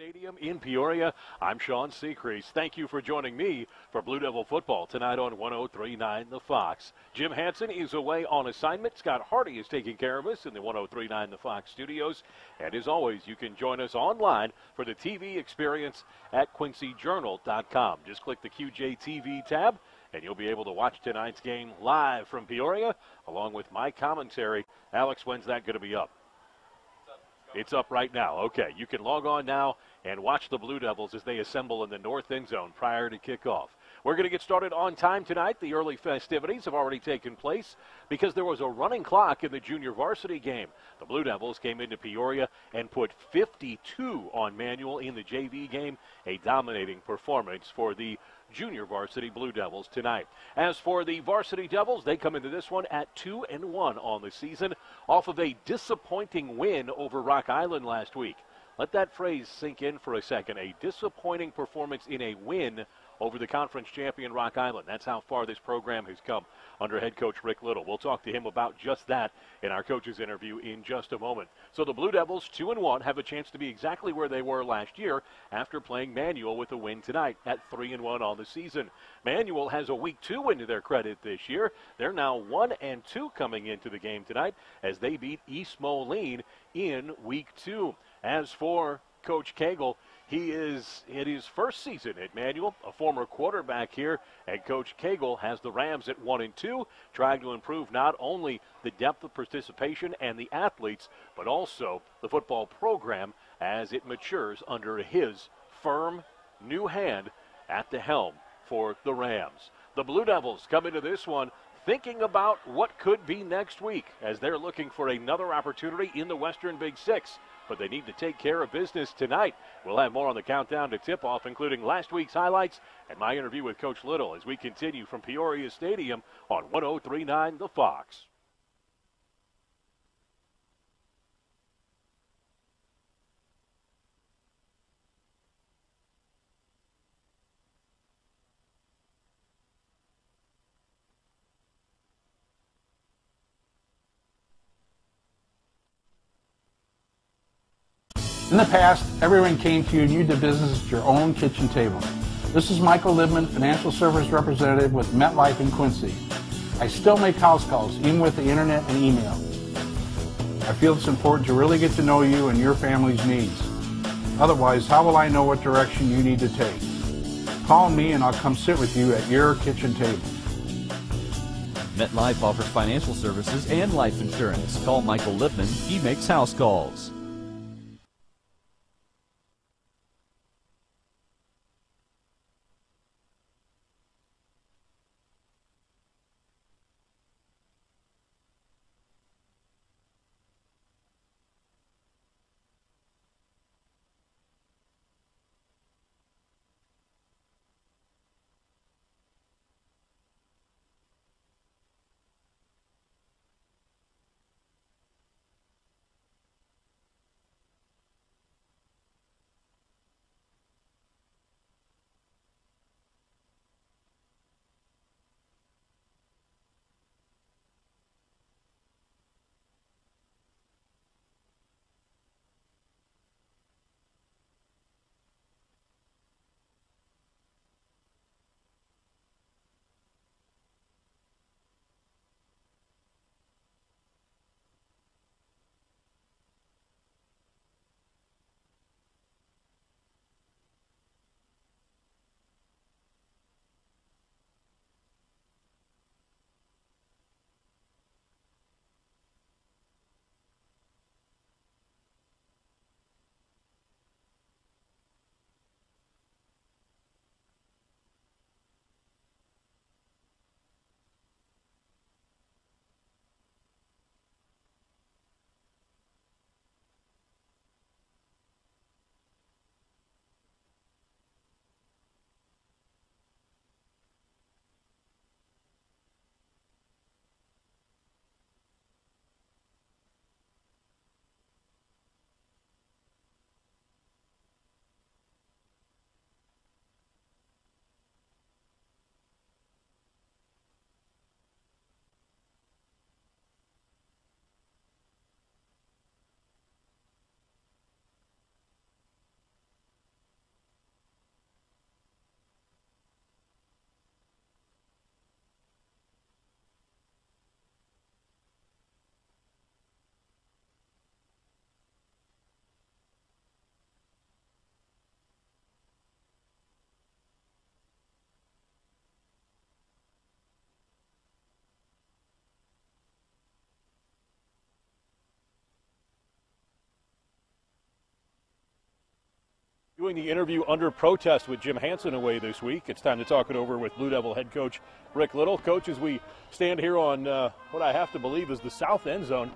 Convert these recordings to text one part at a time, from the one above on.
Stadium in Peoria. I'm Sean Seacrease. Thank you for joining me for Blue Devil football tonight on 103.9 The Fox. Jim Hansen is away on assignment. Scott Hardy is taking care of us in the 103.9 The Fox studios. And as always, you can join us online for the TV experience at quincyjournal.com. Just click the QJ TV tab and you'll be able to watch tonight's game live from Peoria along with my commentary. Alex, when's that going to be up? It's up right now. Okay, you can log on now and watch the Blue Devils as they assemble in the north end zone prior to kickoff. We're going to get started on time tonight. The early festivities have already taken place because there was a running clock in the junior varsity game. The Blue Devils came into Peoria and put 52 on Manual in the JV game, a dominating performance for the junior varsity Blue Devils tonight. As for the varsity Devils, they come into this one at 2-1 on the season off of a disappointing win over Rock Island last week. Let that phrase sink in for a second. A disappointing performance in a win over the conference champion Rock Island. That's how far this program has come under head coach Rick Little. We'll talk to him about just that in our coaches interview in just a moment. So the Blue Devils, 2-1, have a chance to be exactly where they were last year after playing Manual with a win tonight at 3-1 on the season. Manual has a week 2 win to their credit this year. They're now 1-2 coming into the game tonight as they beat East Moline in week 2. As for Coach Cagle, he is in his first season at Manual, a former quarterback here, and Coach Cagle has the Rams at 1-2, trying to improve not only the depth of participation and the athletes, but also the football program as it matures under his firm new hand at the helm for the Rams. The Blue Devils come into this one thinking about what could be next week as they're looking for another opportunity in the Western Big Six. But they need to take care of business tonight. We'll have more on the countdown to tip-off, including last week's highlights and my interview with Coach Little as we continue from Peoria Stadium on 103.9 The Fox. In the past, everyone came to you and you did business at your own kitchen table. This is Michael Libman, Financial Service Representative with MetLife in Quincy. I still make house calls, even with the internet and email. I feel it's important to really get to know you and your family's needs. Otherwise, how will I know what direction you need to take? Call me and I'll come sit with you at your kitchen table. MetLife offers financial services and life insurance. Call Michael Libman. He makes house calls. Doing the interview under protest with Jim Hansen away this week. It's time to talk it over with Blue Devil head coach Rick Little. Coach, as we stand here on what I have to believe is the south end zone,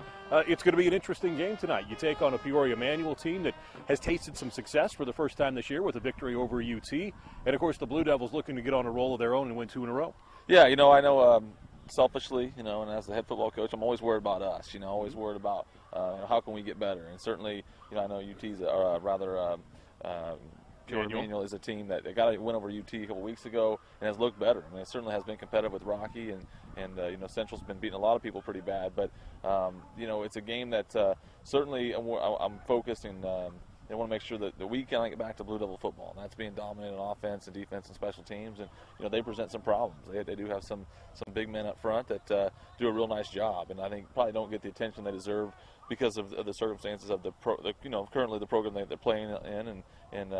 it's going to be an interesting game tonight. You take on a Peoria Manual team that has tasted some success for the first time this year with a victory over UT. And, of course, the Blue Devils looking to get on a roll of their own and win 2 in a row. Yeah, I know selfishly, and as the head football coach, I'm always worried about us, always worried about how can we get better. And certainly, I know UT's Peoria Manual is a team that got a win over UT a couple weeks ago and has looked better. I mean, it certainly has been competitive with Rocky, and Central's been beating a lot of people pretty bad. But it's a game that certainly I'm focused and they want to make sure that we can get back to Blue Devil football, and that's being dominated on offense and defense and special teams. And they present some problems. They do have some big men up front that do a real nice job, and I think probably don't get the attention they deserve because of the circumstances of currently the program they're playing in, and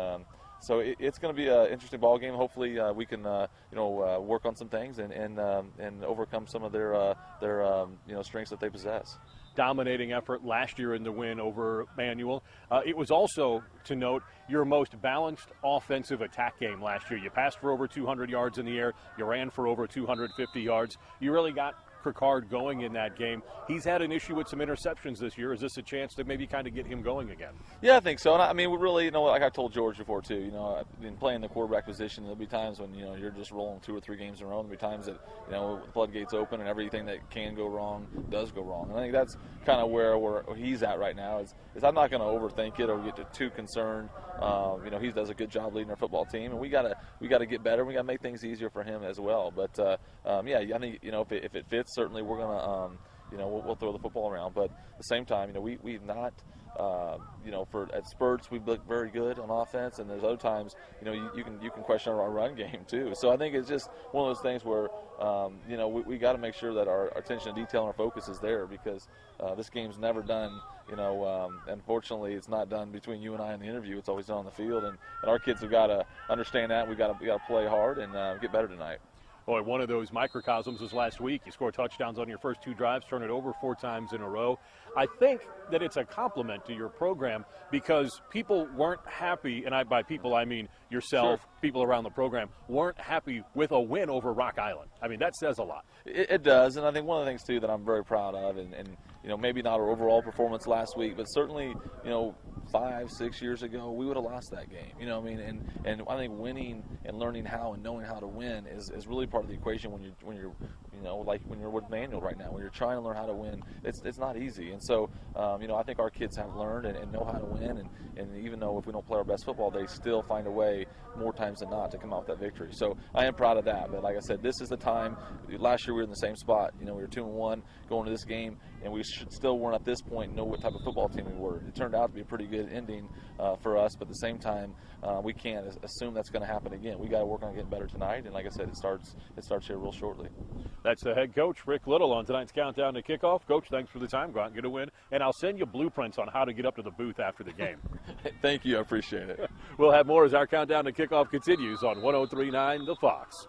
so it's going to be an interesting ball game. Hopefully we can work on some things and overcome some of their strengths that they possess. Dominating effort last year in the win over Manual. It was also, to note, your most balanced offensive attack game last year. You passed for over 200 yards in the air. You ran for over 250 yards. You really got Ricard going in that game. He's had an issue with some interceptions this year. Is this a chance to maybe kind of get him going again? Yeah, I think so. And I mean, we really, like I told George before too, I've been playing the quarterback position. There'll be times when, you're just rolling 2 or 3 games in a row. There'll be times that, the floodgates open and everything that can go wrong does go wrong. And I think that's kind of where he's at right now is I'm not going to overthink it or get too concerned. He does a good job leading our football team, and we got to get better. We got to make things easier for him as well. But I think if it fits, certainly we're gonna we'll throw the football around. But at the same time, we've not at spurts we've looked very good on offense, and there's other times you can question our run game too. So I think it's just one of those things where we got to make sure that our attention to detail and our focus is there, because this game's never done. Unfortunately, it's not done between you and I in the interview. It's always done on the field, and our kids have got to understand that. We got to play hard and get better tonight. Boy, one of those microcosms was last week. You score touchdowns on your first 2 drives, turn it over 4 times in a row. I think that it's a compliment to your program because people weren't happy, and by people I mean yourself, sure, people around the program, weren't happy with a win over Rock Island. I mean, that says a lot. It does, and I think one of the things, too, that I'm very proud of, and maybe not our overall performance last week, but certainly, 5-6 years ago, we would have lost that game. And I think winning and learning how and knowing how to win is really part of the equation when you're like when you're with Manual right now, when you're trying to learn how to win. It's not easy, and so I think our kids have learned and know how to win, and even though if we don't play our best football, they still find a way more times than not to come out with that victory. So I am proud of that. But like I said, this is the time. Last year we were in the same spot. We were 2-1 going to this game, and we still weren't at this point know what type of football team we were. It turned out to be a pretty good ending for us, but at the same time, we can't assume that's going to happen again. We got to work on getting better tonight, and like I said, it starts here real shortly. That's the head coach, Rick Little, on tonight's countdown to kickoff. Coach, thanks for the time. Go out and get a win, and I'll send you blueprints on how to get up to the booth after the game. Thank you. I appreciate it. We'll have more as our countdown to kickoff continues on 103.9 The Fox.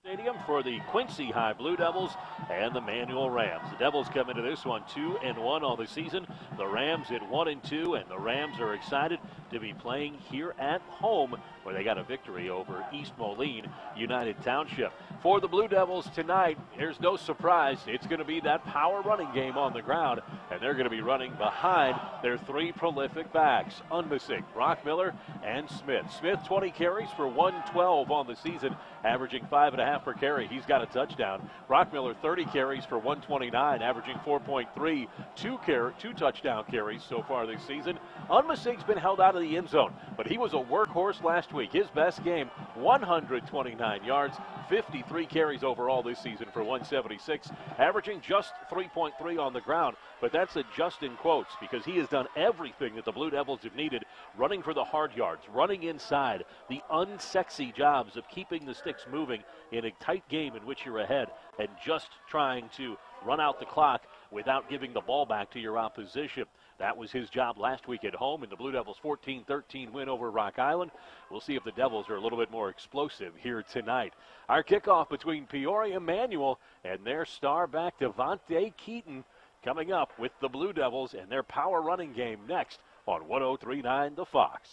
Stadium for the Quincy High Blue Devils and the Manual Rams. The Devils come into this one 2-1 on the season. The Rams at 1-2, and the Rams are excited to be playing here at home, where they got a victory over East Moline United Township. For the Blue Devils tonight, there's no surprise. It's going to be that power running game on the ground, and they're going to be running behind their three prolific backs, Unmissig, Brockmiller, and Smith. Smith, 20 carries for 112 on the season, averaging 5.5 per carry. He's got a touchdown. Brockmiller, 30 carries for 129, averaging 4.3, two touchdown carries so far this season. Unmissig's been held out of the end zone, but he was a workhorse last week. His best game, 129 yards, 53 carries overall this season for 176, averaging just 3.3 on the ground. But that's a just in quotes, because he has done everything that the Blue Devils have needed, running for the hard yards, running inside, the unsexy jobs of keeping the sticks moving in a tight game in which you're ahead, and just trying to run out the clock without giving the ball back to your opposition. That was his job last week at home in the Blue Devils' 14-13 win over Rock Island. We'll see if the Devils are a little bit more explosive here tonight. Our kickoff between Peoria Manual and their star back Devontae Keaton coming up with the Blue Devils and their power running game next on 103.9 The Fox.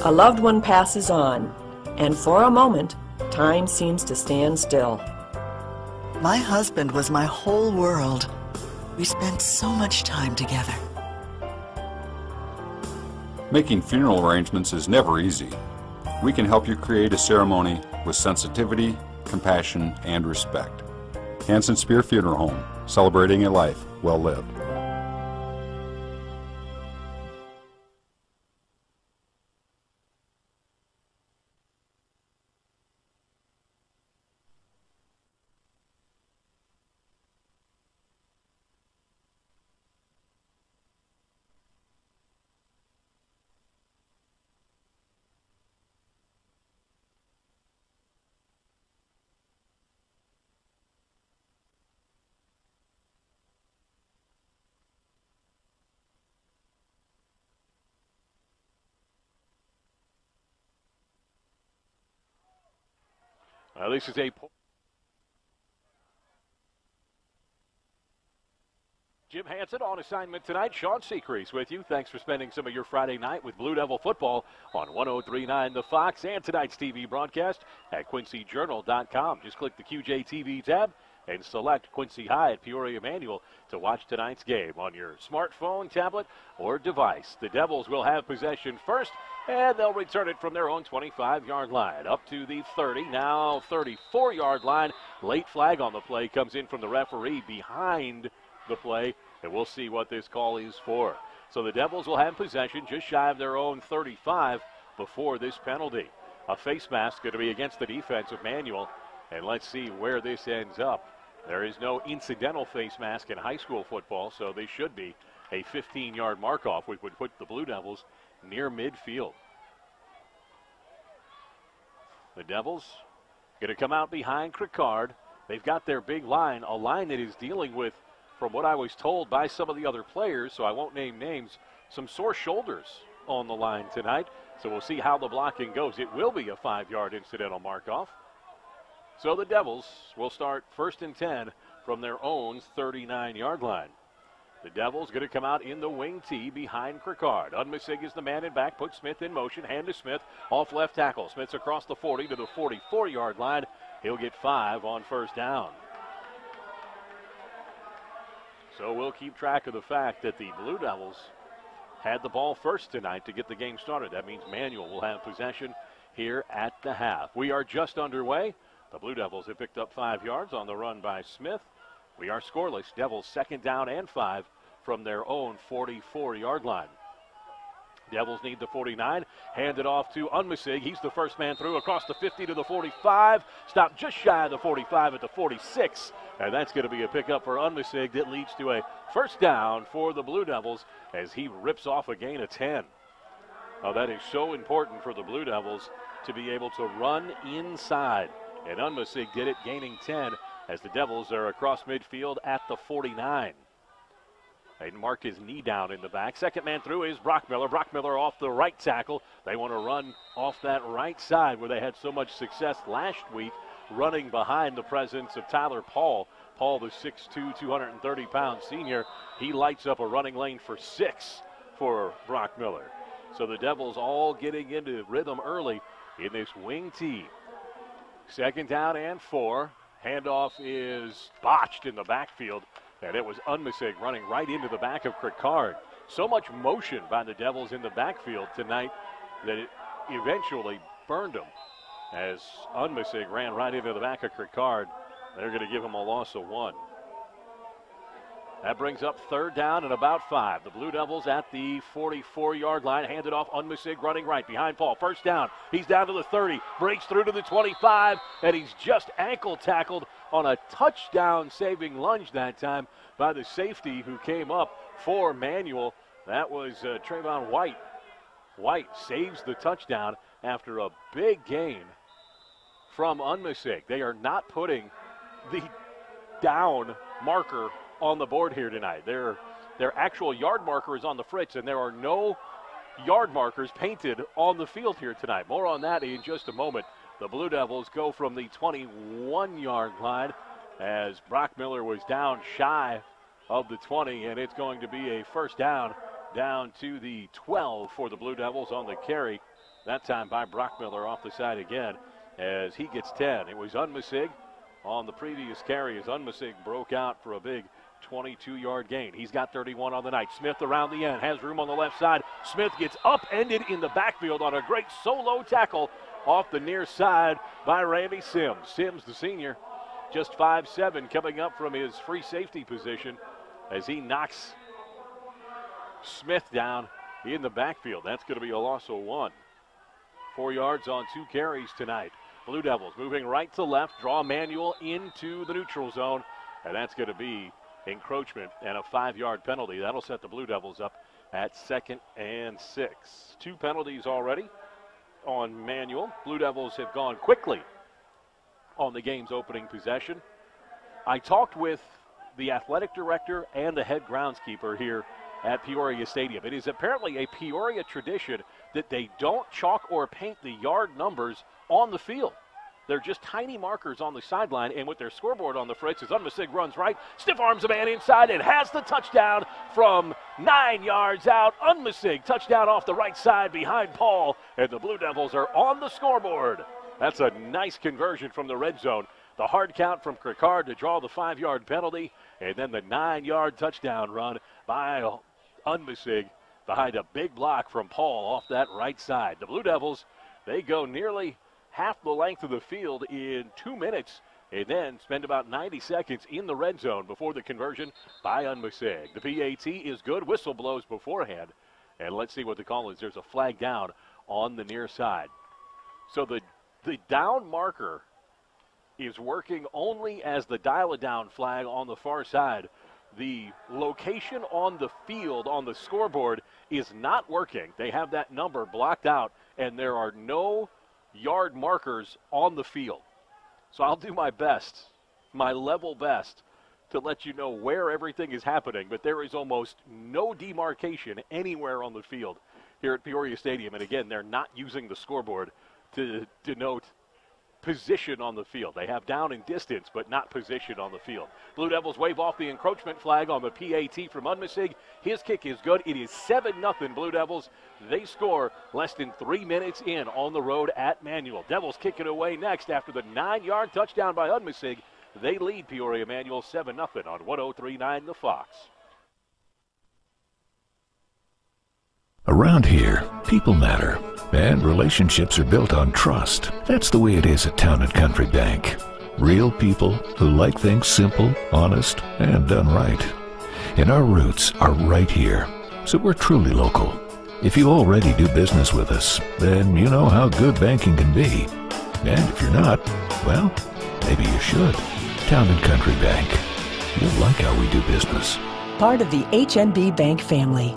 A loved one passes on, and for a moment, time seems to stand still. My husband was my whole world. We spent so much time together. Making funeral arrangements is never easy. We can help you create a ceremony with sensitivity, compassion, and respect. Hanson Spear Funeral Home, celebrating a life well lived. This is a Jim Hanson on assignment tonight. Sean Secrease with you. Thanks for spending some of your Friday night with Blue Devil football on 103.9 The Fox and tonight's TV broadcast at QuincyJournal.com. Just click the QJ TV tab and select Quincy High at Peoria Manual to watch tonight's game on your smartphone, tablet, or device. The Devils will have possession first, and they'll return it from their own 25-yard line up to the 30, now 34-yard line. Late flag on the play comes in from the referee behind the play, and we'll see what this call is for. So the Devils will have possession just shy of their own 35 before this penalty. A face mask going to be against the defense of Manual, and let's see where this ends up. There is no incidental face mask in high school football, so they should be a 15-yard mark-off, which would put the Blue Devils near midfield. The Devils going to come out behind Cricard. They've got their big line, a line that is dealing with, from what I was told by some of the other players, so I won't name names, some sore shoulders on the line tonight. So we'll see how the blocking goes. It will be a 5-yard incidental mark-off. So the Devils will start 1st and 10 from their own 39-yard line. The Devils going to come out in the wing tee behind Cricard. Unmissig is the man in back. Put Smith in motion. Hand to Smith off left tackle. Smith's across the 40 to the 44-yard line. He'll get 5 on 1st down. So we'll keep track of the fact that the Blue Devils had the ball first tonight to get the game started. That means Manual will have possession here at the half. We are just underway. The Blue Devils have picked up 5 yards on the run by Smith. We are scoreless. Devils 2nd down and 5 from their own 44-yard line. Devils need the 49. Hand it off to Unmissig. He's the first man through across the 50 to the 45. Stopped just shy of the 45 at the 46. And that's going to be a pickup for Unmissig that leads to a 1st down for the Blue Devils as he rips off a gain of 10. Oh, that is so important for the Blue Devils to be able to run inside. And Unmissig did it, gaining 10 as the Devils are across midfield at the 49. They marked his knee down in the back. Second man through is Brockmiller. Brockmiller off the right tackle. They want to run off that right side where they had so much success last week, running behind the presence of Tyler Paul. Paul, the 6'2", 230-pound senior, he lights up a running lane for 6 for Brockmiller. So the Devils all getting into rhythm early in this wing tee. 2nd down and 4. Handoff is botched in the backfield, and it was Unmisig running right into the back of Cricard. So much motion by the Devils in the backfield tonight that it eventually burned them as Unmisig ran right into the back of Cricard. They're going to give him a loss of 1. That brings up 3rd down and about 5. The Blue Devils at the 44-yard line. Handed off, Unmisig running right behind Paul. 1st down. He's down to the 30. Breaks through to the 25, and he's just ankle tackled on a touchdown-saving lunge that time by the safety who came up for Manuel. That was Trayvon White. White saves the touchdown after a big gain from Unmisig. They are not putting the down marker on the board here tonight. Their actual yard marker is on the fritz, and there are no yard markers painted on the field here tonight. More on that in just a moment. The Blue Devils go from the 21-yard line as Brock Miller was down shy of the 20, and it's going to be a 1st down to the 12 for the Blue Devils on the carry. That time by Brock Miller off the side again as he gets 10. It was Unmisig on the previous carry as Unmisig broke out for a big 22-yard gain. He's got 31 on the night. Smith around the end, has room on the left side. Smith gets upended in the backfield on a great solo tackle off the near side by Randy Sims. Sims, the senior, just 5'7", coming up from his free safety position as he knocks Smith down in the backfield. That's going to be a loss of 1. 4 yards on 2 carries tonight. Blue Devils moving right to left, draw Manuel into the neutral zone, and that's going to be encroachment and a 5-yard penalty. That'll set the Blue Devils up at 2nd and 6. 2 penalties already on Manuel. Blue Devils have gone quickly on the game's opening possession. I talked with the athletic director and the head groundskeeper here at Peoria Stadium. It is apparently a Peoria tradition that they don't chalk or paint the yard numbers on the field. They're just tiny markers on the sideline, and with their scoreboard on the fritz, as Unmisig runs right, stiff arms a man inside, and has the touchdown from 9 yards out. Unmisig, touchdown off the right side behind Paul, and the Blue Devils are on the scoreboard. That's a nice conversion from the red zone. The hard count from Cricard to draw the 5-yard penalty, and then the 9-yard touchdown run by Unmisig behind a big block from Paul off that right side. The Blue Devils, they go nearly half the length of the field in 2 minutes and then spend about 90 seconds in the red zone before the conversion by Unmisig. The PAT is good. Whistle blows beforehand. And let's see what the call is. There's a flag down on the near side. So the down marker is working only as the dial-a-down flag on the far side. The location on the field on the scoreboard is not working. They have that number blocked out, and there are no yard markers on the field. So I'll do my best, my level best, to let you know where everything is happening, but there is almost no demarcation anywhere on the field here at Peoria Stadium. And again, they're not using the scoreboard to denote position on the field. They have down and distance, but not position on the field. Blue Devils wave off the encroachment flag on the PAT from Unmisig. His kick is good. It is 7-0 Blue Devils. They score less than 3 minutes in on the road at Manual. Devils kick it away next after the 9-yard touchdown by Unmisig. They lead Peoria Manual 7-0 on 103.9 The Fox. Around here, people matter, and relationships are built on trust. That's the way it is at Town & Country Bank. Real people who like things simple, honest, and done right. And our roots are right here, so we're truly local. If you already do business with us, then you know how good banking can be. And if you're not, well, maybe you should. Town & Country Bank. You'll like how we do business. Part of the HNB Bank family.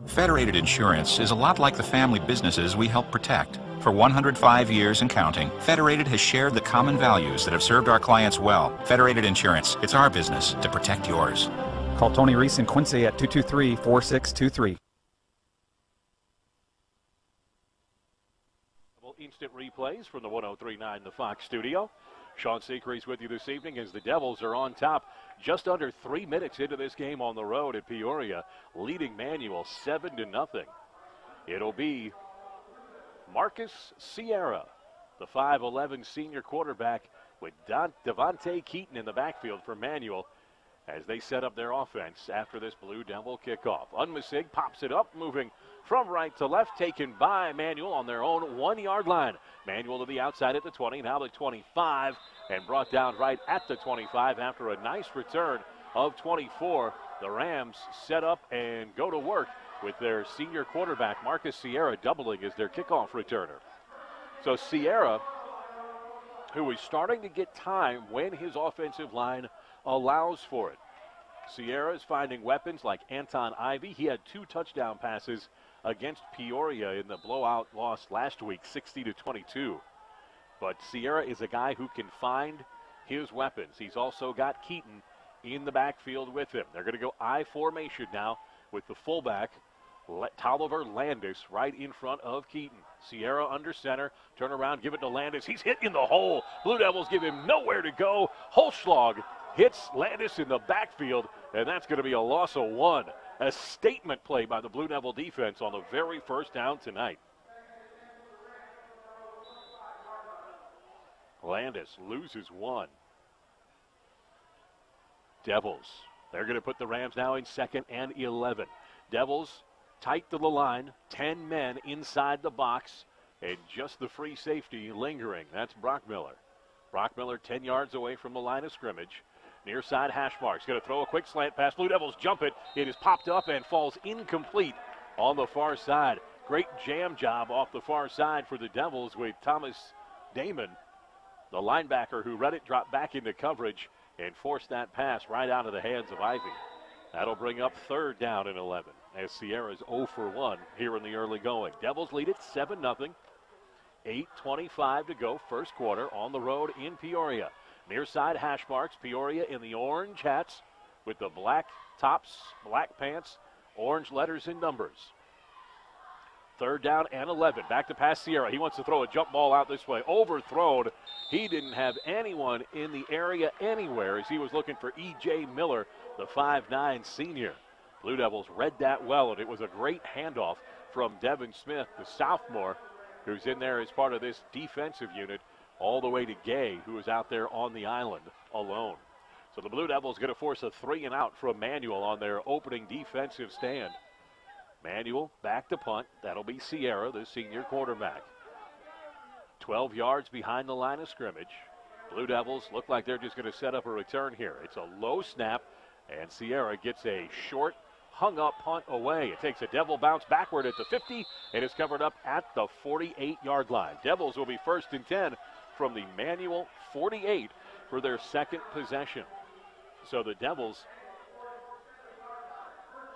Federated Insurance is a lot like the family businesses we help protect. For 105 years and counting, Federated has shared the common values that have served our clients well. Federated Insurance, it's our business to protect yours. Call Tony Reese in Quincy at 223-4623. Instant replays from the 103.9 The Fox studio. Sean Seacrease with you this evening as the Devils are on top just under 3 minutes into this game on the road at Peoria, leading Manual 7-0. It'll be Marcus Sierra the 5'11 senior quarterback, with Devontae Keaton in the backfield for Manual as they set up their offense after this Blue Devil kickoff. Unmisig pops it up, moving from right to left, taken by Manual on their own 1-yard line. Manual to the outside at the 20, now the 25, and brought down right at the 25 after a nice return of 24. The Rams set up and go to work with their senior quarterback, Marcus Sierra, doubling as their kickoff returner. So Sierra, who is starting to get time when his offensive line allows for it. Sierra is finding weapons like Anton Ivy. He had 2 touchdown passes against Peoria in the blowout loss last week, 60-22. But Sierra is a guy who can find his weapons. He's also got Keaton in the backfield with him. They're going to go I formation now with the fullback, Tolliver Landis, right in front of Keaton. Sierra under center, turn around, give it to Landis. He's hit in the hole. Blue Devils give him nowhere to go. Holschlag hits Landis in the backfield, and that's going to be a loss of 1. A statement play by the Blue Devil defense on the very first down tonight. Landis loses 1. Devils, they're going to put the Rams now in 2nd and 11. Devils tight to the line, 10 men inside the box, and just the free safety lingering. That's Brockmiller. Brockmiller 10 yards away from the line of scrimmage. Near side hash marks, going to throw a quick slant pass. Blue Devils jump it. It is popped up and falls incomplete on the far side. Great jam job off the far side for the Devils with Thomas Damon, the linebacker who read it, drop back into coverage and force that pass right out of the hands of Ivy. That'll bring up 3rd down and 11 as Sierra's 0 for 1 here in the early going. Devils lead it 7-0. 8:25 to go, first quarter on the road in Peoria. Near side hash marks, Peoria in the orange hats with the black tops, black pants, orange letters and numbers. 3rd down and 11. Back to pass Sierra. He wants to throw a jump ball out this way. Overthrown. He didn't have anyone in the area anywhere as he was looking for E.J. Miller, the 5'9 senior. Blue Devils read that well, and it was a great handoff from Devin Smith, the sophomore, who's in there as part of this defensive unit, all the way to Gay, who is out there on the island alone. So the Blue Devils going to force a 3-and-out from Manual on their opening defensive stand. Manual back to punt. That'll be Sierra, the senior quarterback. 12 yards behind the line of scrimmage. Blue Devils look like they're just going to set up a return here. It's a low snap, and Sierra gets a short, hung-up punt away. It takes a Devil bounce backward at the 50, and is covered up at the 48-yard line. Devils will be 1st and 10 from the Manual 48 for their 2nd possession. So the Devils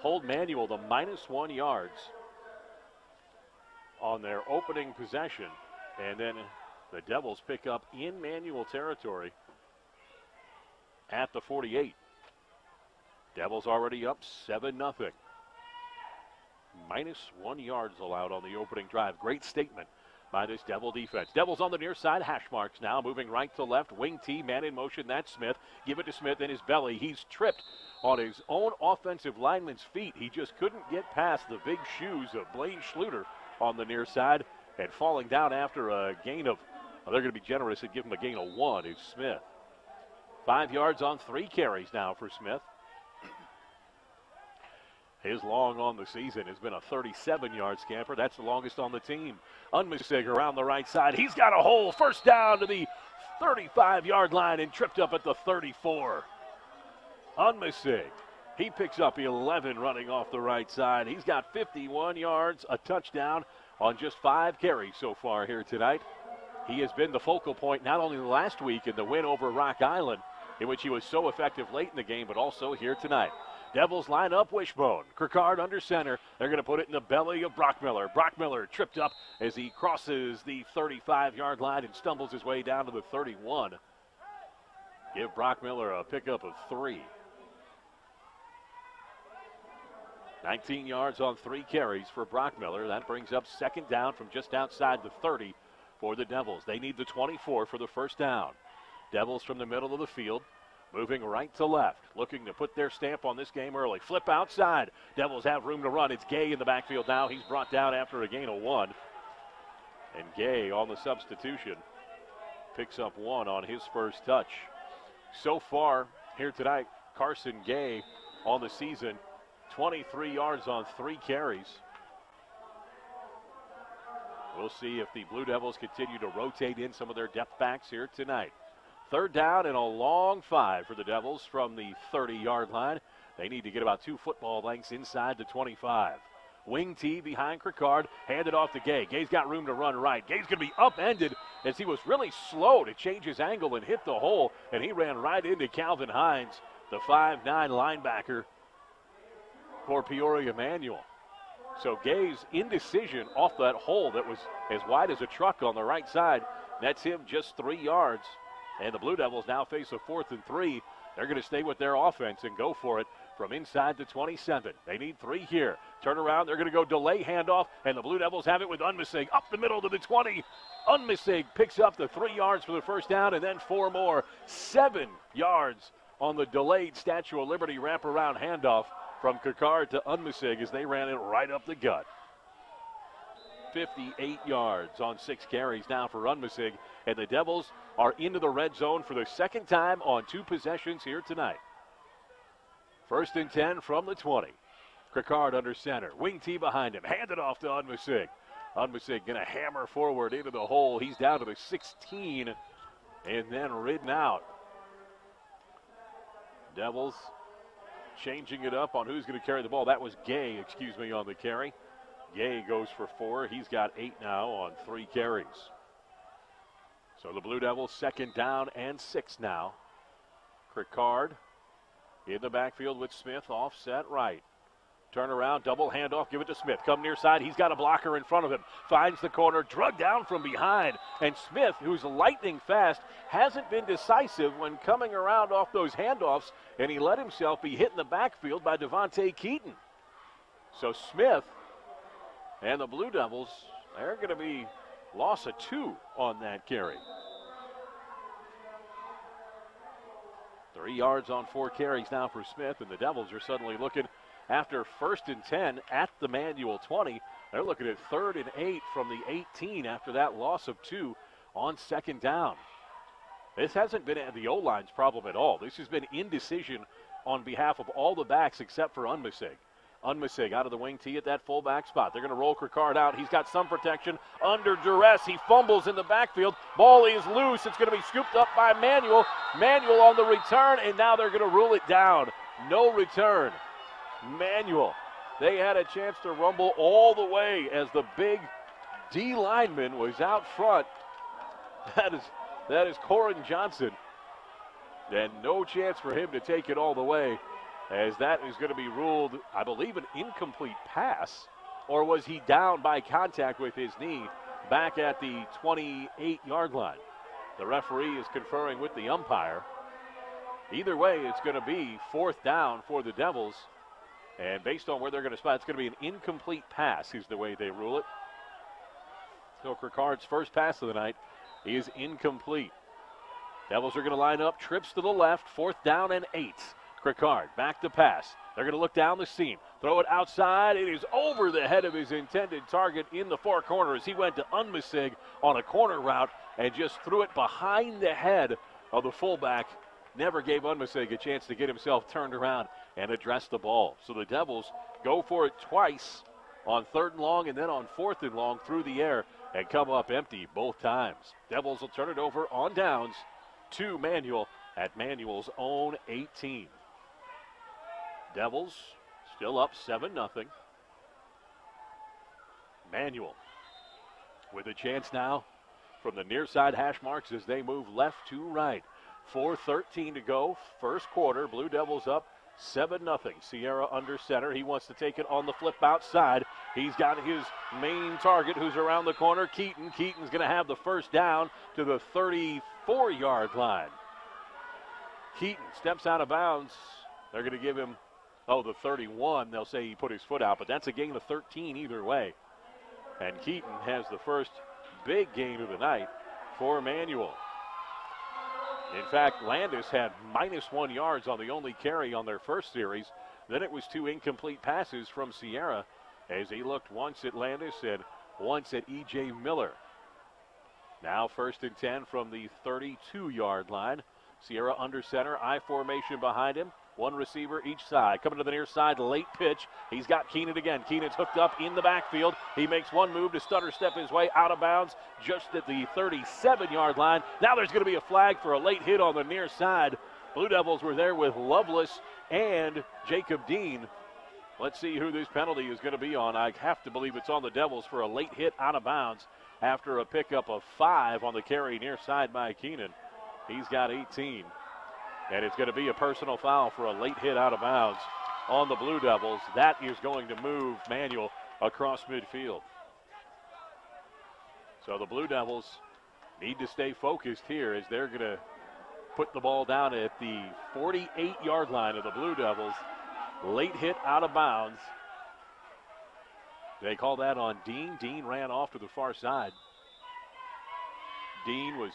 hold Manual to -1 yards on their opening possession, and then the Devils pick up in Manual territory at the 48. Devils already up 7-0. -1 yards allowed on the opening drive. Great statement by this Devil defense. Devils on the near side, hash marks now, moving right to left. Wing T, man in motion, that's Smith. Give it to Smith in his belly. He's tripped on his own offensive lineman's feet. He just couldn't get past the big shoes of Blaine Schluter on the near side, and falling down after a gain of, well, they're going to be generous and give him a gain of 1 is Smith. 5 yards on 3 carries now for Smith. His long on the season has been a 37-yard scamper. That's the longest on the team. Unmisig around the right side. He's got a hole. First down to the 35-yard line and tripped up at the 34. Unmisig. He picks up 11 running off the right side. He's got 51 yards, a touchdown on just 5 carries so far here tonight. He has been the focal point not only last week in the win over Rock Island, in which he was so effective late in the game, but also here tonight. Devils line up wishbone. Kirkard under center. They're going to put it in the belly of Brockmiller. Brockmiller tripped up as he crosses the 35-yard line and stumbles his way down to the 31. Give Brockmiller a pickup of 3. 19 yards on 3 carries for Brockmiller. That brings up 2nd down from just outside the 30 for the Devils. They need the 24 for the first down. Devils from the middle of the field, moving right to left, looking to put their stamp on this game early. Flip outside. Devils have room to run. It's Gay in the backfield now. He's brought down after a gain of 1. And Gay on the substitution picks up 1 on his first touch. So far here tonight, Carson Gay on the season, 23 yards on 3 carries. We'll see if the Blue Devils continue to rotate in some of their depth backs here tonight. 3rd down and a long 5 for the Devils from the 30-yard line. They need to get about 2 football lengths inside the 25. Wing T behind Cricard, handed off to Gay. Gay's got room to run right. Gay's going to be upended as he was really slow to change his angle and hit the hole, and he ran right into Calvin Hines, the 5'9" linebacker for Peoria Manual. So Gay's indecision off that hole that was as wide as a truck on the right side nets him just 3 yards. And the Blue Devils now face a 4th and 3. They're going to stay with their offense and go for it from inside the 27. They need 3 here. Turn around. They're going to go delay handoff, and the Blue Devils have it with Unmisig up the middle to the 20. Unmisig picks up the 3 yards for the first down, and then 4 more. 7 yards on the delayed Statue of Liberty wraparound handoff from Cricard to Unmisig as they ran it right up the gut. 58 yards on 6 carries now for Unmisig, and the Devils are into the red zone for the 2nd time on 2 possessions here tonight. 1st and 10 from the 20. Cricard under center. Wing T behind him. Handed off to Unmisig. Unmisig going to hammer forward into the hole. He's down to the 16 and then ridden out. Devils changing it up on who's going to carry the ball. That was Gay, on the carry. Gay goes for 4. He's got 8 now on 3 carries. So the Blue Devils 2nd down and 6 now. Cricard in the backfield with Smith, offset right. Turn around, double handoff, give it to Smith. Come near side, he's got a blocker in front of him. Finds the corner, drug down from behind. And Smith, who's lightning fast, hasn't been decisive when coming around off those handoffs, and he let himself be hit in the backfield by Devontae Keaton. So Smith and the Blue Devils, they're going to be loss of 2 on that carry. 3 yards on 4 carries now for Smith, and the Devils are suddenly looking after 1st and 10 at the Manual 20. They're looking at 3rd and 8 from the 18 after that loss of 2 on 2nd down. This hasn't been the O-line's problem at all. This has been indecision on behalf of all the backs except for Unmisig. Unmisig out of the wing T at that fullback spot. They're going to roll Cricard out. He's got some protection under duress. He fumbles in the backfield. Ball is loose. It's going to be scooped up by Manual. Manual on the return, and now they're going to rule it down. No return. Manual. They had a chance to rumble all the way as the big D lineman was out front. That is Corin Johnson. And no chance for him to take it all the way, as that is going to be ruled, I believe, an incomplete pass. Or was he down by contact with his knee back at the 28-yard line? The referee is conferring with the umpire. Either way, it's going to be 4th down for the Devils. And based on where they're going to spot, it's going to be an incomplete pass is the way they rule it. So Cricard's first pass of the night is incomplete. Devils are going to line up, trips to the left, 4th down and 8. Cricard back to pass. They're going to look down the seam, throw it outside. It is over the head of his intended target in the far corner as he went to Unmisig on a corner route and just threw it behind the head of the fullback. Never gave Unmisig a chance to get himself turned around and address the ball. So the Devils go for it twice on 3rd and long and then on 4th and long through the air and come up empty both times. Devils will turn it over on downs to Manual at Manual's own 18. Devils still up 7-0. Manual with a chance now from the near side hash marks as they move left to right. 4:13 to go, first quarter. Blue Devils up 7-0. Sierra under center. He wants to take it on the flip outside. He's got his main target who's around the corner, Keaton. Keaton's going to have the first down to the 34-yard line. Keaton steps out of bounds. They're going to give him, the 31. They'll say he put his foot out, but that's a gain of 13 either way. And Keaton has the first big gain of the night for Manual. In fact, Landis had -1 yards on the only carry on their first series. Then it was 2 incomplete passes from Sierra as he looked once at Landis and once at E.J. Miller. Now 1st and 10 from the 32-yard line. Sierra under center, I formation behind him. One receiver each side. Coming to the near side, late pitch. He's got Keenan again. Keenan's hooked up in the backfield. He makes one move to stutter step his way out of bounds just at the 37-yard line. Now there's going to be a flag for a late hit on the near side. Blue Devils were there with Lovelace and Jacob Dean. Let's see who this penalty is going to be on. I have to believe it's on the Devils for a late hit out of bounds after a pickup of 5 on the carry near side by Keenan. He's got 18. And it's going to be a personal foul for a late hit out of bounds on the Blue Devils. That is going to move Manuel across midfield. So the Blue Devils need to stay focused here as they're going to put the ball down at the 48-yard line of the Blue Devils. Late hit out of bounds. They call that on Dean. Dean ran off to the far side. Dean was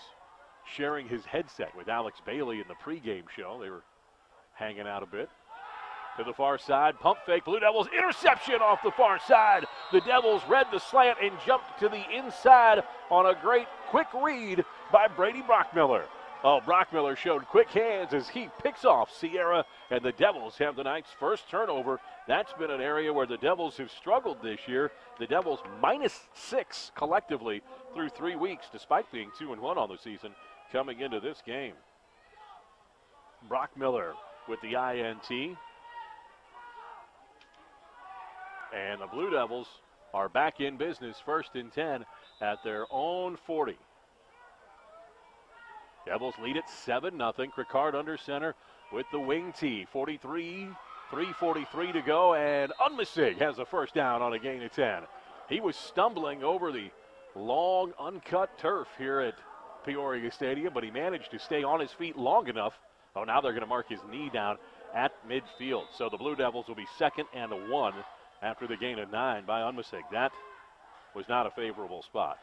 sharing his headset with Alex Bailey in the pregame show. They were hanging out a bit. To the far side, pump fake, Blue Devils, interception off the far side. The Devils read the slant and jumped to the inside on a great quick read by Brady Brockmiller. Oh, Brockmiller showed quick hands as he picks off Sierra, and the Devils have the night's first turnover. That's been an area where the Devils have struggled this year. The Devils -6 collectively through 3 weeks, despite being 2-1 on the season coming into this game. Brockmiller with the INT. And the Blue Devils are back in business, 1st and 10 at their own 40. Devils lead at 7-0. Cricard under center with the wing tee. 3:43 to go, and Unmisig has a first down on a gain of 10. He was stumbling over the long, uncut turf here at Peoria Stadium, but he managed to stay on his feet long enough. Oh, now they're going to mark his knee down at midfield. So the Blue Devils will be 2nd and 1 after the gain of 9 by Unmisig. That was not a favorable spot.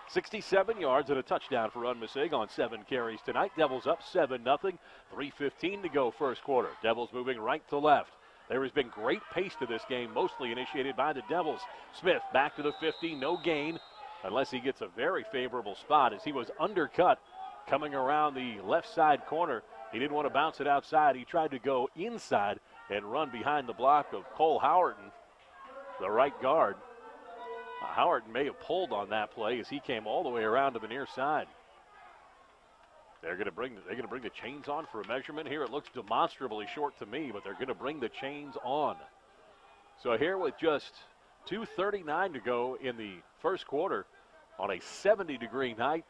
67 yards and a touchdown for Unmisig on 7 carries tonight. Devils up 7-0. 3:15 to go first quarter. Devils moving right to left. There has been great pace to this game, mostly initiated by the Devils. Smith back to the 50, no gain, unless he gets a very favorable spot as he was undercut coming around the left side corner. He didn't want to bounce it outside. He tried to go inside and run behind the block of Cole Howerton, the right guard. Howard may have pulled on that play as he came all the way around to the near side. They're going to bring the chains on for a measurement here. It looks demonstrably short to me, but they're going to bring the chains on. So here with just 2:39 to go in the first quarter on a 70-degree night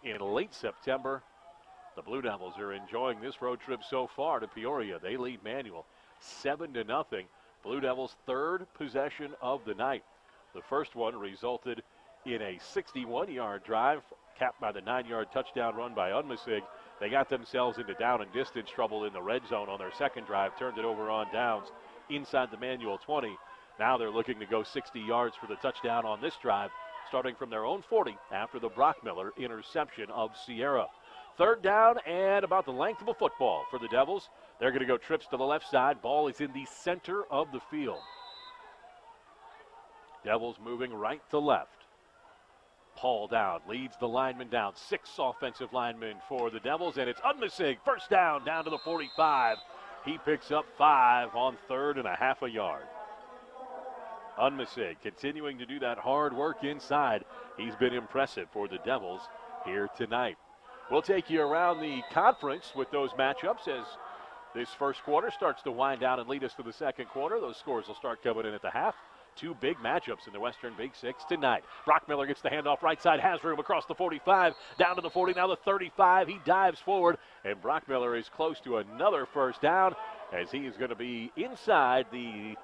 in late September, the Blue Devils are enjoying this road trip so far to Peoria. They lead Manual 7-0. Blue Devils' 3rd possession of the night. The first one resulted in a 61-yard drive, capped by the 9-yard touchdown run by Unmisig. They got themselves into down and distance trouble in the red zone on their second drive, turned it over on downs inside the Manual 20. Now they're looking to go 60 yards for the touchdown on this drive, starting from their own 40 after the Brockmiller interception of Sierra. 3rd down and about the length of a football for the Devils. They're going to go trips to the left side. Ball is in the center of the field. Devils moving right to left. Paul down, leads the lineman down. 6 offensive linemen for the Devils, and it's Unmisig. First down to the 45. He picks up 5 on 3rd and a half a yard. Unmisig continuing to do that hard work inside. He's been impressive for the Devils here tonight. We'll take you around the conference with those matchups as this first quarter starts to wind down and lead us to the second quarter. Those scores will start coming in at the half. 2 big matchups in the Western Big Six tonight. Brockmiller gets the handoff right side, has room across the 45, down to the 40, now the 35. He dives forward, and Brockmiller is close to another first down as he is going to be inside the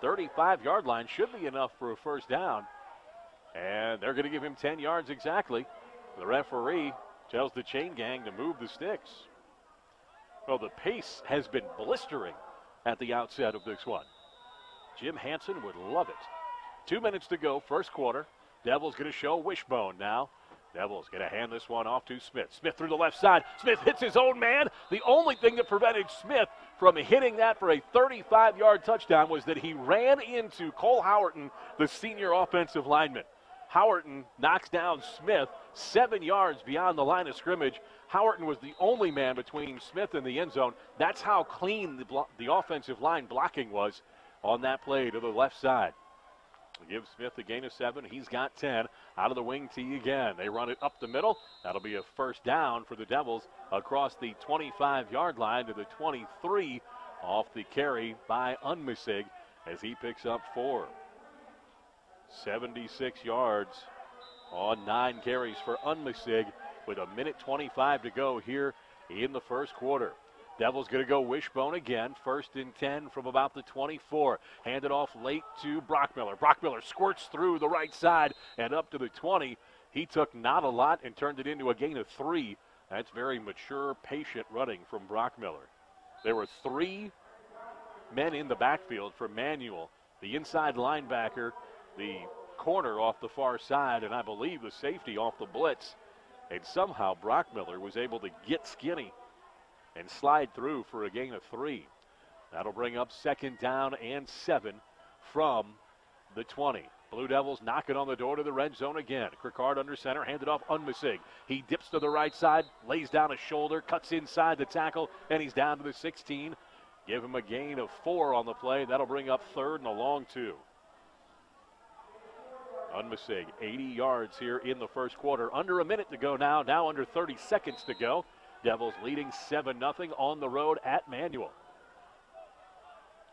35-yard line. Should be enough for a first down, and they're going to give him 10 yards exactly. The referee tells the chain gang to move the sticks. Well, the pace has been blistering at the outset of this one. Jim Hansen would love it. 2 minutes to go, first quarter. Devils going to show wishbone now. Devils going to hand this one off to Smith. Smith through the left side. Smith hits his own man. The only thing that prevented Smith from hitting that for a 35-yard touchdown was that he ran into Cole Howerton, the senior offensive lineman. Howerton knocks down Smith 7 yards beyond the line of scrimmage. Howerton was the only man between Smith and the end zone. That's how clean the offensive line blocking was on that play to the left side. Give Smith a gain of 7. He's got 10. Out of the wing tee again. They run it up the middle. That'll be a first down for the Devils across the 25-yard line to the 23 off the carry by Unmisig as he picks up 4. 76 yards on 9 carries for Unmisig with a minute 25 to go here in the first quarter. Devils going to go wishbone again. 1st and 10 from about the 24. Handed off late to Brockmiller. Brockmiller squirts through the right side and up to the 20. He took not a lot and turned it into a gain of 3. That's very mature, patient running from Brockmiller. There were 3 men in the backfield for Manuel. The inside linebacker, the corner off the far side, and I believe the safety off the blitz. And somehow Brockmiller was able to get skinny and slide through for a gain of 3. That'll bring up 2nd down and 7 from the 20. Blue Devils knocking on the door to the red zone again. Krikard under center, handed off Unmisig. He dips to the right side, lays down a shoulder, cuts inside the tackle, and he's down to the 16. Give him a gain of 4 on the play. That'll bring up 3rd and a long 2. Unmisig, 80 yards here in the first quarter. Under a minute to go now under 30 seconds to go. Devils leading 7-0 on the road at Manual.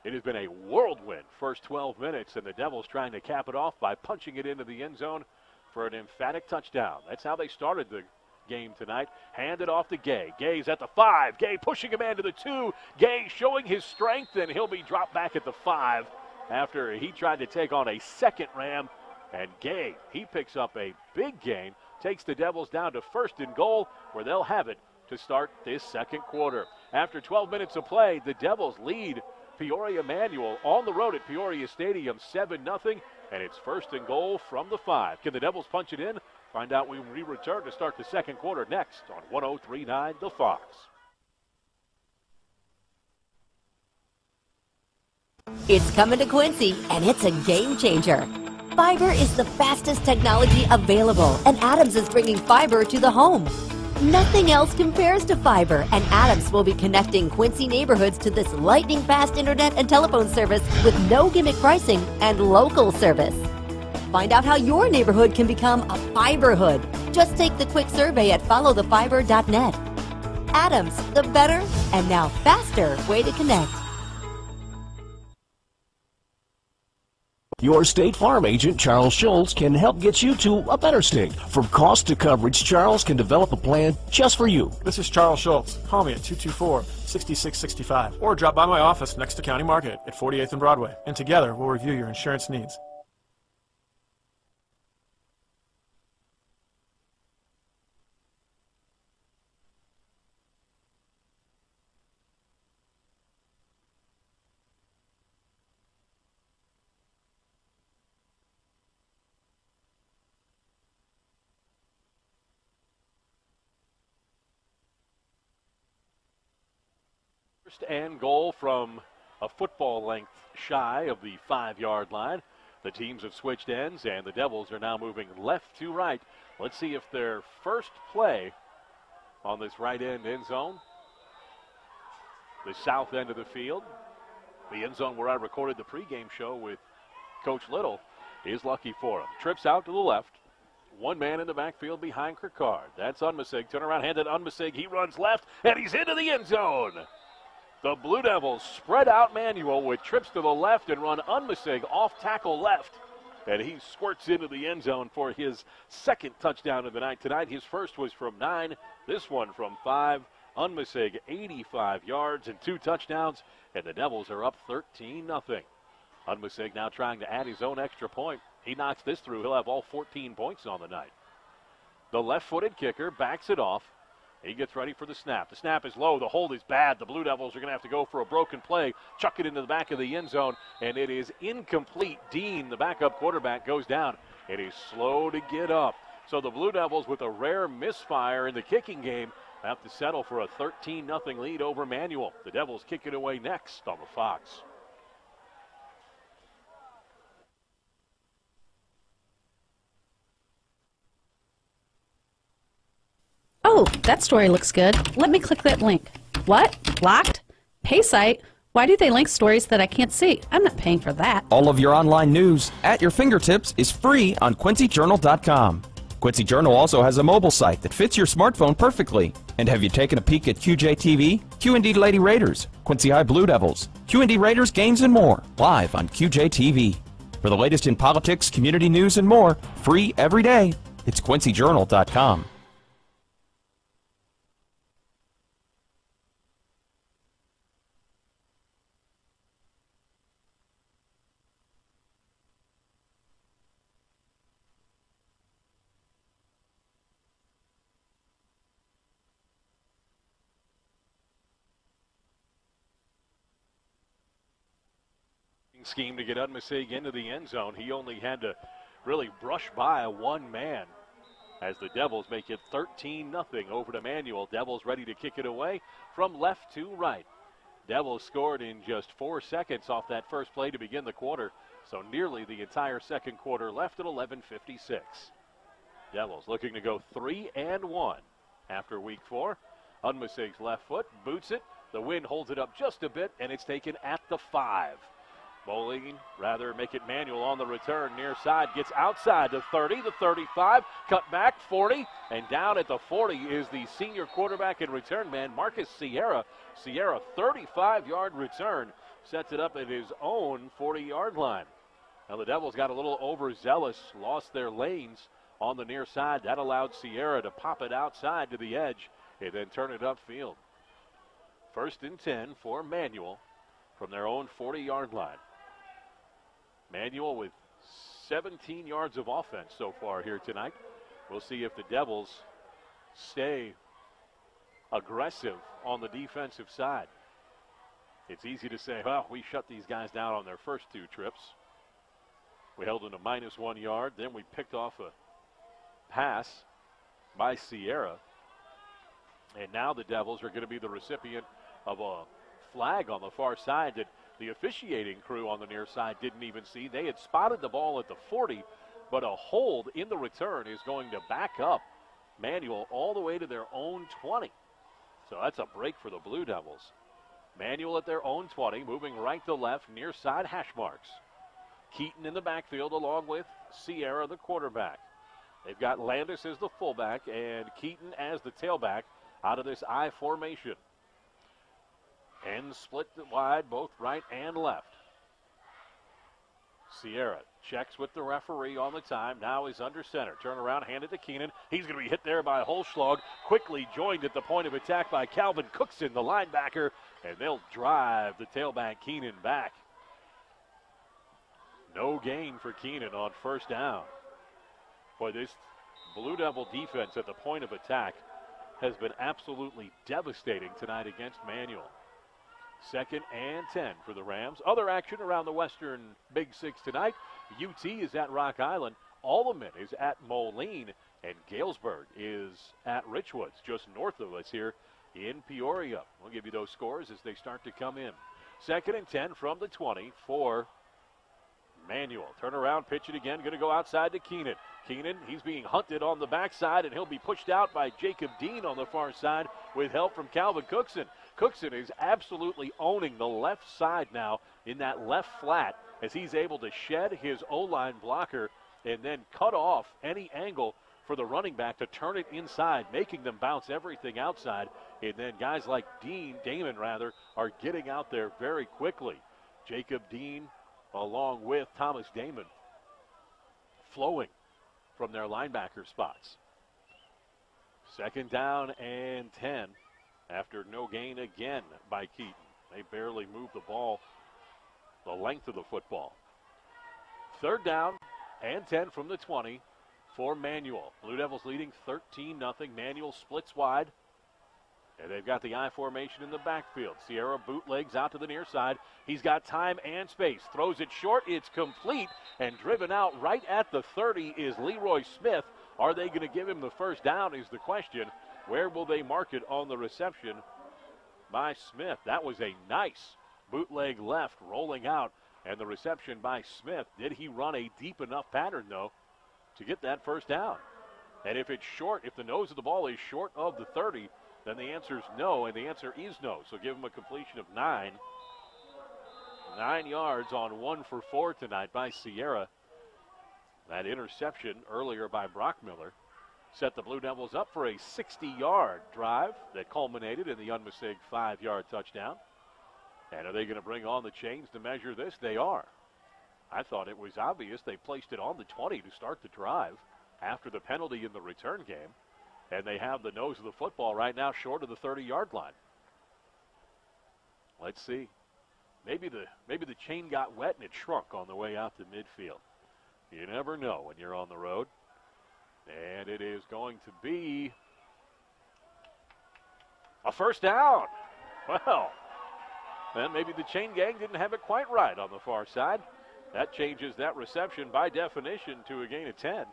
It has been a whirlwind first 12 minutes, and the Devils trying to cap it off by punching it into the end zone for an emphatic touchdown. That's how they started the game tonight. Handed off to Gay. Gay's at the 5. Gay pushing a man to the 2. Gay showing his strength, and he'll be dropped back at the 5 after he tried to take on a second Ram. And Gay, he picks up a big gain, takes the Devils down to 1st and goal, where they'll have it to start this second quarter. After 12 minutes of play, the Devils lead Peoria Manual on the road at Peoria Stadium 7-0, and it's 1st and goal from the 5. Can the Devils punch it in? Find out when we return to start the second quarter next on 103.9 The Fox. It's coming to Quincy, and it's a game changer. Fiber is the fastest technology available, and Adams is bringing fiber to the home. Nothing else compares to fiber, and Adams will be connecting Quincy neighborhoods to this lightning-fast internet and telephone service with no gimmick pricing and local service. Find out how your neighborhood can become a fiberhood. Just take the quick survey at followthefiber.net. Adams, the better and now faster way to connect. Your State Farm agent, Charles Schultz, can help get you to a better state. From cost to coverage, Charles can develop a plan just for you. This is Charles Schultz. Call me at 224-6665 or drop by my office next to County Market at 48th and Broadway, and together we'll review your insurance needs. And goal from a football length shy of the 5-yard line. The teams have switched ends, and the Devils are now moving left to right. Let's see if their first play on this right end zone, the south end of the field, the end zone where I recorded the pregame show with Coach Little, is lucky for him. Trips out to the left. One man in the backfield behind Krikard. That's Unmisig. Turn around, handed Unmisig. He runs left, and he's into the end zone. The Blue Devils spread out Manual with trips to the left and run Unmisig off tackle left. And he squirts into the end zone for his second touchdown of the night tonight. His first was from 9, this one from 5. Unmisig 85 yards and 2 touchdowns, and the Devils are up 13-0. Unmisig now trying to add his own extra point. He knocks this through. He'll have all 14 points on the night. The left-footed kicker backs it off. He gets ready for the snap. The snap is low. The hold is bad. The Blue Devils are going to have to go for a broken play, chuck it into the back of the end zone, and it is incomplete. Dean, the backup quarterback, goes down. It is slow to get up. So the Blue Devils, with a rare misfire in the kicking game, have to settle for a 13-0 lead over Manual. The Devils kick it away next on the Fox. Ooh, that story looks good. Let me click that link. What? Locked? Pay site? Why do they link stories that I can't see? I'm not paying for that. All of your online news at your fingertips is free on QuincyJournal.com. Quincy Journal also has a mobile site that fits your smartphone perfectly. And have you taken a peek at QJ-TV, QND Lady Raiders, Quincy High Blue Devils, QND Raiders games and more, live on QJ-TV. For the latest in politics, community news, and more, free every day, it's QuincyJournal.com. Scheme to get Udmesig into the end zone. He only had to really brush by one man as the Devils make it 13-0 over to Manuel. Devils ready to kick it away from left to right. Devils scored in just 4 seconds off that first play to begin the quarter, so nearly the entire second quarter left at 11:56. Devils looking to go 3-1 after week 4. Udmesig's left foot boots it. The wind holds it up just a bit, and it's taken at the 5. Bowling, rather make it Manuel on the return. Near side gets outside the 30, the 35, cut back 40, and down at the 40 is the senior quarterback and return man, Marcus Sierra. Sierra, 35-yard return, sets it up at his own 40-yard line. Now the Devils got a little overzealous, lost their lanes on the near side. That allowed Sierra to pop it outside to the edge and then turn it upfield. 1st and 10 for Manuel from their own 40-yard line. Manuel with 17 yards of offense so far here tonight. We'll see if the Devils stay aggressive on the defensive side. It's easy to say, well, we shut these guys down on their first 2 trips. We held them to -1 yard. Then we picked off a pass by Sierra. And now the Devils are going to be the recipient of a flag on the far side that the officiating crew on the near side didn't even see. They had spotted the ball at the 40, but a hold in the return is going to back up Manuel all the way to their own 20. So that's a break for the Blue Devils. Manuel at their own 20, moving right to left, near side hash marks. Keaton in the backfield along with Sierra, the quarterback. They've got Landis as the fullback and Keaton as the tailback out of this I formation. And split wide, both right and left. Sierra checks with the referee on the time. Now he's under center. Turn around, hand it to Keenan. He's going to be hit there by Holschlag. Quickly joined at the point of attack by Calvin Cookson, the linebacker. And they'll drive the tailback Keenan back. No gain for Keenan on 1st down. Boy, this Blue Devil defense at the point of attack has been absolutely devastating tonight against Manuel. 2nd and 10 for the Rams. Other action around the Western Big Six tonight. UT is at Rock Island. Alleman is at Moline. And Galesburg is at Richwoods, just north of us here in Peoria. We'll give you those scores as they start to come in. 2nd and 10 from the 20 for Manuel. Turn around, pitch it again. Going to go outside to Keenan. Keenan, he's being hunted on the backside, and he'll be pushed out by Jacob Dean on the far side with help from Calvin Cookson. Cookson is absolutely owning the left side now in that left flat as he's able to shed his O-line blocker and then cut off any angle for the running back to turn it inside, making them bounce everything outside. And then guys like Damon are getting out there very quickly. Jacob Dean along with Thomas Damon flowing from their linebacker spots. 2nd down and 10 after no gain again by Keaton. They barely moved the ball the length of the football. 3rd down and 10 from the 20 for Manuel. Blue Devils leading 13-0. Manuel splits wide. And they've got the I formation in the backfield. Sierra bootlegs out to the near side. He's got time and space. Throws it short. It's complete. And driven out right at the 30 is Leroy Smith. Are they going to give him the 1st down is the question. Where will they mark it on the reception by Smith? That was a nice bootleg left rolling out. And the reception by Smith. Did he run a deep enough pattern, though, to get that 1st down? And if it's short, if the nose of the ball is short of the 30, then the answer is no, and the answer is no. So give him a completion of 9. 9 yards on 1 for 4 tonight by Sierra. That interception earlier by Brockmiller set the Blue Devils up for a 60-yard drive that culminated in the Unmisig 5-yard touchdown. And are they going to bring on the chains to measure this? They are. I thought it was obvious they placed it on the 20 to start the drive after the penalty in the return game. And they have the nose of the football right now short of the 30-yard line. Let's see. Maybe the chain got wet and it shrunk on the way out to midfield. You never know when you're on the road. And it is going to be a first down. Well, then maybe the chain gang didn't have it quite right on the far side. That changes that reception by definition to a gain of 10.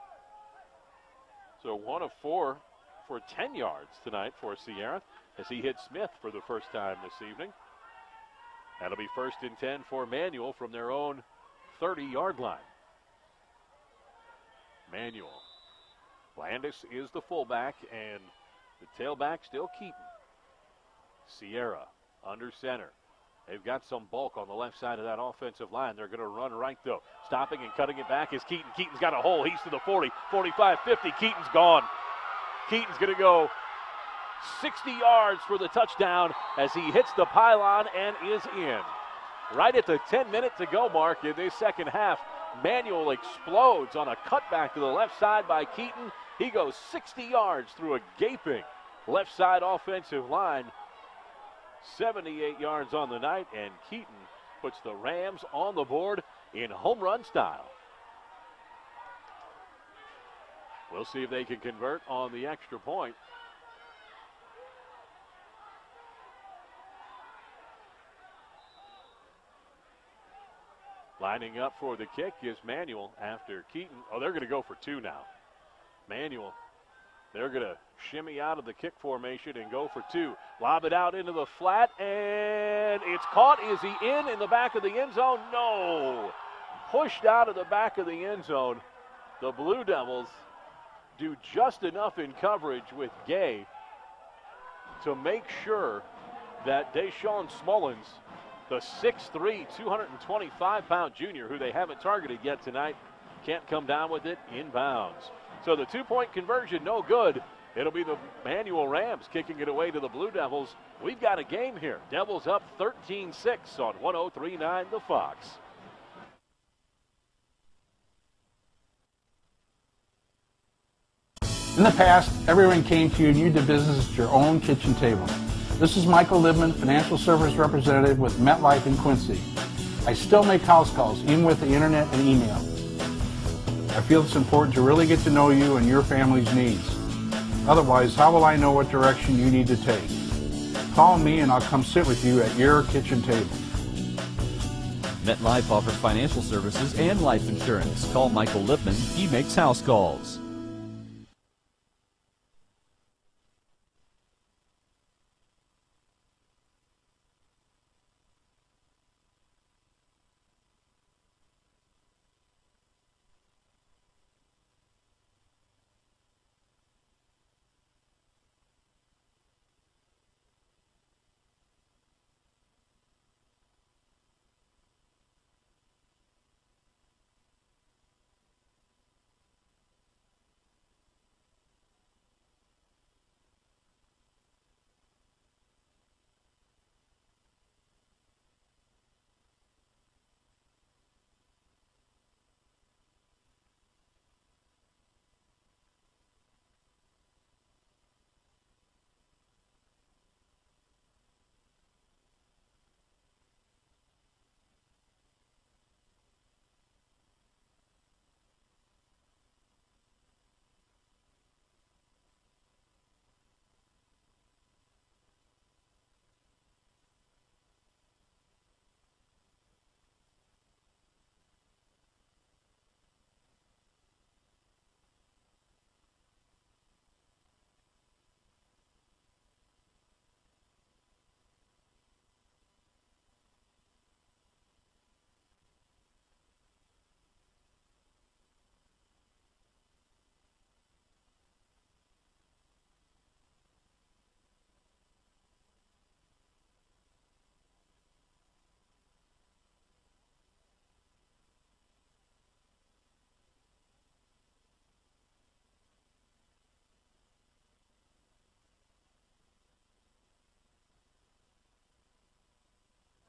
So 1 of 4 for 10 yards tonight for Sierra as he hit Smith for the first time this evening. That'll be 1st and 10 for Manuel from their own 30-yard line. Manuel. Landis is the fullback, and the tailback still Keaton. Sierra under center. They've got some bulk on the left side of that offensive line. They're going to run right, though. Stopping and cutting it back is Keaton. Keaton's got a hole. He's to the 40, 45, 50. Keaton's gone. Keaton's going to go 60 yards for the touchdown as he hits the pylon and is in. Right at the 10-minute-to-go mark in this second half, Manuel explodes on a cutback to the left side by Keaton. He goes 60 yards through a gaping left side offensive line. 78 yards on the night, and Keaton puts the Rams on the board in home run style. We'll see if they can convert on the extra point. Lining up for the kick is Manuel after Keaton. Oh, they're going to go for 2 now. Manuel, they're going to shimmy out of the kick formation and go for 2. Lob it out into the flat, and it's caught. Is he in the back of the end zone? No. Pushed out of the back of the end zone. The Blue Devils do just enough in coverage with Gay to make sure that Deshaun Smullins, the 6'3", 225-pound junior who they haven't targeted yet tonight, can't come down with it inbounds. So the 2-point conversion, no good. It'll be the Manuel Rams kicking it away to the Blue Devils. We've got a game here. Devils up 13-6 on 103.9 The Fox. In the past, everyone came to you and you did business at your own kitchen table. This is Michael Libman, Financial Service Representative with MetLife in Quincy. I still make house calls, even with the internet and email. I feel it's important to really get to know you and your family's needs. Otherwise, how will I know what direction you need to take? Call me and I'll come sit with you at your kitchen table. MetLife offers financial services and life insurance. Call Michael Lipman. He makes house calls.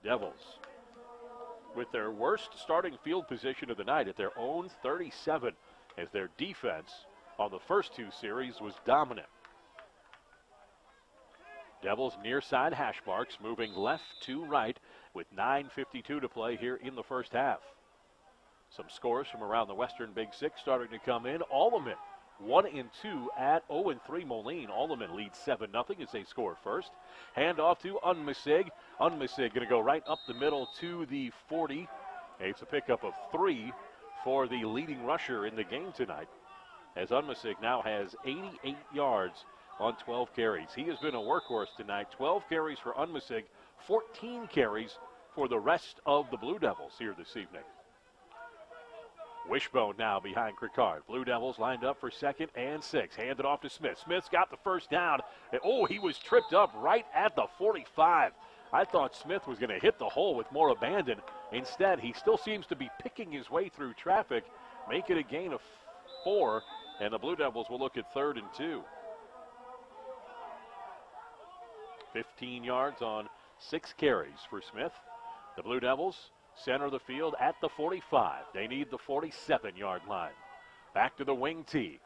Devils, with their worst starting field position of the night at their own 37, as their defense on the first two series was dominant. Devils near side hash marks, moving left to right with 9:52 to play here in the first half. Some scores from around the Western Big Six starting to come in. Alleman 1-2 at 0-3 Moline. Alleman leads 7-0 as they score first. Hand off to Unmisig. Unmisig going to go right up the middle to the 40. It's a pickup of 3 for the leading rusher in the game tonight, as Unmisig now has 88 yards on 12 carries. He has been a workhorse tonight. 12 carries for Unmisig, 14 carries for the rest of the Blue Devils here this evening. Wishbone now behind Cricard. Blue Devils lined up for 2nd and 6. Handed off to Smith. Smith's got the first down. And, he was tripped up right at the 45. I thought Smith was going to hit the hole with more abandon. Instead, he still seems to be picking his way through traffic. Make it a gain of 4, and the Blue Devils will look at 3rd and 2. 15 yards on 6 carries for Smith. The Blue Devils center of the field at the 45. They need the 47-yard line. Back to the wing tee.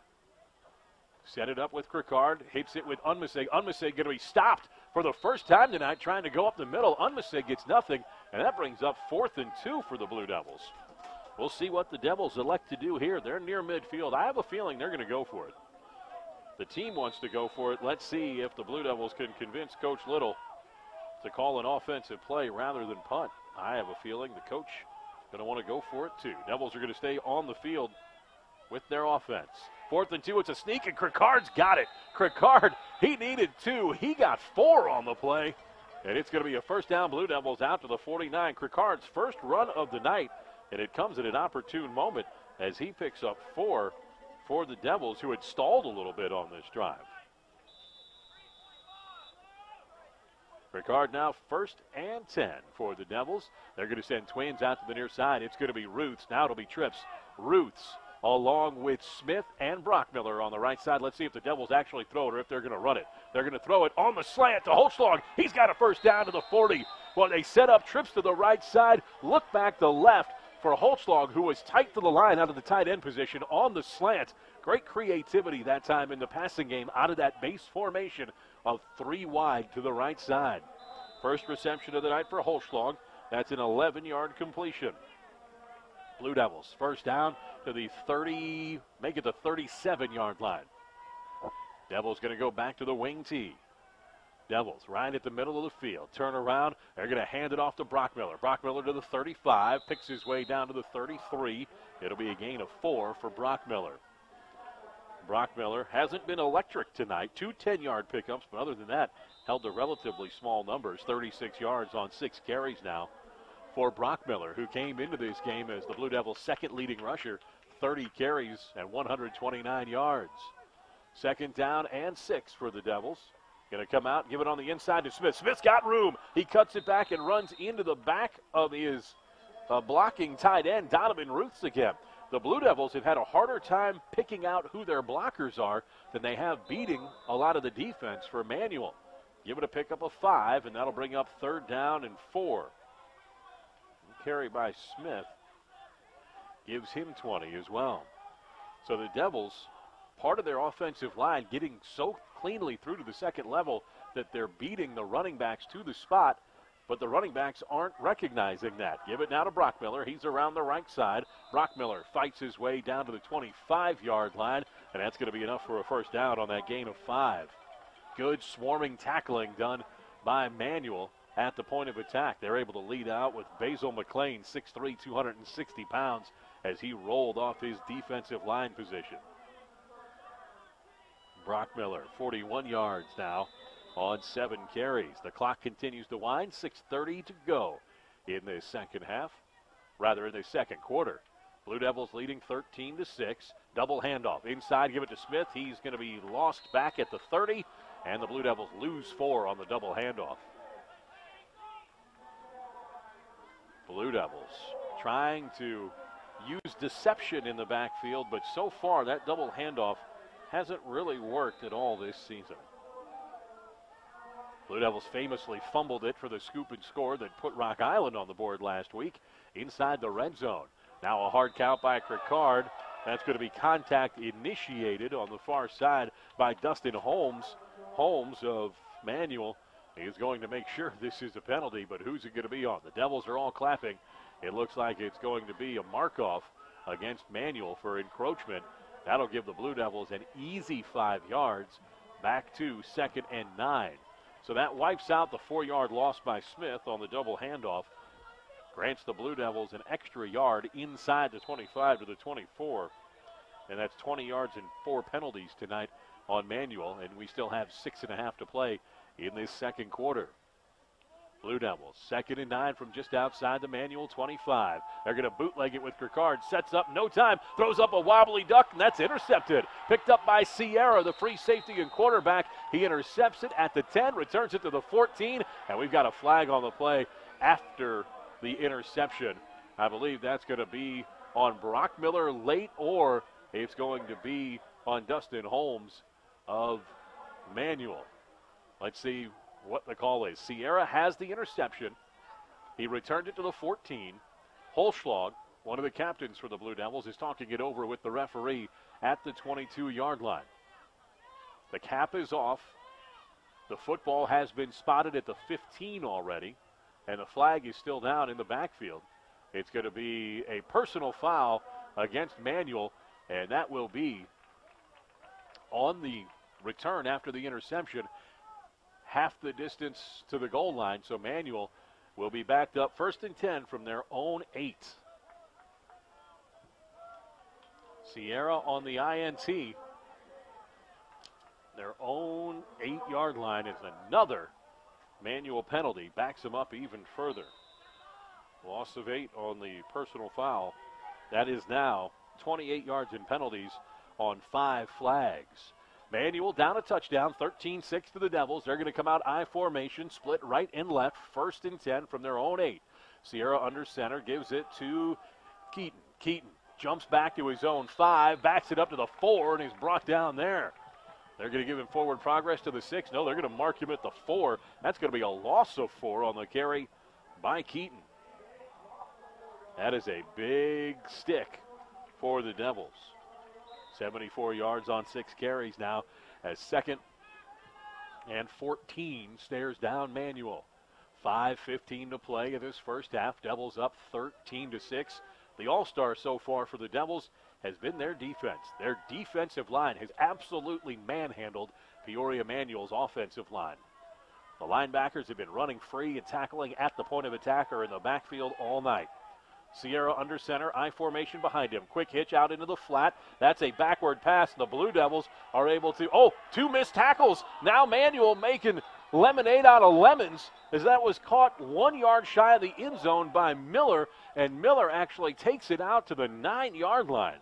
Set it up with Cricard. Hits it with Unmisig. Unmisig going to be stopped for the first time tonight, trying to go up the middle. Unmisig gets nothing, and that brings up 4th and 2 for the Blue Devils. We'll see what the Devils elect to do here. They're near midfield. I have a feeling they're going to go for it. The team wants to go for it. Let's see if the Blue Devils can convince Coach Little to call an offensive play rather than punt. I have a feeling the coach is going to want to go for it too. Devils are going to stay on the field with their offense. 4th and 2, it's a sneak, and Cricard's got it. Cricard, he needed 2. He got 4 on the play, and it's going to be a first down. Blue Devils out to the 49. Cricard's first run of the night, and it comes at an opportune moment as he picks up 4 for the Devils, who had stalled a little bit on this drive. Cricard now 1st and 10 for the Devils. They're going to send twins out to the near side. It's going to be Ruths. Now it'll be Trips. Ruths along with Smith and Brockmiller on the right side. Let's see if the Devils actually throw it or if they're going to run it. They're going to throw it on the slant to Holtzlong. He's got a first down to the 40. Well, they set up Trips to the right side, look back to left for Holtzlong, who was tight to the line out of the tight end position on the slant. Great creativity that time in the passing game out of that base formation of 3 wide to the right side. First reception of the night for Holtzlong. That's an 11-yard completion. Blue Devils first down to the 30, make it the 37-yard line. Devils going to go back to the wing tee. Devils right at the middle of the field. Turn around. They're going to hand it off to Brockmiller. Brockmiller to the 35. Picks his way down to the 33. It'll be a gain of 4 for Brockmiller. Brockmiller hasn't been electric tonight. 2 10-yard pickups, but other than that, held to relatively small numbers. 36 yards on 6 carries now for Brockmiller, who came into this game as the Blue Devils' second leading rusher. 30 carries and 129 yards. 2nd down and 6 for the Devils. Going to come out, give it on the inside to Smith. Smith's got room. He cuts it back and runs into the back of his blocking tight end, Donovan Ruths again. The Blue Devils have had a harder time picking out who their blockers are than they have beating a lot of the defense for Manuel. Give it a pickup of 5, and that'll bring up 3rd down and 4. Carry by Smith gives him 20 as well. So the Devils, part of their offensive line, getting so cleanly through to the second level that they're beating the running backs to the spot, but the running backs aren't recognizing that. Give it now to Brockmiller. He's around the right side. Brockmiller fights his way down to the 25-yard line, and that's going to be enough for a first down on that gain of 5. Good swarming tackling done by Manuel at the point of attack. They're able to lead out with Basil McLean, 6'3", 260 pounds, as he rolled off his defensive line position. Brockmiller, 41 yards now on 7 carries. The clock continues to wind, 6:30 to go in the second quarter. Blue Devils leading 13-6. Double handoff. Inside, give it to Smith. He's going to be lost back at the 30, and the Blue Devils lose 4 on the double handoff. Blue Devils trying to use deception in the backfield, but so far that double handoff hasn't really worked at all this season. Blue Devils famously fumbled it for the scoop and score that put Rock Island on the board last week inside the red zone. Now a hard count by Cricard. That's going to be contact initiated on the far side by Dustin Holmes. Holmes of Manual is going to make sure this is a penalty, but who's it going to be on? The Devils are all clapping. It looks like it's going to be a mark-off against Manual for encroachment. That'll give the Blue Devils an easy 5 yards back to 2nd and 9. So that wipes out the 4-yard loss by Smith on the double handoff. Grants the Blue Devils an extra yard inside the 25 to the 24. And that's 20 yards and 4 penalties tonight on Manual. And we still have 6.5 to play in this second quarter. Blue Devils, 2nd and 9 from just outside the Manual 25. They're going to bootleg it with Cricard. Sets up, no time, throws up a wobbly duck, and that's intercepted. Picked up by Sierra, the free safety and quarterback. He intercepts it at the 10, returns it to the 14, and we've got a flag on the play after the interception. I believe that's going to be on Brock Miller late, or it's going to be on Dustin Holmes of Manual. Let's see what the call is. Sierra has the interception. He returned it to the 14. Holschlag, one of the captains for the Blue Devils, is talking it over with the referee at the 22-yard line. The cap is off. The football has been spotted at the 15 already, and the flag is still down in the backfield. It's going to be a personal foul against Manual, and that will be on the return after the interception, half the distance to the goal line. So Manual will be backed up 1st and 10 from their own 8. Sierra on the INT. Their own 8-yard line is another Manual penalty. Backs them up even further. Loss of 8 on the personal foul. That is now 28 yards in penalties on 5 flags. Manual down a touchdown, 13-6 to the Devils. They're going to come out I formation, split right and left, 1st and 10 from their own 8. Sierra under center, gives it to Keaton. Keaton jumps back to his own 5, backs it up to the 4, and he's brought down there. They're going to give him forward progress to the 6. No, they're going to mark him at the 4. That's going to be a loss of 4 on the carry by Keaton. That is a big stick for the Devils. 74 yards on 6 carries now as 2nd and 14 stares down Manual. 5:15 to play in this first half. Devils up 13-6. The all-star so far for the Devils has been their defense. Their defensive line has absolutely manhandled Peoria Manual's offensive line. The linebackers have been running free and tackling at the point of attack or in the backfield all night. Sierra under center, I formation behind him. Quick hitch out into the flat. That's a backward pass. The Blue Devils are able to, 2 missed tackles. Now Manual making lemonade out of lemons as that was caught 1 yard shy of the end zone by Miller, and Miller actually takes it out to the 9-yard line.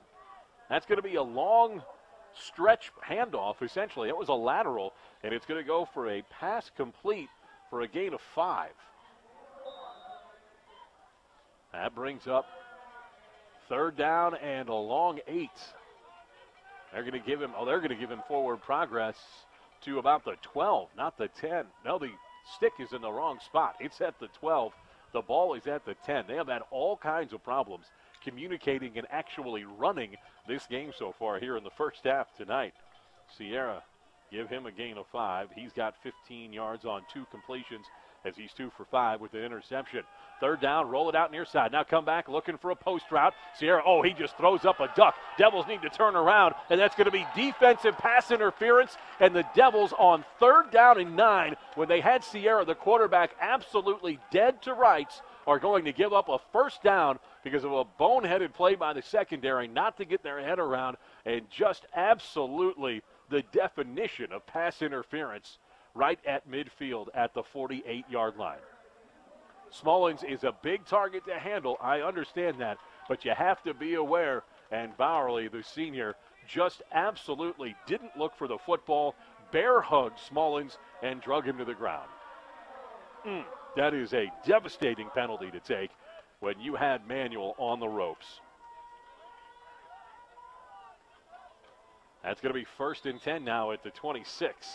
That's going to be a long stretch handoff, essentially. It was a lateral, and it's going to go for a pass complete for a gain of 5. That brings up 3rd down and a long 8. They're going to give him forward progress to about the 12, not the 10. No, the stick is in the wrong spot. It's at the 12. The ball is at the 10. They have had all kinds of problems communicating and actually running this game so far here in the first half tonight. Sierra, give him a gain of 5. He's got 15 yards on 2 completions as he's 2 for 5 with an interception. 3rd down, roll it out near side. Now come back looking for a post route. Sierra, he just throws up a duck. Devils need to turn around, and that's going to be defensive pass interference. And the Devils on 3rd down and 9, when they had Sierra, the quarterback, absolutely dead to rights, are going to give up a 1st down because of a boneheaded play by the secondary, not to get their head around, and just absolutely the definition of pass interference right at midfield at the 48-yard line. Smallings is a big target to handle. I understand that, but you have to be aware. And Bowerly, the senior, just absolutely didn't look for the football, bear hugged Smallings, and drug him to the ground. That is a devastating penalty to take when you had Manual on the ropes. That's going to be 1st and 10 now at the 26.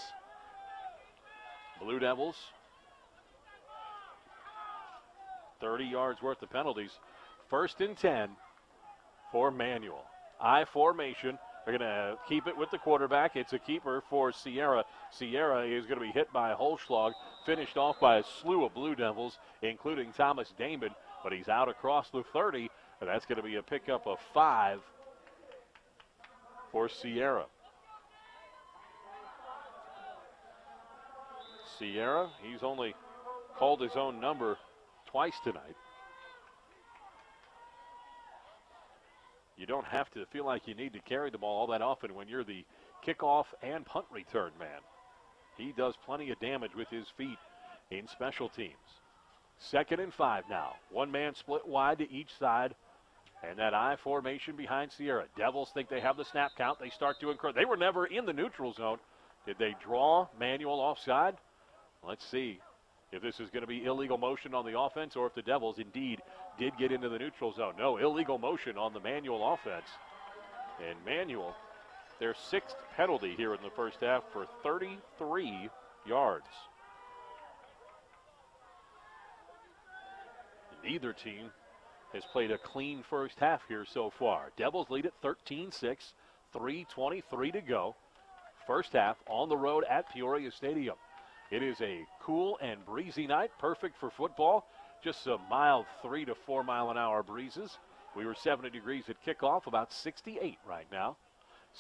Blue Devils, 30 yards worth of penalties. 1st and 10 for Manual. I formation. They're going to keep it with the quarterback. It's a keeper for Sierra. Sierra is going to be hit by a Holschlag, finished off by a slew of Blue Devils, including Thomas Damon, but he's out across the 30, and that's going to be a pickup of 5 for Sierra. Sierra, he's only called his own number twice tonight. You don't have to feel like you need to carry the ball all that often when you're the kickoff and punt return man. He does plenty of damage with his feet in special teams. 2nd and 5 now. One man split wide to each side. And that I formation behind Sierra. Devils think they have the snap count. They start to encourage. They were never in the neutral zone. Did they draw Manual offside? Let's see if this is going to be illegal motion on the offense or if the Devils indeed did get into the neutral zone. No, illegal motion on the Manual offense. And Manual, their 6th penalty here in the first half for 33 yards. Neither team has played a clean first half here so far. Devils lead at 13-6, 3:23 to go. First half on the road at Peoria Stadium. It is a cool and breezy night, perfect for football. Just some mild 3 to 4 mile an hour breezes. We were 70 degrees at kickoff, about 68 right now.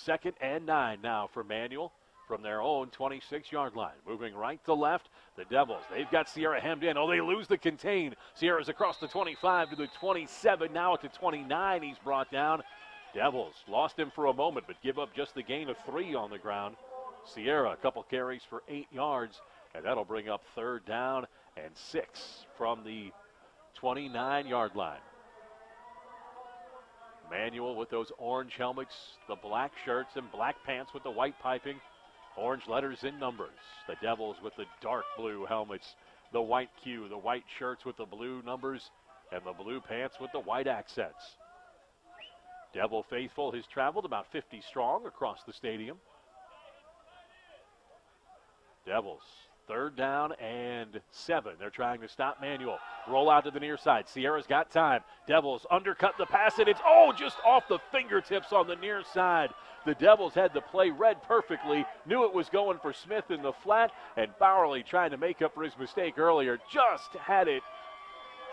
2nd and 9 now for Manual from their own 26-yard line. Moving right to left, the Devils. They've got Sierra hemmed in. Oh, they lose the contain. Sierra's across the 25 to the 27. Now at the 29, he's brought down. Devils lost him for a moment, but give up just the gain of 3 on the ground. Sierra, a couple carries for 8 yards, and that'll bring up 3rd down and 6 from the 29-yard line. Manual with those orange helmets, the black shirts and black pants with the white piping, orange letters and numbers. The Devils with the dark blue helmets, the white Q, the white shirts with the blue numbers, and the blue pants with the white accents. Devil faithful has traveled about 50 strong across the stadium. Devils, 3rd down and 7. They're trying to stop Manual. Roll out to the near side. Sierra's got time. Devils undercut the pass, and it's, just off the fingertips on the near side. The Devils had the play read perfectly, knew it was going for Smith in the flat, and Bowerly, trying to make up for his mistake earlier, just had it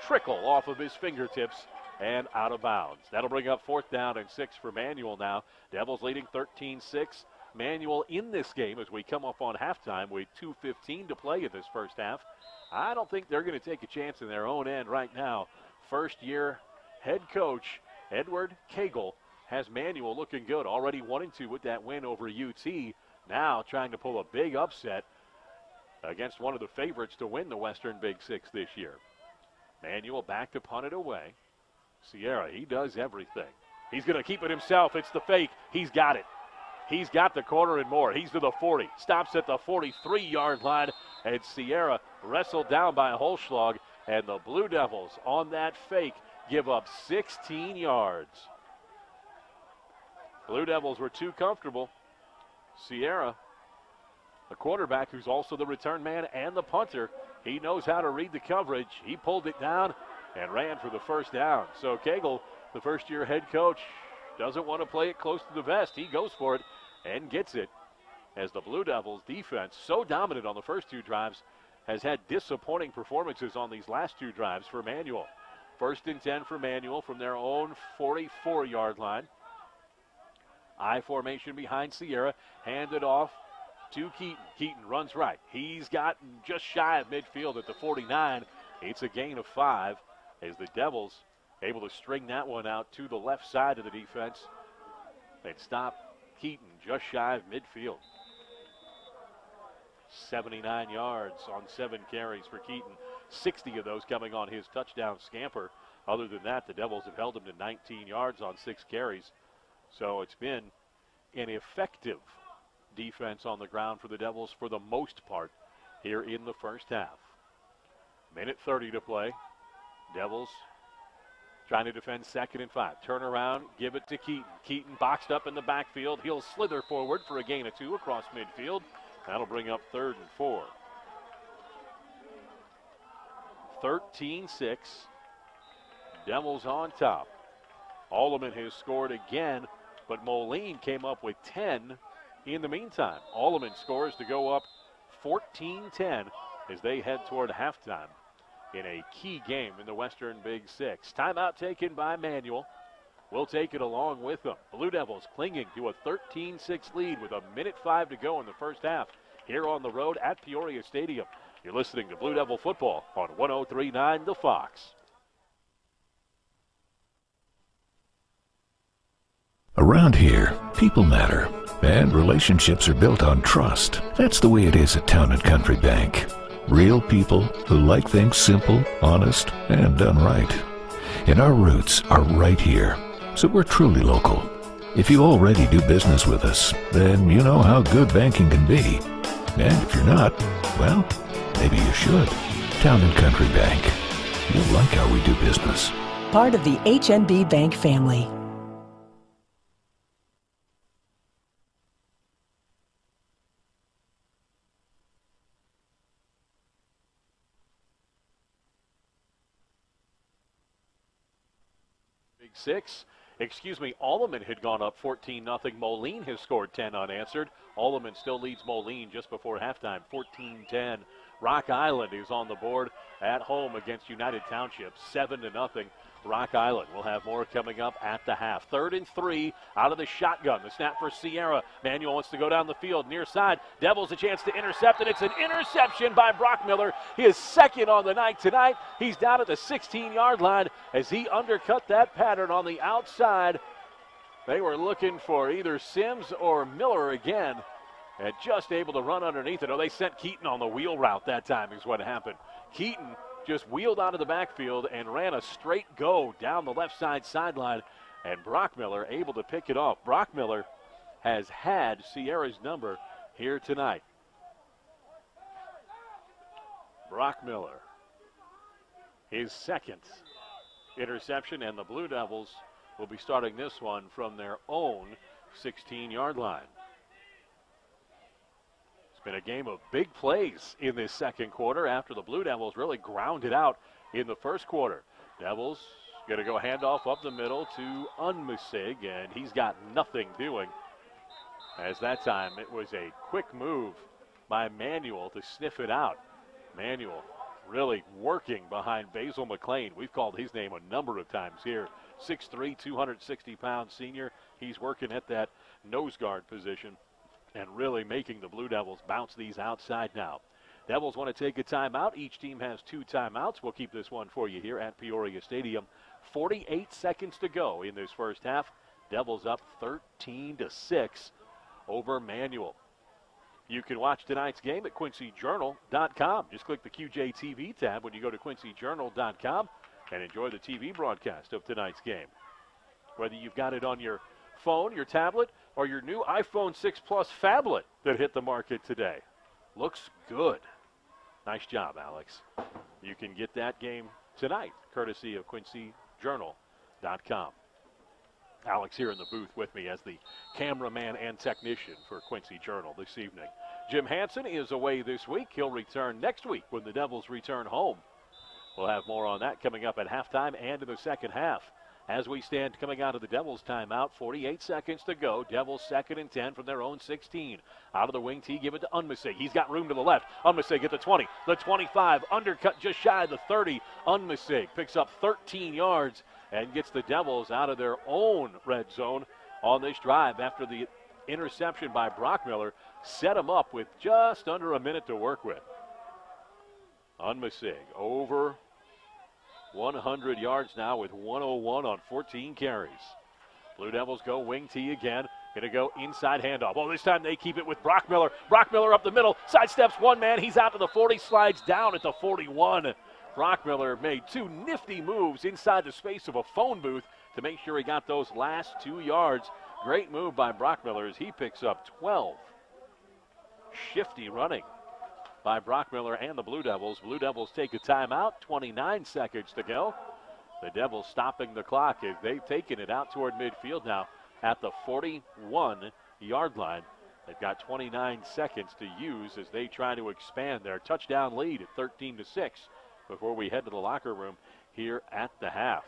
trickle off of his fingertips and out of bounds. That'll bring up 4th down and 6 for Manual now. Devils leading 13-6. Manual in this game as we come up on halftime with 2:15 to play in this first half. I don't think they're going to take a chance in their own end right now. First-year head coach Edward Cagle has Manual looking good. Already 1-2 with that win over UT. Now trying to pull a big upset against one of the favorites to win the Western Big Six this year. Manual back to punt it away. Sierra, he does everything. He's going to keep it himself. It's the fake. He's got it. He's got the corner and more. He's to the 40. Stops at the 43-yard line. And Sierra wrestled down by a Holschlag. And the Blue Devils on that fake give up 16 yards. Blue Devils were too comfortable. Sierra, the quarterback who's also the return man and the punter, he knows how to read the coverage. He pulled it down and ran for the first down. So Cagle, the first-year head coach, doesn't want to play it close to the vest. He goes for it and gets it, as the Blue Devils defense, so dominant on the first 2 drives, has had disappointing performances on these last 2 drives for Manual. 1st and 10 for Manual from their own 44-yard line. I formation behind Sierra, handed off to Keaton. Keaton runs right. He's gotten just shy of midfield at the 49. It's a gain of 5 as the Devils able to string that one out to the left side of the defense and stop Keaton just shy of midfield. 79 yards on 7 carries for Keaton. 60 of those coming on his touchdown scamper. Other than that, the Devils have held him to 19 yards on 6 carries. So it's been an effective defense on the ground for the Devils for the most part here in the first half. Minute 30 to play. Devils trying to defend 2nd and 5. Turn around, give it to Keaton. Keaton boxed up in the backfield. He'll slither forward for a gain of 2 across midfield. That'll bring up 3rd and 4. 13-6. Devils on top. Alleman has scored again, but Moline came up with 10 in the meantime. Alleman scores to go up 14-10 as they head toward halftime in a key game in the Western Big Six. Timeout taken by Manual. We'll take it along with them. Blue Devils clinging to a 13-6 lead with 1:05 to go in the first half here on the road at Peoria Stadium. You're listening to Blue Devil football on 103.9 The Fox. Around here, people matter, and relationships are built on trust. That's the way it is at Town & Country Bank. Real people who like things simple, honest, and done right. And our roots are right here, so we're truly local. If you already do business with us, then you know how good banking can be. And if you're not, well, maybe you should. Town & Country Bank. You'll like how we do business. Part of the HNB Bank family. Big Six. Alleman had gone up 14-0. Moline has scored 10 unanswered. Alleman still leads Moline just before halftime, 14-10. Rock Island is on the board at home against United Township, 7-0. Rock Island will have more coming up at the half. 3rd and 3 out of the shotgun. The snap for Sierra. Manuel wants to go down the field near side. Devils a chance to intercept, and it's an interception by Brockmiller. His second on the night tonight. He's down at the 16-yard line as he undercut that pattern on the outside. They were looking for either Sims or Miller again, and just able to run underneath it. Oh, they sent Keaton on the wheel route that time is what happened. Keaton just wheeled out of the backfield and ran a straight go down the left side sideline, and Brockmiller able to pick it off. Brockmiller has had Sierra's number here tonight. Brockmiller, his second interception, and the Blue Devils will be starting this one from their own 16-yard line. Been a game of big plays in this second quarter after the Blue Devils really grounded out in the first quarter. Devils going to go handoff up the middle to Unmisig, and he's got nothing doing. As that time it was a quick move by Manuel to sniff it out. Manuel really working behind Basil McLean. We've called his name a number of times here. 6'3", 260-pound senior. He's working at that nose guard position and really making the Blue Devils bounce these outside now. Devils want to take a timeout. Each team has 2 timeouts. We'll keep this one for you here at Peoria Stadium. 48 seconds to go in this first half. Devils up 13-6 over Manual. You can watch tonight's game at QuincyJournal.com. Just click the QJ TV tab when you go to QuincyJournal.com and enjoy the TV broadcast of tonight's game. Whether you've got it on your phone, your tablet, or your new iPhone 6 Plus phablet that hit the market today. Looks good. Nice job, Alex. You can get that game tonight, courtesy of QuincyJournal.com. Alex here in the booth with me as the cameraman and technician for Quincy Journal this evening. Jim Hansen is away this week. He'll return next week when the Devils return home. We'll have more on that coming up at halftime and in the second half. As we stand coming out of the Devils timeout, 48 seconds to go. Devils 2nd and 10 from their own 16. Out of the wing tee, give it to Unmisig. He's got room to the left. Unmisig at the 20, the 25, undercut just shy of the 30. Unmisig picks up 13 yards and gets the Devils out of their own red zone on this drive after the interception by Brockmiller set him up with just under a minute to work with. Unmisig over 100 yards now with 101 on 14 carries. Blue Devils go wing tee again. Going to go inside handoff. Oh, this time they keep it with Brockmiller. Brockmiller up the middle. Sidesteps one man. He's out to the 40. Slides down at the 41. Brockmiller made 2 nifty moves inside the space of a phone booth to make sure he got those last 2 yards. Great move by Brockmiller as he picks up 12. Shifty running by Brockmiller and the Blue Devils. Blue Devils take a timeout, 29 seconds to go. The Devils stopping the clock as they've taken it out toward midfield now at the 41-yard line. They've got 29 seconds to use as they try to expand their touchdown lead at 13-6 before we head to the locker room here at the half.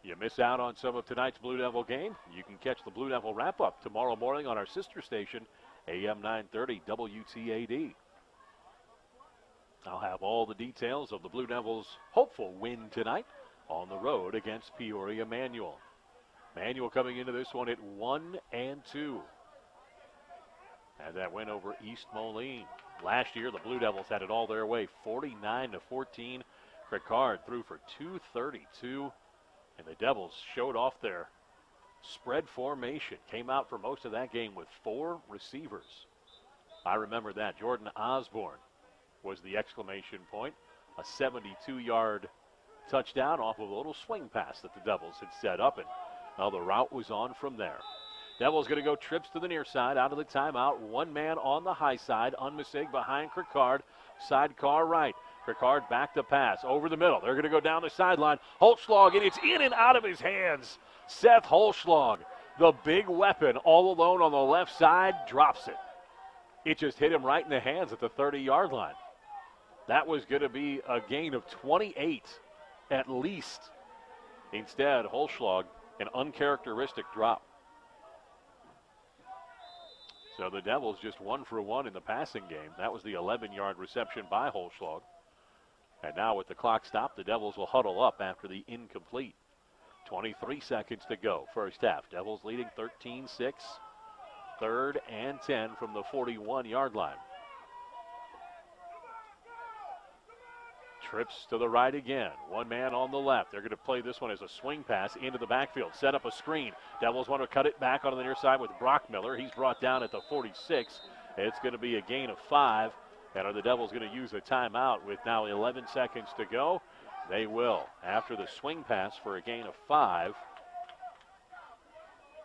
You miss out on some of tonight's Blue Devil game, you can catch the Blue Devil wrap-up tomorrow morning on our sister station, AM 930 WTAD. I'll have all the details of the Blue Devils' hopeful win tonight on the road against Peoria Manual. Manual coming into this one at 1-2. And that win over East Moline. Last year, the Blue Devils had it all their way, 49-14. Cricard threw for 232. And the Devils showed off their spread formation. Came out for most of that game with 4 receivers. I remember that. Jordan Osborne was the exclamation point. A 72-yard touchdown off of a little swing pass that the Devils had set up. And well, the route was on from there. Devils going to go trips to the near side, out of the timeout. One man on the high side. Unmisig behind Cricard. Sidecar right. Cricard back to pass. Over the middle. They're going to go down the sideline. Holtzschlag, and it's in and out of his hands. Seth Holtzschlag, the big weapon, all alone on the left side, drops it. It just hit him right in the hands at the 30-yard line. That was going to be a gain of 28 at least. Instead, Holtzschlag, an uncharacteristic drop. So the Devils just 1 for 1 in the passing game. That was the 11-yard reception by Holtzschlag. And now with the clock stopped, the Devils will huddle up after the incomplete. 23 seconds to go, first half. Devils leading 13-6. 3rd and 10 from the 41-yard line. Trips to the right again. One man on the left. They're going to play this one as a swing pass into the backfield. Set up a screen. Devils want to cut it back onto the near side with Brock Miller. He's brought down at the 46. It's going to be a gain of 5. And are the Devils going to use a timeout with now 11 seconds to go? They will. After the swing pass for a gain of 5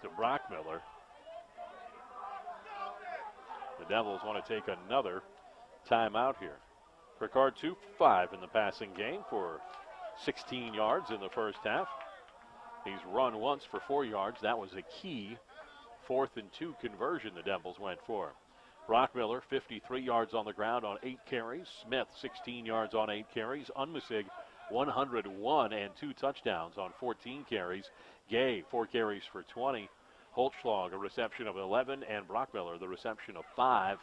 to Brock Miller. The Devils want to take another timeout here. Cricard 2 for 5 in the passing game for 16 yards in the first half. He's run once for 4 yards. That was a key 4th and 2 conversion the Devils went for. Brock Miller, 53 yards on the ground on 8 carries. Smith, 16 yards on 8 carries. Unmisig, 101 and 2 touchdowns on 14 carries. Gay, 4 carries for 20. Holtzschlag, a reception of 11. And Brock Miller, the reception of 5.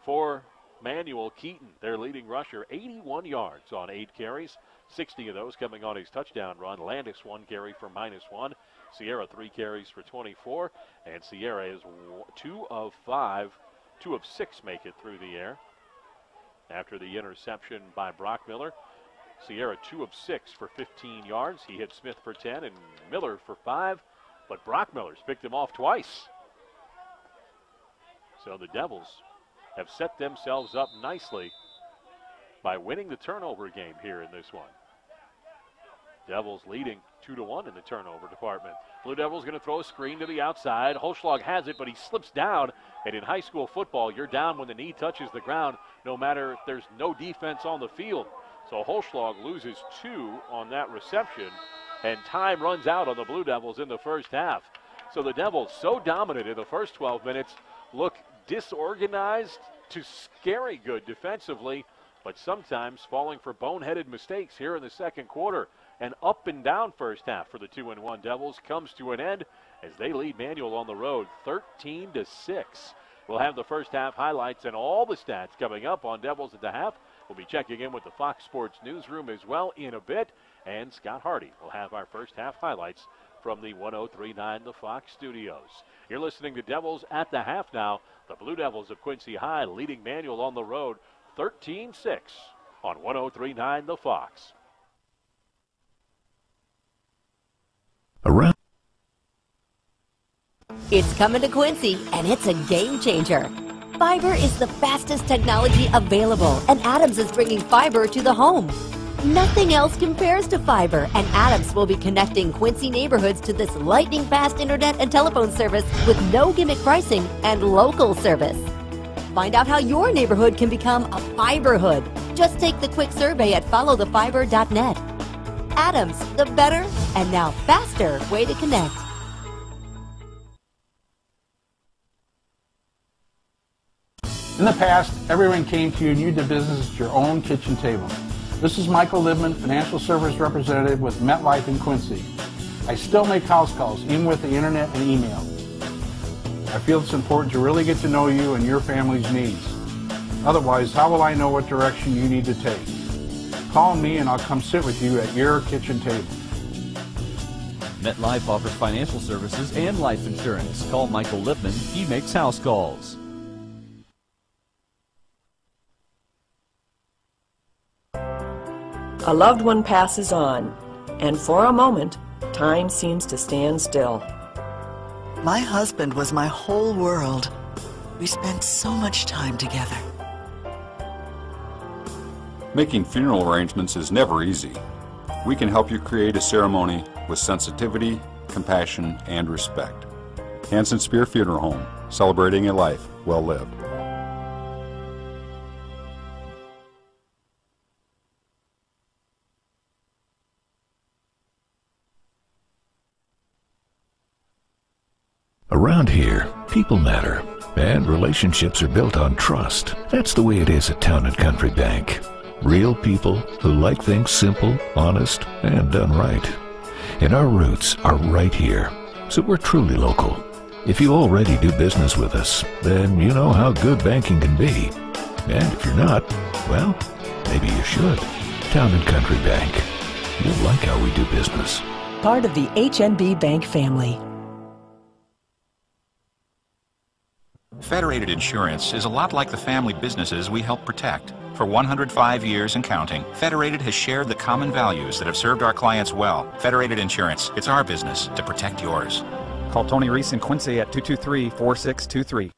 For Manuel Keaton, their leading rusher, 81 yards on 8 carries. 60 of those coming on his touchdown run. Landis, 1 carry for -1. Sierra, 3 carries for 24. And Sierra is 2 of 5. 2 of 6 make it through the air. After the interception by Brock Miller, Sierra 2 of 6 for 15 yards. He hit Smith for 10 and Miller for 5, but Brock Miller's picked him off twice. So the Devils have set themselves up nicely by winning the turnover game here in this one. Devils leading 2-1 in the turnover department. Blue Devils going to throw a screen to the outside. Holtzschlag has it, but he slips down. And in high school football, you're down when the knee touches the ground, no matter if there's no defense on the field. So Holtzschlag loses 2 on that reception, and time runs out on the Blue Devils in the first half. So the Devils, so dominant in the first 12 minutes, look disorganized to scary good defensively, but sometimes falling for boneheaded mistakes here in the second quarter. An up and down first half for the 2-1 Devils comes to an end as they lead Manual on the road 13-6. We'll have the first half highlights and all the stats coming up on Devils at the half. We'll be checking in with the Fox Sports newsroom as well in a bit. And Scott Hardy will have our first half highlights from the 103.9 The Fox studios. You're listening to Devils at the half now. The Blue Devils of Quincy High leading Manual on the road 13-6 on 103.9 The Fox. Around. It's coming to Quincy, and it's a game changer. Fiber is the fastest technology available, and Adams is bringing fiber to the home. Nothing else compares to fiber, and Adams will be connecting Quincy neighborhoods to this lightning-fast internet and telephone service with no gimmick pricing and local service. Find out how your neighborhood can become a fiberhood. Just take the quick survey at followthefiber.net. Adams, the better and now faster way to connect. In the past, everyone came to you and you did business at your own kitchen table. This is Michael Libman, Financial Service Representative with MetLife in Quincy. I still make house calls, even with the internet and email. I feel it's important to really get to know you and your family's needs. Otherwise, how will I know what direction you need to take? Call me and I'll come sit with you at your kitchen table. MetLife offers financial services and life insurance. Call Michael Lipman. He makes house calls. A loved one passes on, and for a moment, time seems to stand still. My husband was my whole world. We spent so much time together. Making funeral arrangements is never easy. We can help you create a ceremony with sensitivity, compassion, and respect. Hanson Spear Funeral Home, celebrating a life well lived. Around here, people matter, and relationships are built on trust. That's the way it is at Town & Country Bank. Real people who like things simple, honest, and done right. And our roots are right here, so we're truly local. If you already do business with us, then you know how good banking can be. And if you're not, well, maybe you should. Town & Country Bank. You'll like how we do business. Part of the HNB Bank family. Federated Insurance is a lot like the family businesses we help protect. For 105 years and counting, Federated has shared the common values that have served our clients well. Federated Insurance, it's our business to protect yours. Call Tony Reese in Quincy at 223-4623.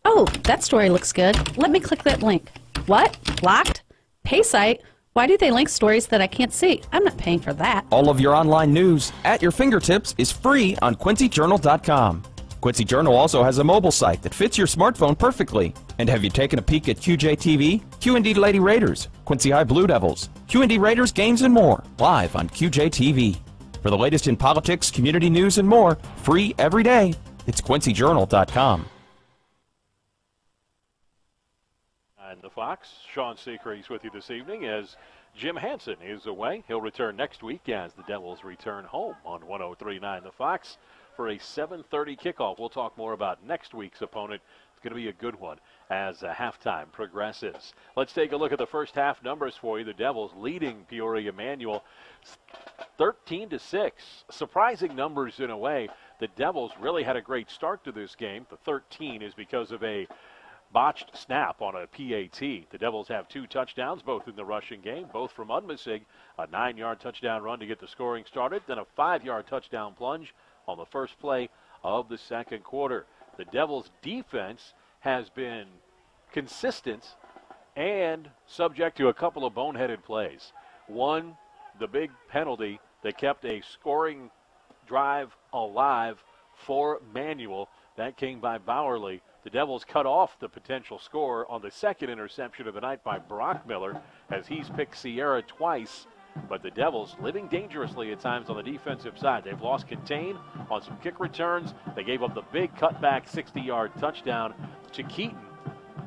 Oh, that story looks good. Let me click that link. What? Locked? Pay site? Why do they link stories that I can't see? I'm not paying for that. All of your online news at your fingertips is free on QuincyJournal.com. Quincy Journal also has a mobile site that fits your smartphone perfectly. And have you taken a peek at QJ TV, QND Lady Raiders, Quincy High Blue Devils, QND Raiders games and more, live on QJ TV. For the latest in politics, community news, and more, free every day, it's QuincyJournal.com. And the Fox, Sean Seacrease with you this evening as Jim Hansen is away. He'll return next week as the Devils return home on 103.9 The Fox for a 7:30 kickoff. We'll talk more about next week's opponent. It's going to be a good one as halftime progresses. Let's take a look at the first half numbers for you. The Devils leading Peoria Manual 13-6. Surprising numbers in a way. The Devils really had a great start to this game. The 13 is because of a botched snap on a PAT. The Devils have 2 touchdowns, both in the rushing game, both from Unmissig, a 9-yard touchdown run to get the scoring started, then a 5-yard touchdown plunge on the first play of the second quarter. The Devils' defense has been consistent and subject to a couple of boneheaded plays. One, the big penalty that kept a scoring drive alive for Manual. That came by Bowerly. The Devils cut off the potential score on the second interception of the night by Brockmiller as he's picked Sierra twice. But the Devils living dangerously at times on the defensive side. They've lost contain on some kick returns. They gave up the big cutback 60-yard touchdown to Keaton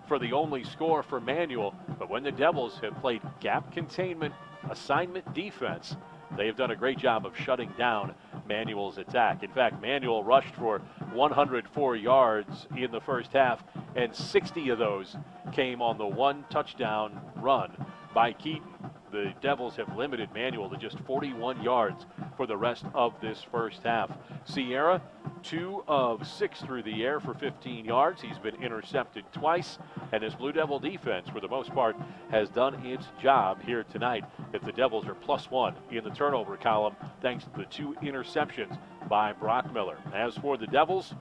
for the only score for Manual. But when the Devils have played gap containment, assignment defense, they've done a great job of shutting down Manual's attack. In fact, Manual rushed for 104 yards in the first half, and 60 of those came on the 1 touchdown run by Keaton. The Devils have limited Manual to just 41 yards for the rest of this first half. Sierra, 2 of 6 through the air for 15 yards. He's been intercepted twice, and his Blue Devil defense, for the most part, has done its job here tonight. If the Devils are +1 in the turnover column, thanks to the 2 interceptions by Brockmiller. As for the Devils,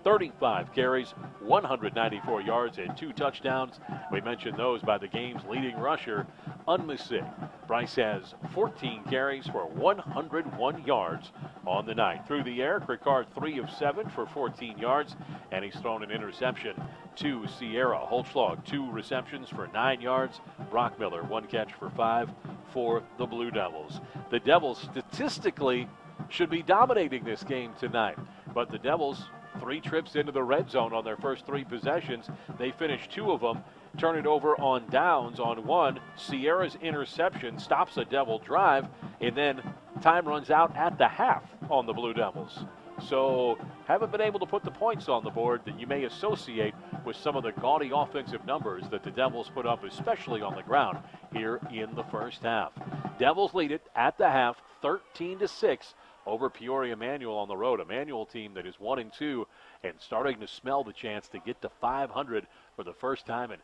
35 carries, 194 yards, and 2 touchdowns. We mentioned those by the game's leading rusher, Unmissig. Bryce has 14 carries for 101 yards on the night. Through the air, Cricard 3 of 7 for 14 yards, and he's thrown an interception to Sierra. Holtzschlag, 2 receptions for 9 yards. Brockmiller, 1 catch for 5 for the Blue Devils. The Devils statistically should be dominating this game tonight. But the Devils, 3 trips into the red zone on their first 3 possessions. They finished 2 of them, turn it over on downs on 1. Sierra's interception stops a Devil drive, and then time runs out at the half on the Blue Devils. So haven't been able to put the points on the board that you may associate with some of the gaudy offensive numbers that the Devils put up, especially on the ground here in the first half. Devils lead it at the half, 13-6 over Peoria Manual on the road. A Manual team that is 1-2 and starting to smell the chance to get to 500 for the first time in,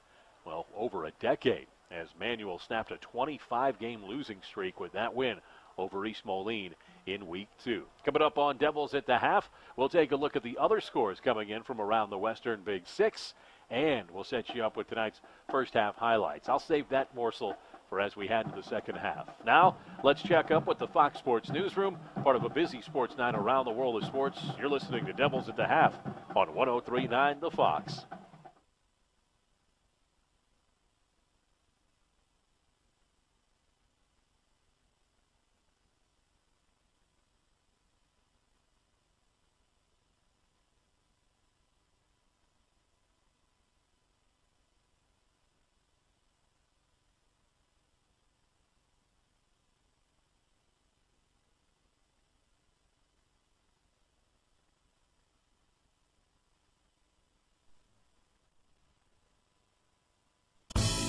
well, over a decade, as Manual snapped a 25-game losing streak with that win over East Moline in week 2. Coming up on Devils at the half, we'll take a look at the other scores coming in from around the Western Big Six, and we'll set you up with tonight's first half highlights. I'll save that morsel for as we head into the second half. Now, let's check up with the Fox Sports Newsroom, part of a busy sports night around the world of sports. You're listening to Devils at the half on 103.9 The Fox.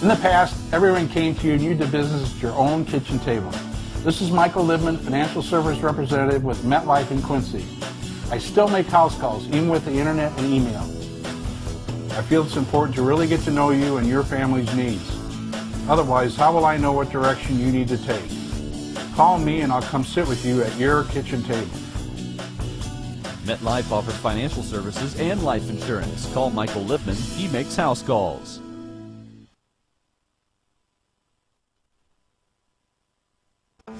In the past, everyone came to you and you did business at your own kitchen table. This is Michael Libman, Financial Service Representative with MetLife in Quincy. I still make house calls, even with the internet and email. I feel it's important to really get to know you and your family's needs. Otherwise, how will I know what direction you need to take? Call me and I'll come sit with you at your kitchen table. MetLife offers financial services and life insurance. Call Michael Libman. He makes house calls.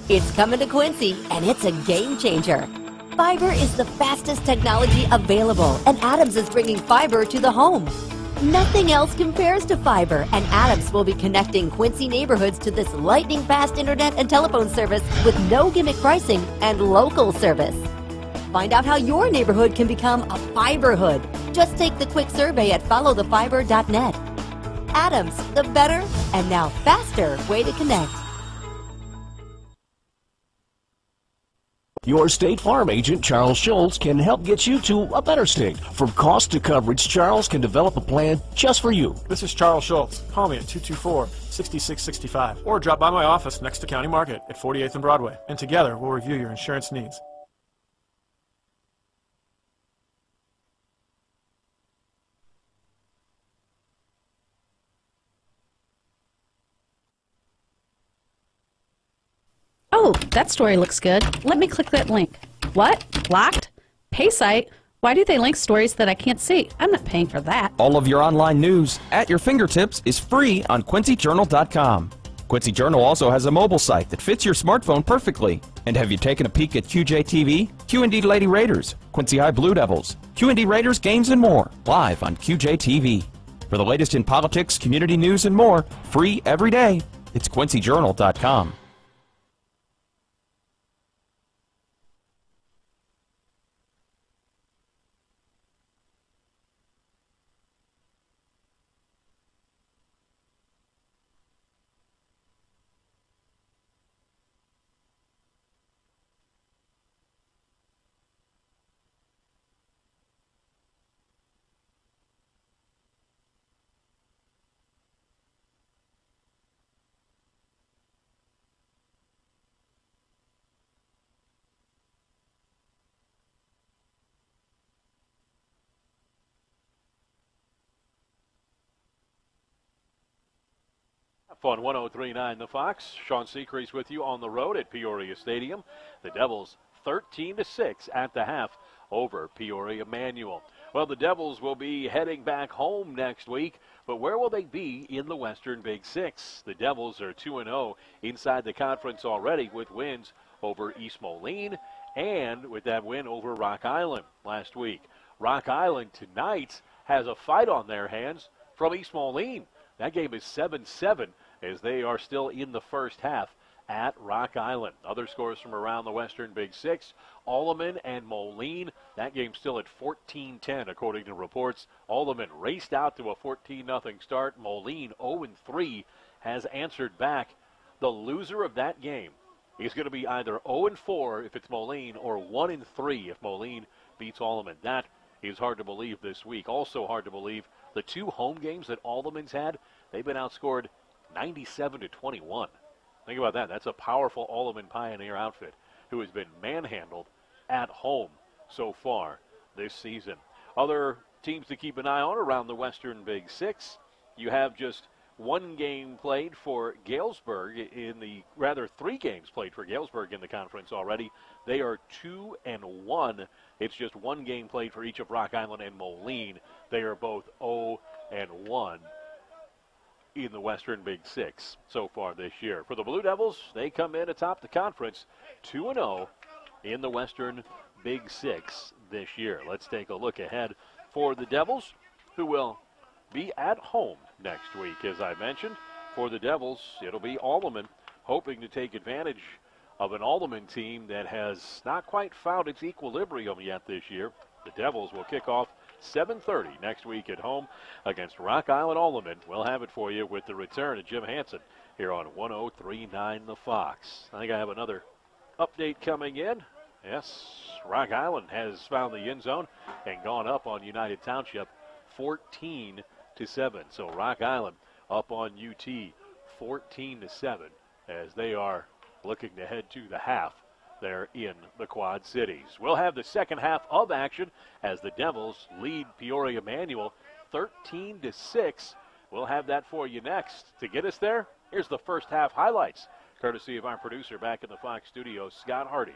It's coming to Quincy, and it's a game changer. Fiber is the fastest technology available, and Adams is bringing fiber to the home. Nothing else compares to fiber, and Adams will be connecting Quincy neighborhoods to this lightning-fast internet and telephone service with no gimmick pricing and local service. Find out how your neighborhood can become a fiberhood. Just take the quick survey at followthefiber.net. Adams, the better and now faster way to connect. Your State Farm agent, Charles Schultz, can help get you to a better state. From cost to coverage, Charles can develop a plan just for you. This is Charles Schultz. Call me at 224-6665 or drop by my office next to County Market at 48th and Broadway, and together we'll review your insurance needs. Oh, that story looks good. Let me click that link. What? Locked? Pay site? Why do they link stories that I can't see? I'm not paying for that. All of your online news at your fingertips is free on QuincyJournal.com. Quincy Journal also has a mobile site that fits your smartphone perfectly. And have you taken a peek at QJTV, QND Lady Raiders, Quincy High Blue Devils, QND Raiders games and more, live on QJTV. For the latest in politics, community news, and more, free every day, it's QuincyJournal.com. On 103.9 The Fox, Sean Seacrease with you on the road at Peoria Stadium. The Devils 13-6 at the half over Peoria Manual. Well, the Devils will be heading back home next week, but where will they be in the Western Big Six? The Devils are 2-0 inside the conference already with wins over East Moline and with that win over Rock Island last week. Rock Island tonight has a fight on their hands from East Moline. That game is 7-7 as they are still in the first half at Rock Island. Other scores from around the Western Big Six, Alleman and Moline. That game's still at 14-10 according to reports. Alleman raced out to a 14-0 start. Moline 0-3 has answered back. The loser of that game is going to be either 0-4 if it's Moline or 1-3 if Moline beats Alleman. That is hard to believe this week. Also hard to believe the two home games that Alleman's had, they've been outscored 97-21. Think about that. That's a powerful Alleman Pioneer outfit who has been manhandled at home so far this season. Other teams to keep an eye on around the Western Big Six. You have just one game played for Galesburg three games played for Galesburg in the conference already. They are 2-1. It's just one game played for each of Rock Island and Moline. They are both 0-1. In the Western Big Six so far this year. For the Blue Devils, they come in atop the conference 2-0 in the Western Big Six this year. Let's take a look ahead for the Devils, who will be at home next week. As I mentioned, for the Devils, it'll be Alleman, hoping to take advantage of an Alleman team that has not quite found its equilibrium yet this year. The Devils will kick off 7:30 next week at home against Rock Island Alleman. We'll have it for you with the return of Jim Hansen here on 103.9 The Fox. I think I have another update coming in. Yes, Rock Island has found the end zone and gone up on United Township 14-7. So Rock Island up on UT 14-7 as they are looking to head to the half there in the Quad Cities. We'll have the second half of action as the Devils lead Peoria Manual 13-6. We'll have that for you next. To get us there, here's the first half highlights, courtesy of our producer back in the Fox studios, Scott Hardy.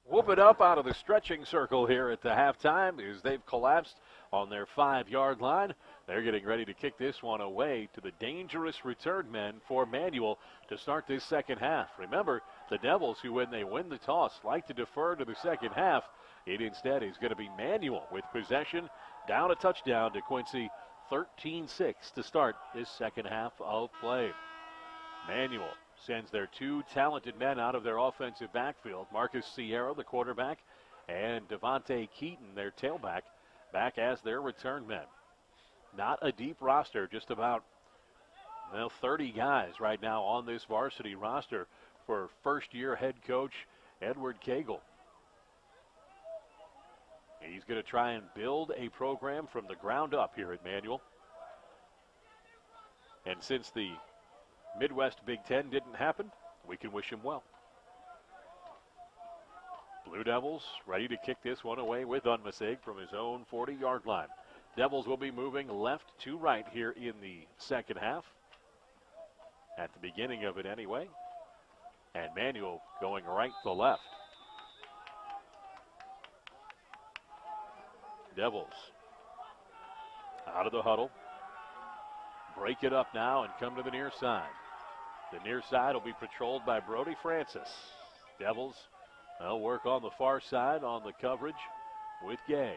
Whoop it up out of the stretching circle here at the halftime as they've collapsed on their 5-yard line. They're getting ready to kick this one away to the dangerous return men for Manual to start this second half. Remember, the Devils, who when they win the toss like to defer to the second half, it instead is going to be Manual with possession, down a touchdown to Quincy, 13-6 to start this second half of play. Manual sends their two talented men out of their offensive backfield. Marcus Sierra, the quarterback, and Devontae Keaton, their tailback, back as their return men. Not a deep roster, just about 30 guys right now on this varsity roster for first-year head coach Edward Cagle. He's going to try and build a program from the ground up here at Manual. And since the Midwest Big Ten didn't happen, we can wish him well. Blue Devils ready to kick this one away with Unmasig from his own 40-yard line. Devils will be moving left to right here in the second half. At the beginning of it anyway. And Manuel going right to left. Devils out of the huddle. Break it up now and come to the near side. The near side will be patrolled by Brody Francis. Devils will work on the far side on the coverage with Gay.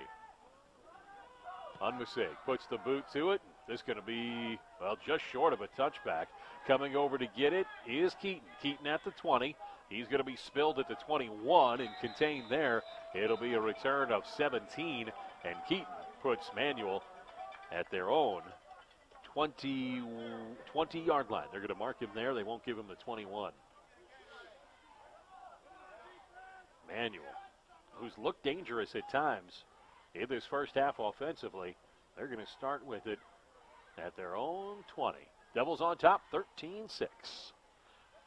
Unmasig puts the boot to it. This is going to be, well, just short of a touchback. Coming over to get it is Keaton. Keaton at the 20. He's going to be spilled at the 21 and contained there. It'll be a return of 17, and Keaton puts Manuel at their own 20-yard line. They're going to mark him there. They won't give him the 21. Manuel, who's looked dangerous at times in this first half offensively, they're going to start with it at their own 20. Devils on top, 13-6.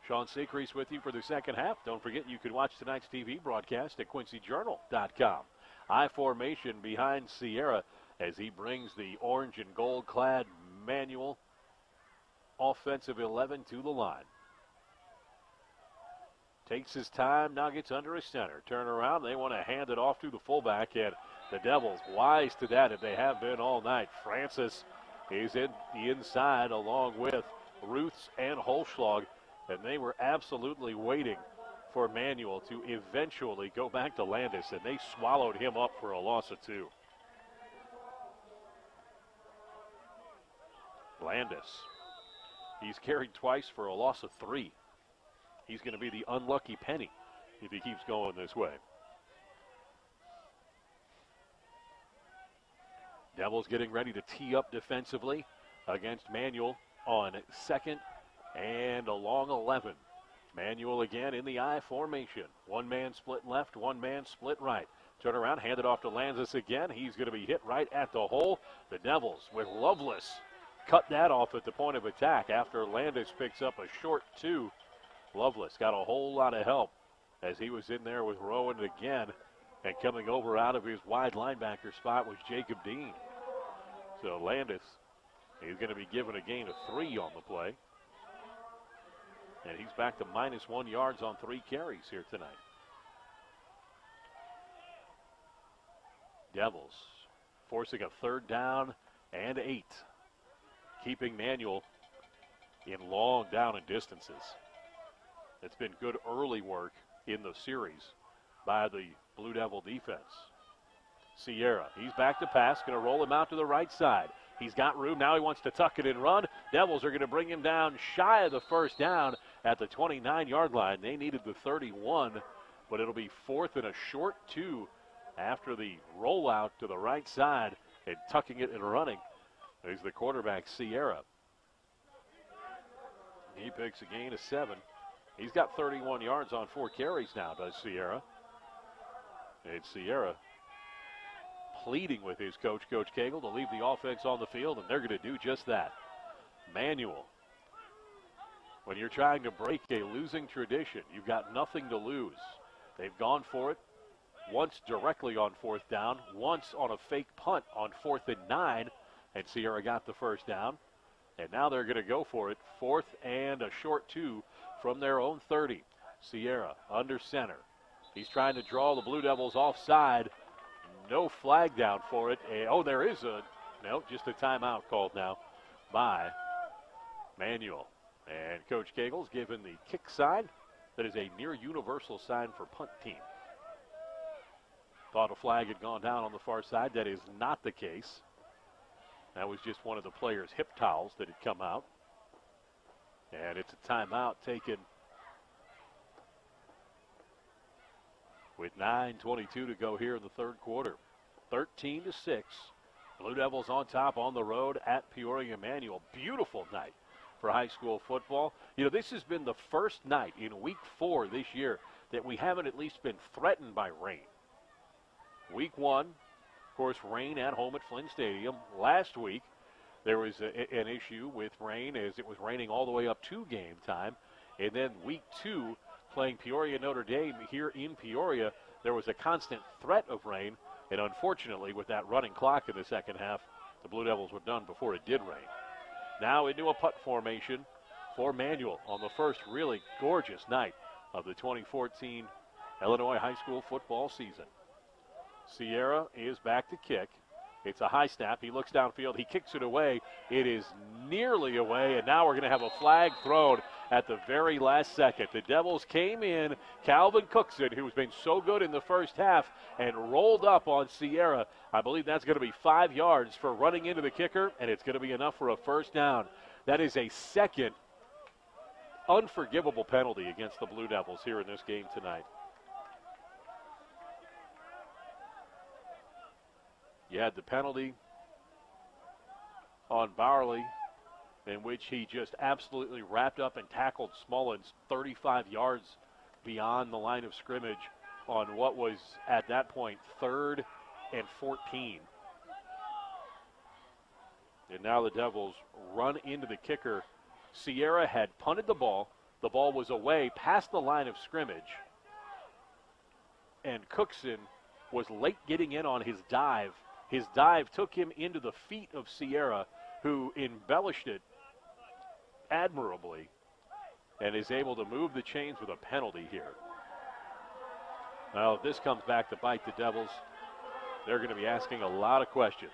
Sean Seacrease with you for the second half. Don't forget you can watch tonight's TV broadcast at QuincyJournal.com. I formation behind Sierra as he brings the orange and gold-clad Manuel offensive 11 to the line. Takes his time, now gets under his center. Turn around, they want to hand it off to the fullback, and the Devils wise to that, if they have been all night. Francis is in the inside along with Ruths and Holschlag, and they were absolutely waiting for Manuel to eventually go back to Landis, and they swallowed him up for a loss of 2. Landis, he's carried twice for a loss of 3. He's going to be the unlucky penny if he keeps going this way. Devils getting ready to tee up defensively against Manuel on second and a long 11. Manuel again in the I formation. One man split left, one man split right. Turn around, hand it off to Lanzis again. He's going to be hit right at the hole. The Devils with Lovelace cut that off at the point of attack after Landis picks up a short 2. Lovelace got a whole lot of help as he was in there with Rowan again, and coming over out of his wide linebacker spot was Jacob Dean. So Landis is going to be given a gain of 3 on the play. And he's back to -1 yards on 3 carries here tonight. Devils forcing a 3rd down and 8. Keeping Manuel in long down and distances. It's been good early work in the series by the Blue Devil defense. Sierra, he's back to pass, going to roll him out to the right side. He's got room, now he wants to tuck it and run. Devils are going to bring him down shy of the first down at the 29-yard line. They needed the 31, but it'll be 4th and a short 2 after the rollout to the right side and tucking it and running. There's the quarterback, Sierra. He picks a gain of 7. He's got 31 yards on 4 carries now, does Sierra. And Sierra pleading with his coach, Coach Cagle, to leave the offense on the field, and they're going to do just that. Manuel, when you're trying to break a losing tradition, you've got nothing to lose. They've gone for it once directly on 4th down, once on a fake punt on 4th and 9, and Sierra got the first down. And now they're going to go for it, 4th and a short 2 from their own 30. Sierra under center. He's trying to draw the Blue Devils offside. No flag down for it. There is just a timeout called now by Manuel. And Coach Cagle's given the kick sign. That is a near universal sign for punt team. Thought a flag had gone down on the far side. That is not the case. That was just one of the players' hip towels that had come out. And it's a timeout taken with 9:22 to go here in the 3rd quarter. 13-6. Blue Devils on top on the road at Peoria Manuel. Beautiful night for high school football. You know, this has been the first night in week 4 this year that we haven't at least been threatened by rain. Week 1, of course, rain at home at Flynn Stadium. Last week, there was an issue with rain as it was raining all the way up to game time. And then week 2, playing Peoria Notre Dame here in Peoria, there was a constant threat of rain, and unfortunately, with that running clock in the second half, the Blue Devils were done before it did rain. Now into a putt formation for Manuel on the first really gorgeous night of the 2014 Illinois high school football season. Sierra is back to kick. It's a high snap. He looks downfield. He kicks it away. It is nearly away, and now we're going to have a flag thrown at the very last second. The Devils came in. Calvin Cookson, who's been so good in the first half, and rolled up on Sierra. I believe that's going to be 5 yards for running into the kicker, and it's going to be enough for a first down. That is a second unforgivable penalty against the Blue Devils here in this game tonight. You had the penalty on Bowerly, in which he just absolutely wrapped up and tackled Smullins 35 yards beyond the line of scrimmage on what was, at that point, 3rd and 14. And now the Devils run into the kicker. Sierra had punted the ball. The ball was away past the line of scrimmage. And Cookson was late getting in on his dive. His dive took him into the feet of Sierra, who embellished it admirably and is able to move the chains with a penalty here. Well, if this comes back to bite the Devils, they're going to be asking a lot of questions.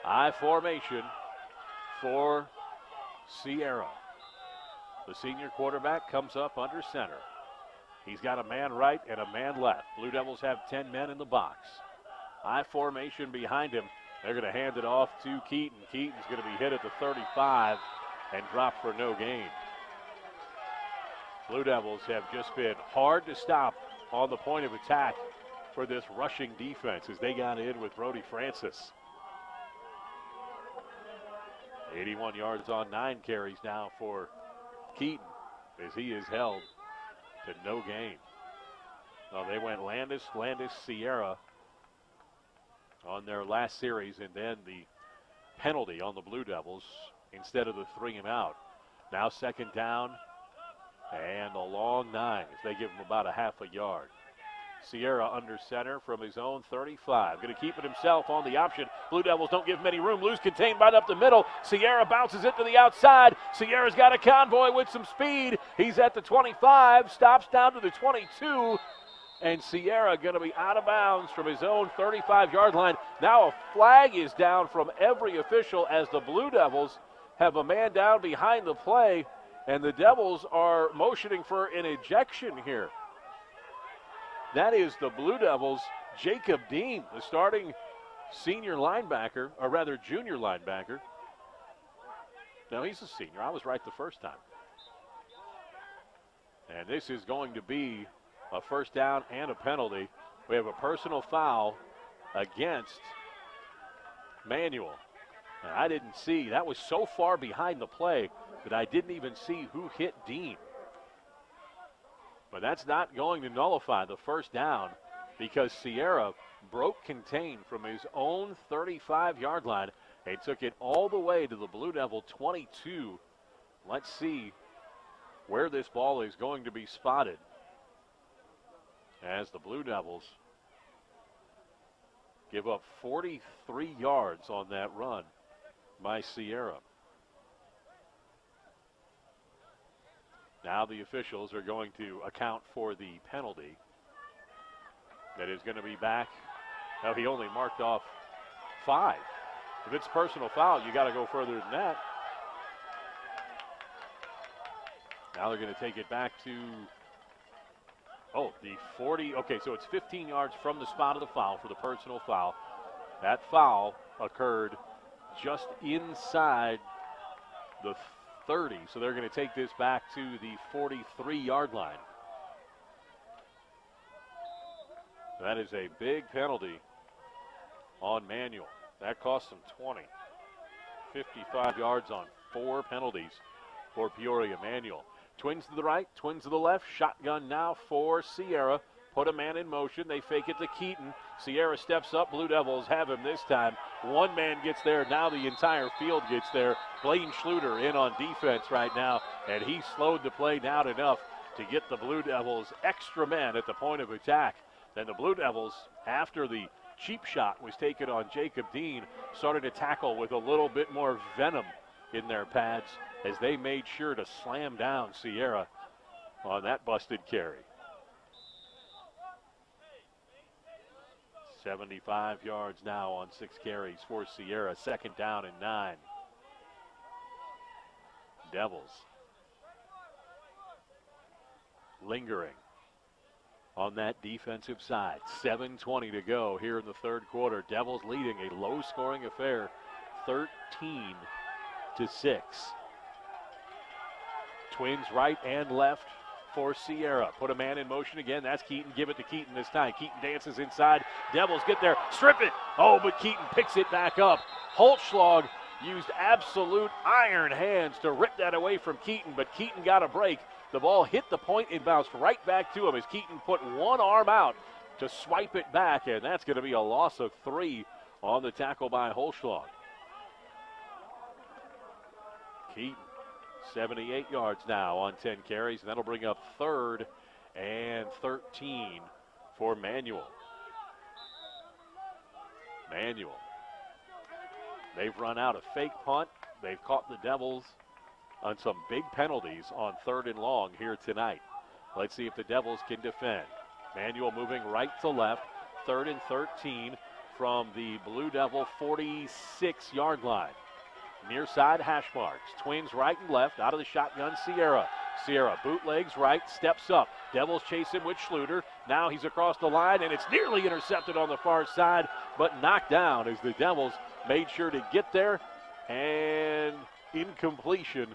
I formation for Sierra. The senior quarterback comes up under center. He's got a man right and a man left. Blue Devils have 10 men in the box. I formation behind him. They're going to hand it off to Keaton. Keaton's going to be hit at the 35 and dropped for no gain. Blue Devils have just been hard to stop on the point of attack for this rushing defense as they got in with Brody Francis. 81 yards on 9 carries now for Keaton as he is held to no gain. Well, they went Landis, Sierra on their last series, and then the penalty on the Blue Devils instead of the 3 and out. Now second down and a long 9 as they give him about a half a yard. Sierra under center from his own 35. Going to keep it himself on the option. Blue Devils don't give him any room. Loose contained right up the middle. Sierra bounces it to the outside. Sierra's got a convoy with some speed. He's at the 25, stops down to the 22. And Sierra going to be out of bounds from his own 35-yard line. Now a flag is down from every official as the Blue Devils have a man down behind the play. And the Devils are motioning for an ejection here. That is the Blue Devils' Jacob Dean, the starting senior linebacker, or rather junior linebacker. Now he's a senior. I was right the first time. And this is going to be a first down and a penalty. We have a personal foul against Manuel. And I didn't see, that was so far behind the play that I didn't even see who hit Dean. But that's not going to nullify the first down because Sierra broke contain from his own 35-yard line and took it all the way to the Blue Devil 22. Let's see where this ball is going to be spotted as the Blue Devils give up 43 yards on that run by Sierra. Now the officials are going to account for the penalty that is going to be back. Now he only marked off 5. If it's personal foul, you got to go further than that. Now they're going to take it back to, the 40. Okay, so it's 15 yards from the spot of the foul for the personal foul. That foul occurred just inside the 30, so they're going to take this back to the 43-yard line. That is a big penalty on Manuel. That cost them 20. 55 yards on 4 penalties for Peoria. Manuel. Twins to the right, twins to the left. Shotgun now for Sierra. Put a man in motion. They fake it to Keaton. Sierra steps up. Blue Devils have him this time. One man gets there. Now the entire field gets there. Blaine Schluter in on defense right now, and he slowed the play down enough to get the Blue Devils extra men at the point of attack. Then the Blue Devils, after the cheap shot was taken on Jacob Dean, started to tackle with a little bit more venom in their pads as they made sure to slam down Sierra on that busted carry. 75 yards now on 6 carries for Sierra. 2nd down and 9. Devils lingering on that defensive side. 7:20 to go here in the 3rd quarter. Devils leading a low-scoring affair, 13-6. Twins right and left for Sierra. Put a man in motion again. That's Keaton. Give it to Keaton this time. Keaton dances inside. Devils get there. Strip it. Oh, but Keaton picks it back up. Holtschlag used absolute iron hands to rip that away from Keaton, but Keaton got a break. The ball hit the point and bounced right back to him as Keaton put one arm out to swipe it back, and that's going to be a loss of 3 on the tackle by Holtschlag. Keaton, 78 yards now on 10 carries, and that'll bring up 3rd and 13 for Manuel. Manuel. They've run out a fake punt. They've caught the Devils on some big penalties on 3rd and long here tonight. Let's see if the Devils can defend. Manuel moving right to left. 3rd and 13 from the Blue Devil 46-yard line. Near side hash marks. Twins right and left. Out of the shotgun, Sierra. Sierra bootlegs right, steps up. Devils chase him with Schluter. Now he's across the line, and it's nearly intercepted on the far side, but knocked down as the Devils made sure to get there. And incompletion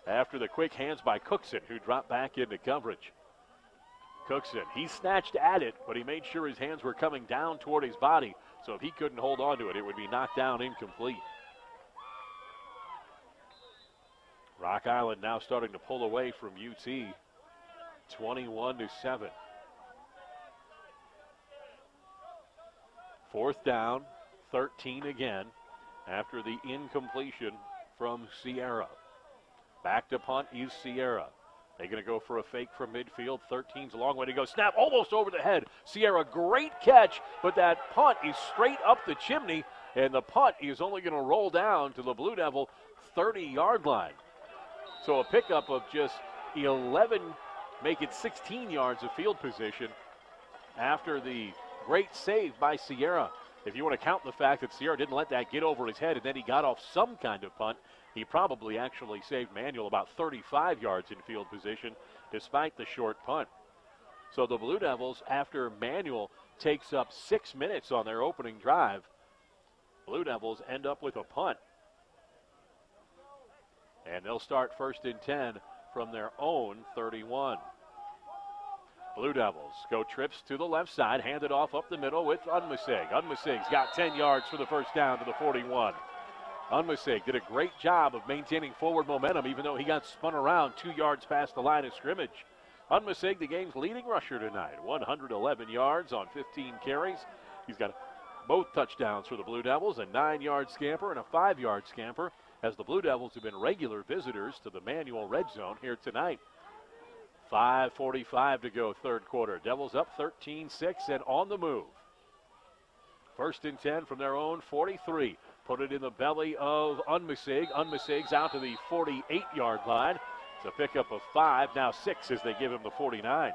after the quick hands by Cookson, who dropped back into coverage. Cookson, he snatched at it, but he made sure his hands were coming down toward his body, so if he couldn't hold on to it, it would be knocked down incomplete. Rock Island now starting to pull away from UT, 21-7. 4th down, 13 again, after the incompletion from Sierra. Back to punt is Sierra. They're going to go for a fake from midfield. 13's a long way to go. Snap almost over the head. Sierra, great catch, but that punt is straight up the chimney, and the punt is only going to roll down to the Blue Devil 30-yard line. So a pickup of just 11, make it 16 yards of field position after the great save by Sierra. If you want to count the fact that Sierra didn't let that get over his head and then he got off some kind of punt, he probably actually saved Manuel about 35 yards in field position despite the short punt. So the Blue Devils, after Manuel takes up 6 minutes on their opening drive, Blue Devils end up with a punt. And they'll start 1st and 10 from their own 31. Blue Devils go trips to the left side, hand it off up the middle with Unmasig. Unmasig's got 10 yards for the 1st down to the 41. Unmasig did a great job of maintaining forward momentum, even though he got spun around 2 yards past the line of scrimmage. Unmasig, the game's leading rusher tonight, 111 yards on 15 carries. He's got both touchdowns for the Blue Devils, a 9-yard scamper and a 5-yard scamper, as the Blue Devils have been regular visitors to the Manual red zone here tonight. 5:45 to go, 3rd quarter. Devils up 13-6 and on the move. 1st and 10 from their own 43. Put it in the belly of Unmasig. Unmasig's out to the 48-yard line. It's a pickup of 5, now 6 as they give him the 49.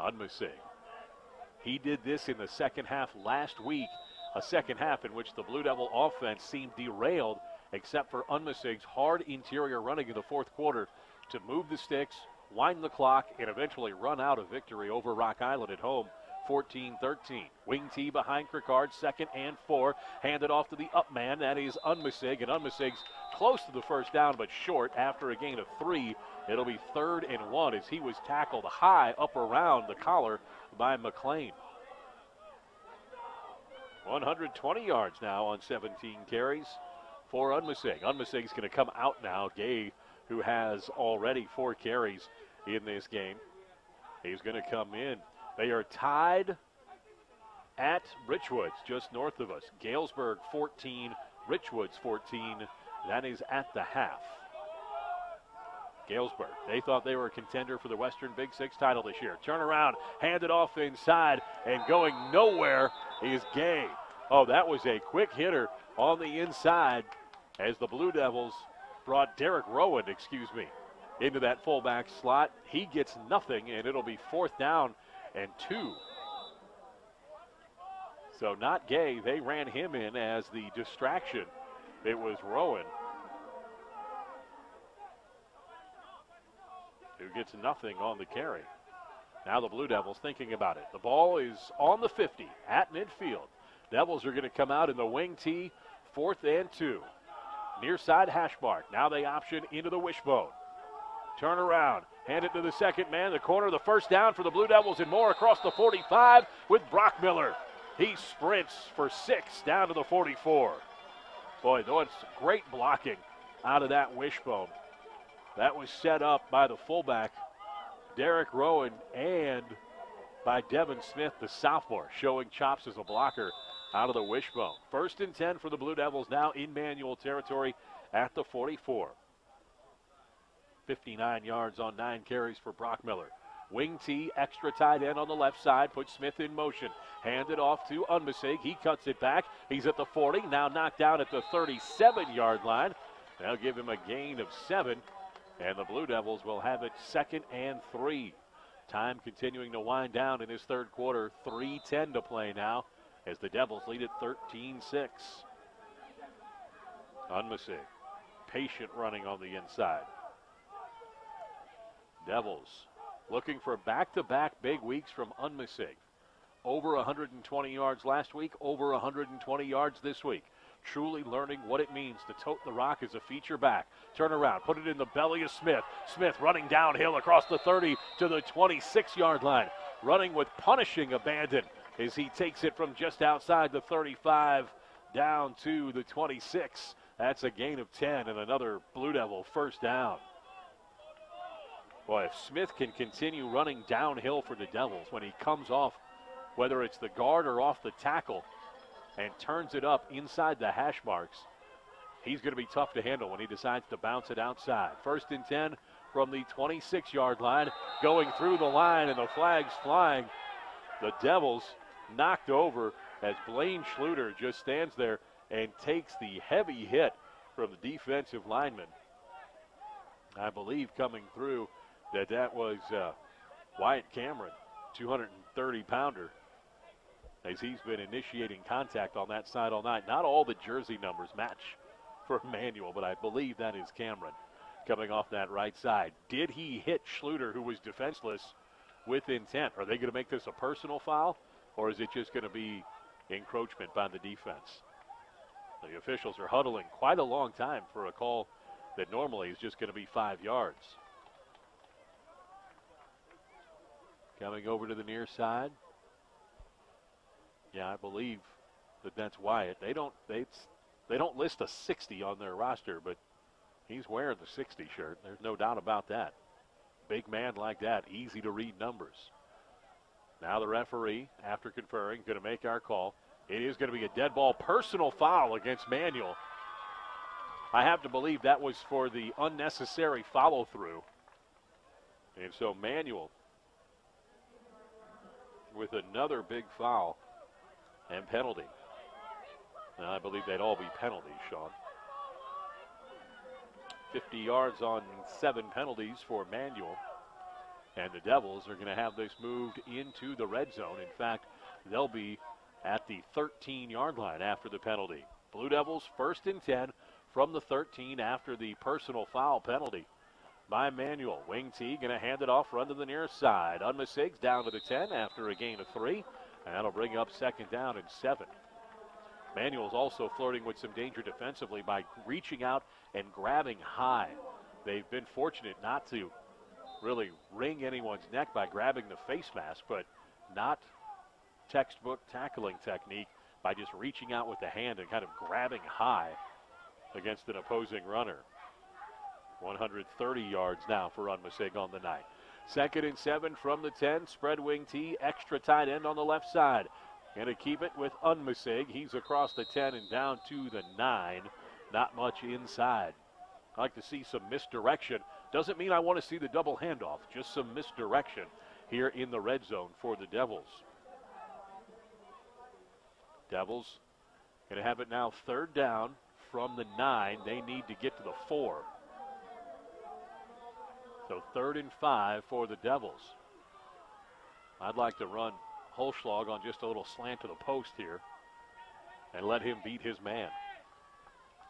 Unmasig. He did this in the second half last week. A second half in which the Blue Devil offense seemed derailed, except for Unmasig's hard interior running in the 4th quarter to move the sticks, wind the clock, and eventually run out a victory over Rock Island at home, 14-13. Wing T behind Cricard, 2nd and 4. Handed off to the up man, that is Unmasig, and Unmasig's close to the 1st down, but short after a gain of 3. It'll be 3rd and 1 as he was tackled high up around the collar by McLean. 120 yards now on 17 carries for Unmasig. Unmasig's going to come out now. Gay, who has already 4 carries in this game, he's going to come in. They are tied at Richwoods, just north of us. Galesburg 14, Richwoods 14. That is at the half. Galesburg, they thought they were a contender for the Western Big Six title this year. Turn around, hand it off inside, and going nowhere is Gay. Oh, that was a quick hitter on the inside as the Blue Devils brought Derek Rowan, into that fullback slot. He gets nothing, and it'll be 4th down and 2. So not Gay. They ran him in as the distraction. It was Rowan, who gets nothing on the carry. Now the Blue Devils thinking about it. The ball is on the 50 at midfield. Devils are going to come out in the wing tee, 4th and 2. Near side hash mark. Now they option into the wishbone. Turn around, hand it to the second man, the corner, the first down for the Blue Devils and more across the 45 with Brockmiller. He sprints for 6 down to the 44. Boy, that's great blocking out of that wishbone. That was set up by the fullback, Derek Rowan, and by Devin Smith, the sophomore, showing chops as a blocker out of the wishbone. 1st and 10 for the Blue Devils now in manual territory at the 44. 59 yards on 9 carries for Brockmiller. Wing tee, extra tight end on the left side, puts Smith in motion. Hand it off to Unmisig. He cuts it back. He's at the 40, now knocked down at the 37-yard line. They'll give him a gain of 7, and the Blue Devils will have it 2nd and 3. Time continuing to wind down in this 3rd quarter. 3:10 to play now as the Devils lead at 13-6. Unmisig, patient running on the inside. Devils looking for back-to-back big weeks from Unmisig. Over 120 yards last week, over 120 yards this week. Truly learning what it means to tote the rock as a feature back. Turn around, put it in the belly of Smith. Smith running downhill across the 30 to the 26-yard line. Running with punishing abandon as he takes it from just outside the 35 down to the 26. That's a gain of 10 and another Blue Devil first down. Boy, if Smith can continue running downhill for the Devils when he comes off, whether it's the guard or off the tackle, and turns it up inside the hash marks, he's going to be tough to handle when he decides to bounce it outside. 1st and 10 from the 26-yard line, going through the line, and the flag's flying. The Devils knocked over as Blaine Schluter just stands there and takes the heavy hit from the defensive lineman. I believe coming through that was Wyatt Cameron, 230-pounder, as he's been initiating contact on that side all night. Not all the jersey numbers match for Manuel, but I believe that is Cameron coming off that right side. Did he hit Schluter, who was defenseless, with intent? Are they going to make this a personal foul, or is it just going to be encroachment by the defense? The officials are huddling quite a long time for a call that normally is just going to be 5 yards. Coming over to the near side. Yeah, I believe that's Wyatt. They don't list a 60 on their roster, but he's wearing the 60 shirt. There's no doubt about that. Big man like that, easy to read numbers. Now the referee, after conferring, going to make our call. It is going to be a dead ball personal foul against Manuel. I have to believe that was for the unnecessary follow-through. And so Manuel with another big foul and penalty. And I believe they'd all be penalties, Sean. 50 yards on 7 penalties for Manuel. And the Devils are going to have this moved into the red zone. In fact, they'll be at the 13-yard line after the penalty. Blue Devils 1st and 10 from the 13 after the personal foul penalty by Manuel. Wing T going to hand it off, run to the near side. Unmisig's down to the 10 after a gain of 3. And that'll bring up 2nd down and 7. Manuel's also flirting with some danger defensively by reaching out and grabbing high. They've been fortunate not to really wring anyone's neck by grabbing the face mask, but not textbook tackling technique by just reaching out with the hand and kind of grabbing high against an opposing runner. 130 yards now for Unmisig on the night. 2nd and 7 from the 10. Spread wing T, extra tight end on the left side. Going to keep it with Unmisig. He's across the 10 and down to the 9. Not much inside. I'd like to see some misdirection Doesn't mean I want to see the double handoff, just some misdirection here in the red zone for the Devils. Devils going to have it now 3rd down from the 9. They need to get to the 4. So 3rd and 5 for the Devils. I'd like to run Holschlag on just a little slant to the post here and let him beat his man.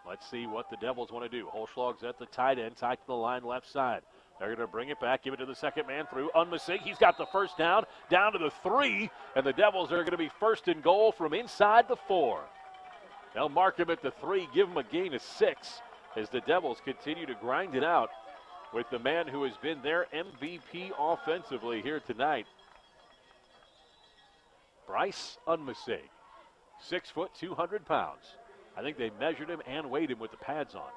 Let's see what the Devils want to do. Holschlag's at the tight end, tied to the line left side. They're going to bring it back, give it to the second man through Unmasig. He's got the first down to the 3, and the Devils are going to be 1st and goal from inside the 4. They'll mark him at the 3, give him a gain of 6 as the Devils continue to grind it out with the man who has been their MVP offensively here tonight, Bryce Unmasig. 6 foot, 200 pounds. I think they measured him and weighed him with the pads on.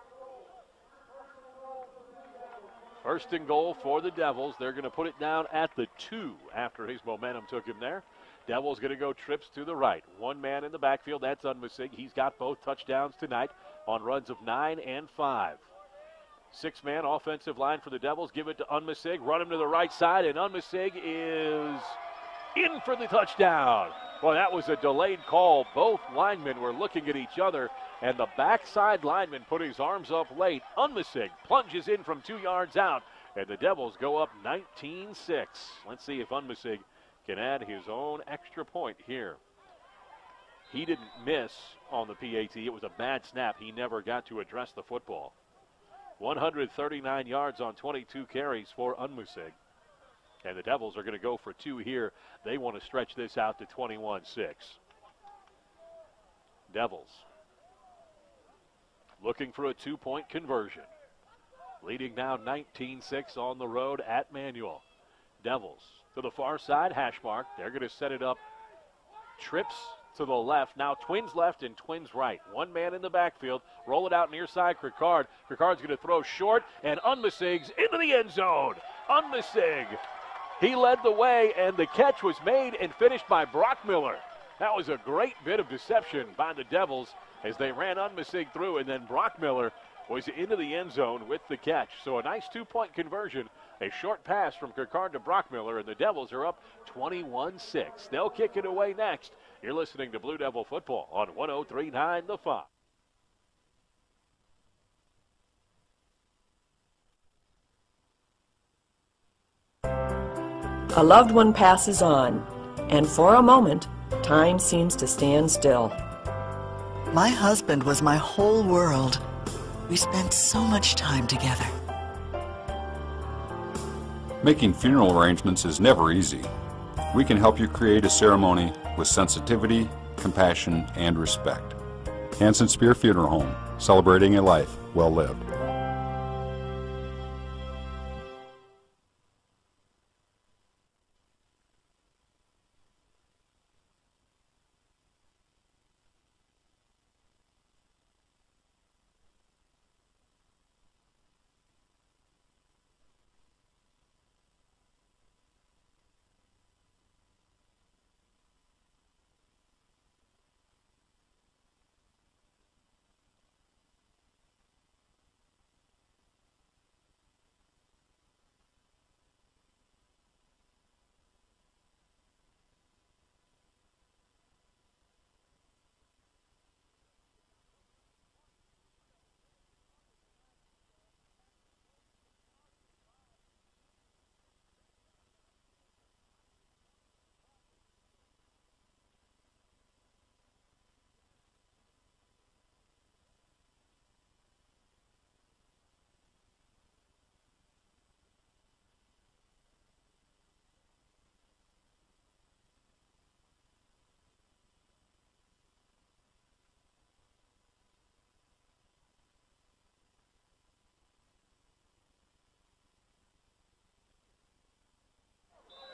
1st and goal for the Devils. They're going to put it down at the 2 after his momentum took him there. Devils going to go trips to the right. One man in the backfield, that's Unmasig. He's got both touchdowns tonight on runs of 9 and 5. 6-man offensive line for the Devils. Give it to Unmasig. Run him to the right side, and Unmasig is in for the touchdown. Well, that was a delayed call. Both linemen were looking at each other, and the backside lineman put his arms up late. Unmasig plunges in from 2 yards out, and the Devils go up 19-6. Let's see if Unmasig can add his own extra point here. He didn't miss on the PAT. It was a bad snap. He never got to address the football. 139 yards on 22 carries for Unmasig. And the Devils are going to go for 2 here. They want to stretch this out to 21-6. Devils looking for a 2-point conversion. Leading now 19-6 on the road at Manual. Devils to the far side, hash mark. They're going to set it up. Trips to the left. Now twins left and twins right. One man in the backfield. Roll it out near side, Krikard. Krikard's going to throw short, and Unmasig's into the end zone. Unmasig. He led the way, and the catch was made and finished by Brockmiller. That was a great bit of deception by the Devils as they ran Unmasig through, and then Brockmiller was into the end zone with the catch. So a nice 2-point conversion, a short pass from Krikard to Brockmiller, and the Devils are up 21-6. They'll kick it away next. You're listening to Blue Devil Football on 103.9 The Fox. A loved one passes on, and for a moment, time seems to stand still. My husband was my whole world. We spent so much time together. Making funeral arrangements is never easy. We can help you create a ceremony with sensitivity, compassion, and respect. Hanson Spear Funeral Home, celebrating a life well lived.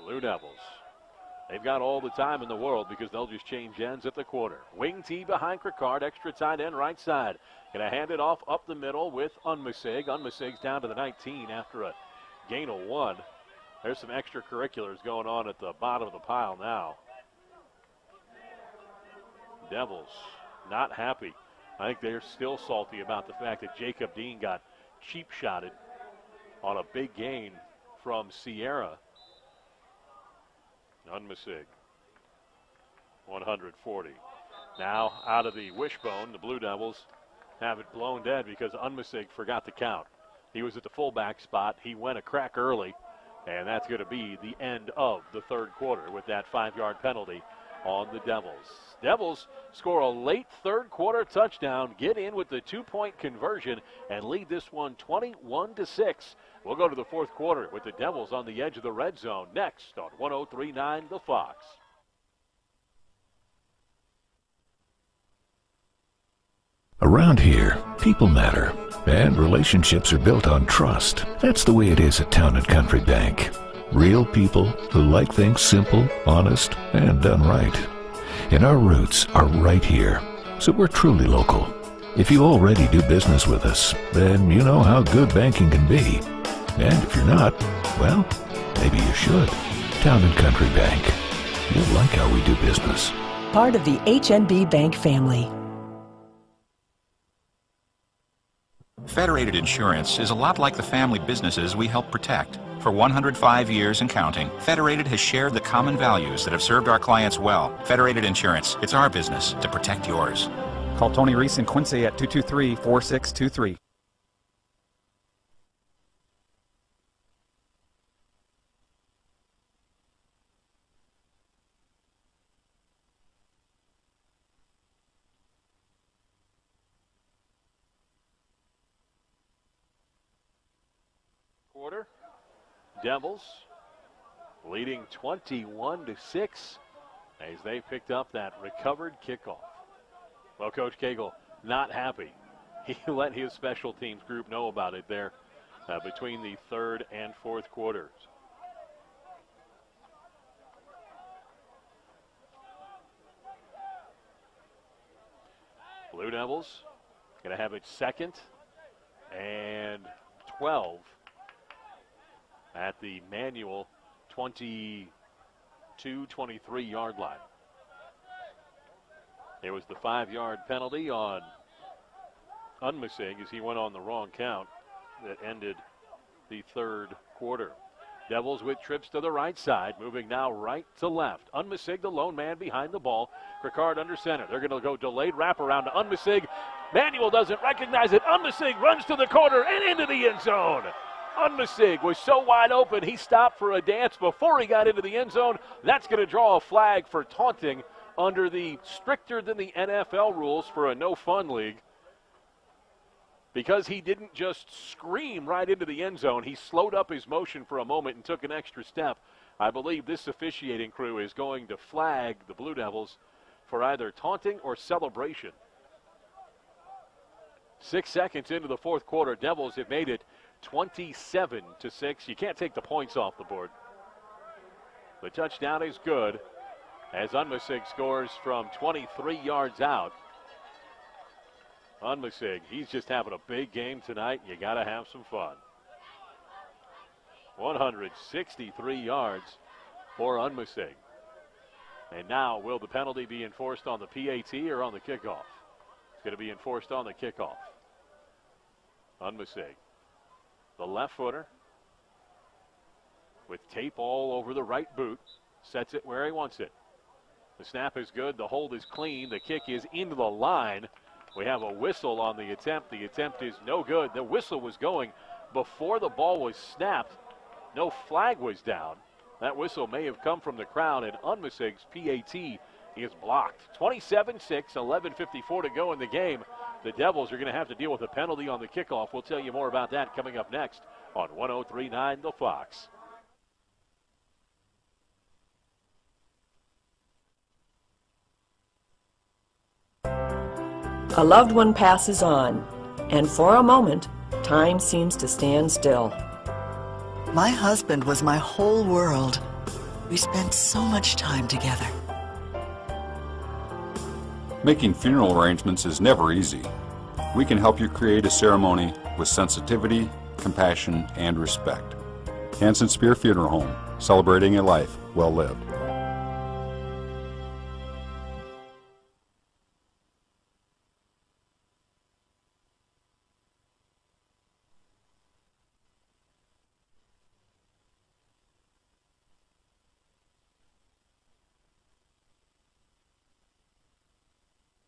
Blue Devils. They've got all the time in the world because they'll just change ends at the quarter. Wing T behind Krikard, extra tight end right side. Going to hand it off up the middle with Unmasig. Unmasig's down to the 19 after a gain of 1. There's some extracurriculars going on at the bottom of the pile now. Devils not happy. I think they're still salty about the fact that Jacob Dean got cheap shotted on a big gain from Sierra. Unmisig, 140. Now out of the wishbone, the Blue Devils have it blown dead because Unmisig forgot to count. He was at the fullback spot. He went a crack early, and that's going to be the end of the third quarter with that 5-yard penalty on the Devils. Devils score a late third quarter touchdown, get in with the 2-point conversion, and lead this one 21-6. We'll go to the fourth quarter with the Devils on the edge of the red zone next on 103.9 The Fox. Around here, people matter, and relationships are built on trust. That's the way it is at Town & Country Bank. Real people who like things simple, honest, and done right. And our roots are right here, so we're truly local. If you already do business with us, then you know how good banking can be. And if you're not, well, maybe you should. Town & Country Bank. You'll like how we do business. Part of the HNB Bank family. Federated Insurance is a lot like the family businesses we help protect. For 105 years and counting, Federated has shared the common values that have served our clients well. Federated Insurance, it's our business to protect yours. Call Tony Reese in Quincy at 223-4623. Quarter. Devils leading 21-6 as they picked up that recovered kickoff. Well, Coach Cagle not happy. He let his special teams group know about it there between the third and fourth quarters. Blue Devils going to have it 2nd and 12 at the manual 22-23 yard line. There was the 5-yard penalty on Unmisig as he went on the wrong count that ended the third quarter. Devils with trips to the right side, moving now right to left. Unmisig, the lone man behind the ball. Ricard under center. They're going to go delayed wraparound to Unmisig. Manuel doesn't recognize it. Unmisig runs to the corner and into the end zone. Unmisig was so wide open, he stopped for a dance before he got into the end zone. That's going to draw a flag for taunting under the stricter than the NFL rules for a no-fun league. Because he didn't just scream right into the end zone, he slowed up his motion for a moment and took an extra step. I believe this officiating crew is going to flag the Blue Devils for either taunting or celebration. 6 seconds into the fourth quarter, Devils have made it 27-6. You can't take the points off the board. The touchdown is good as Unmisig scores from 23 yards out. Unmisig, he's just having a big game tonight. You got to have some fun. 163 yards for Unmisig. And now, will the penalty be enforced on the PAT or on the kickoff? It's going to be enforced on the kickoff. Unmisig, the left footer with tape all over the right boot, sets it where he wants it. The snap is good, the hold is clean, the kick is into the line. We have a whistle on the attempt. The attempt is no good. The whistle was going before the ball was snapped. No flag was down. That whistle may have come from the crowd, and Unmisig's PAT is blocked. 27-6, 11:54 to go in the game. The Devils are going to have to deal with a penalty on the kickoff. We'll tell you more about that coming up next on 103.9 The Fox. A loved one passes on, and for a moment, time seems to stand still. My husband was my whole world. We spent so much time together. Making funeral arrangements is never easy. We can help you create a ceremony with sensitivity, compassion, and respect. Hanson Spear Funeral Home, celebrating a life well lived.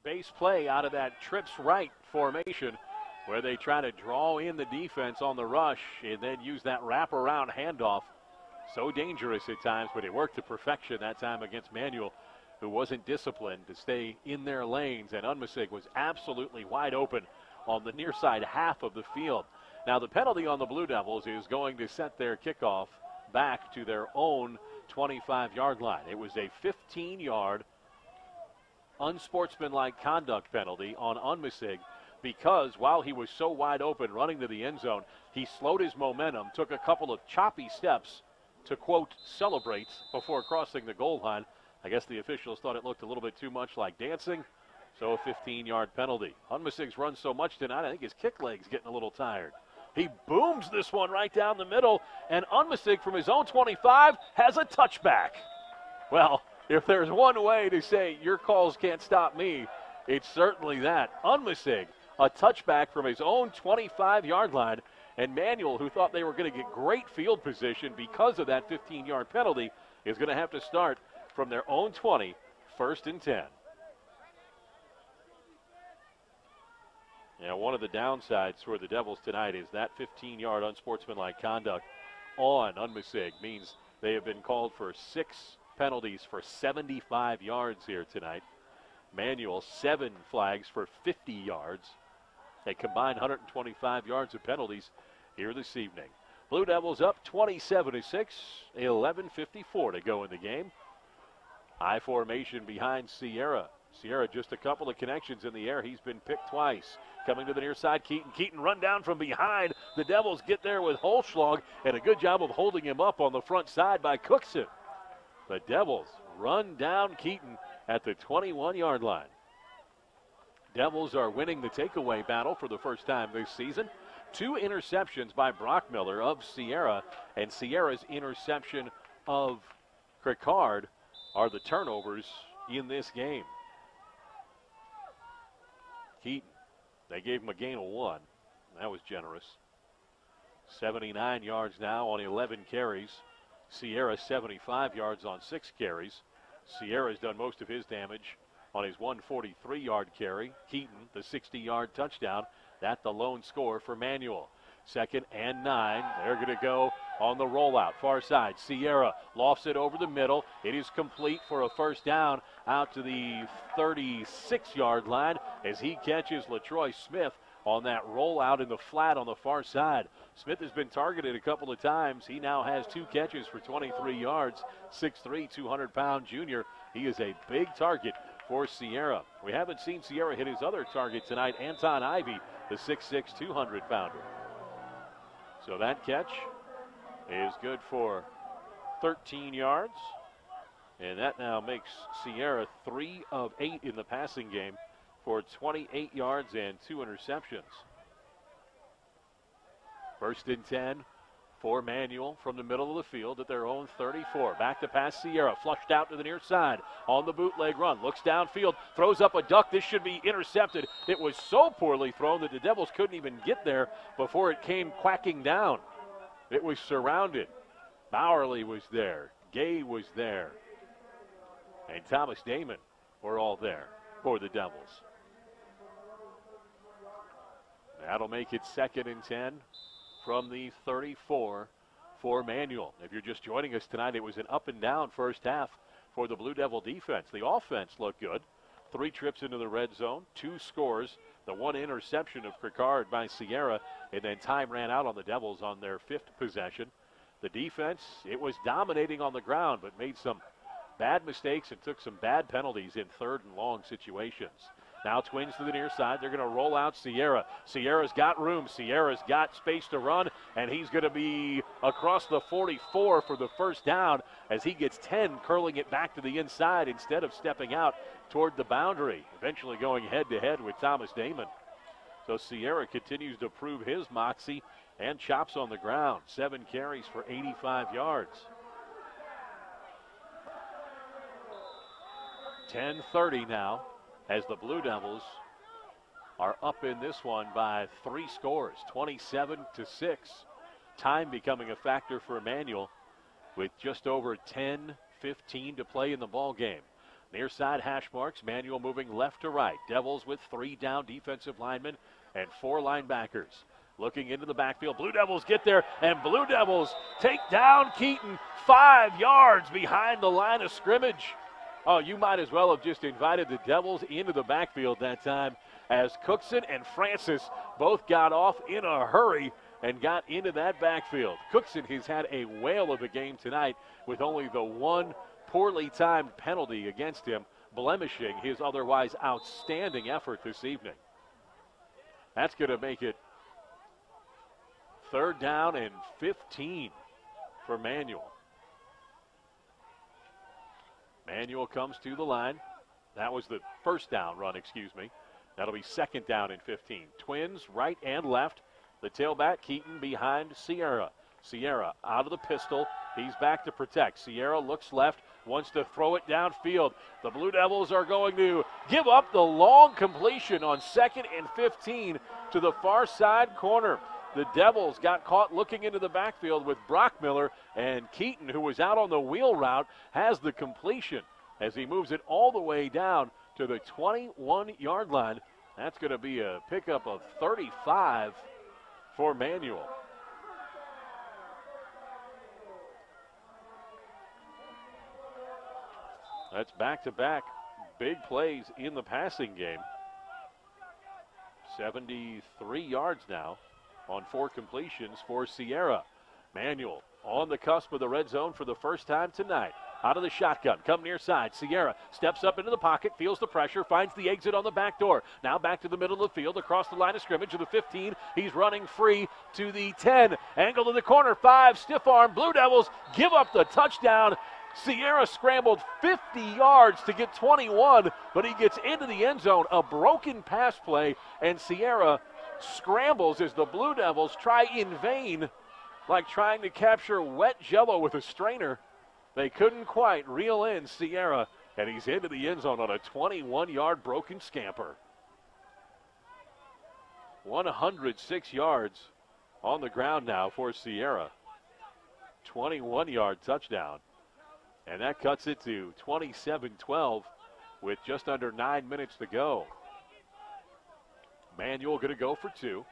base play out of that trips right formation where they try to draw in the defense on the rush and then use that wraparound handoff. So dangerous at times, but it worked to perfection that time against Manuel, who wasn't disciplined to stay in their lanes, and Unmisig was absolutely wide open on the near side half of the field. Now the penalty on the Blue Devils is going to set their kickoff back to their own 25-yard line. It was a 15-yard unsportsmanlike conduct penalty on Unmisig because while he was so wide open running to the end zone, he slowed his momentum, took a couple of choppy steps to, quote, celebrate before crossing the goal line. I guess the officials thought it looked a little bit too much like dancing, so a 15-yard penalty. Unmisig's run so much tonight, I think his kick leg's getting a little tired. He booms this one right down the middle, and Unmisig from his own 25 has a touchback. Well, if there's one way to say your calls can't stop me, it's certainly that. Unmisig, a touchback from his own 25-yard line, and Manuel, who thought they were going to get great field position because of that 15-yard penalty, is going to have to start from their own 20, 1st and 10. Yeah, one of the downsides for the Devils tonight is that 15-yard unsportsmanlike conduct on Unmisig means they have been called for 6 penalties for 75 yards here tonight. Manuel, 7 flags for 50 yards. A combined 125 yards of penalties here this evening. Blue Devils up 27-6, 11:54 to go in the game. High formation behind Sierra. Sierra just a couple of connections in the air. He's been picked twice. Coming to the near side, Keaton. Keaton run down from behind. The Devils get there with Holschlag, and a good job of holding him up on the front side by Cookson. The Devils run down Keaton at the 21-yard line. Devils are winning the takeaway battle for the first time this season. 2 interceptions by Brockmiller of Sierra, and Sierra's interception of Cricard are the turnovers in this game. Keaton, they gave him a gain of 1. That was generous. 79 yards now on 11 carries. Sierra 75 yards on 6 carries. Sierra's done most of his damage on his 143-yard carry. Keaton, the 60-yard touchdown. That the lone score for Manuel. 2nd and 9. They're going to go on the rollout. Far side. Sierra lofts it over the middle. It is complete for a first down out to the 36-yard line as he catches LaTroy Smith on that rollout in the flat on the far side. Smith has been targeted a couple of times. He now has 2 catches for 23 yards. 6'3", 200-pound junior. He is a big target for Sierra. We haven't seen Sierra hit his other target tonight, Anton Ivey, the 6'6", 200-pounder. So that catch is good for 13 yards. And that now makes Sierra 3 of 8 in the passing game for 28 yards and 2 interceptions. 1st and 10 for Manuel from the middle of the field at their own 34. Back to pass Sierra, flushed out to the near side on the bootleg run. Looks downfield, throws up a duck. This should be intercepted. It was so poorly thrown that the Devils couldn't even get there before it came quacking down. It was surrounded. Bowerly was there. Gay was there. And Thomas Damon were all there for the Devils. That'll make it 2nd and 10 from the 34 for Manuel. If you're just joining us tonight, it was an up and down first half for the Blue Devil defense. The offense looked good. 3 trips into the red zone, 2 scores, the 1 interception of Cricard by Sierra, and then time ran out on the Devils on their 5th possession. The defense, it was dominating on the ground, but made some bad mistakes and took some bad penalties in 3rd and long situations. Now Twins to the near side. They're going to roll out Sierra. Sierra's got room. Sierra's got space to run, and he's going to be across the 44 for the first down as he gets 10, curling it back to the inside instead of stepping out toward the boundary, eventually going head-to-head with Thomas Damon. So Sierra continues to prove his moxie and chops on the ground. 7 carries for 85 yards. 10:30 now, as the Blue Devils are up in this one by 3 scores, 27-6. Time becoming a factor for Emmanuel with just over 10-15 to play in the ball game. Near side hash marks. Manuel moving left to right. Devils with 3 down defensive linemen and 4 linebackers. Looking into the backfield. Blue Devils get there, and Blue Devils take down Keaton 5 yards behind the line of scrimmage. Oh, you might as well have just invited the Devils into the backfield that time, as Cookson and Francis both got off in a hurry and got into that backfield. Cookson has had a whale of a game tonight with only the one poorly timed penalty against him, blemishing his otherwise outstanding effort this evening. That's going to make it 3rd down and 15 for Manuel. Manuel comes to the line. That was the first down run, excuse me. That'll be 2nd down and 15. Twins, right and left. The tailback, Keaton, behind Sierra. Sierra out of the pistol. He's back to protect. Sierra looks left, wants to throw it downfield. The Blue Devils are going to give up the long completion on 2nd and 15 to the far side corner. The Devils got caught looking into the backfield with Brockmiller, and Keaton, who was out on the wheel route, has the completion as he moves it all the way down to the 21-yard line. That's going to be a pickup of 35 for Manuel. That's back-to-back big plays in the passing game. 73 yards now on 4 completions for Sierra. Manuel on the cusp of the red zone for the first time tonight. Out of the shotgun, come near side. Sierra steps up into the pocket, feels the pressure, finds the exit on the back door. Now back to the middle of the field, across the line of scrimmage to the 15. He's running free to the 10. Angle to the corner, 5, stiff arm. Blue Devils give up the touchdown. Sierra scrambled 50 yards to get 21, but he gets into the end zone. A broken pass play, and Sierra scrambles as the Blue Devils try in vain, like trying to capture wet jello with a strainer. They couldn't quite reel in Sierra, and he's into the end zone on a 21-yard broken scamper. 106 yards on the ground now for Sierra. 21-yard touchdown. And that cuts it to 27-12 with just under 9 minutes to go. Manuel going to go for 2.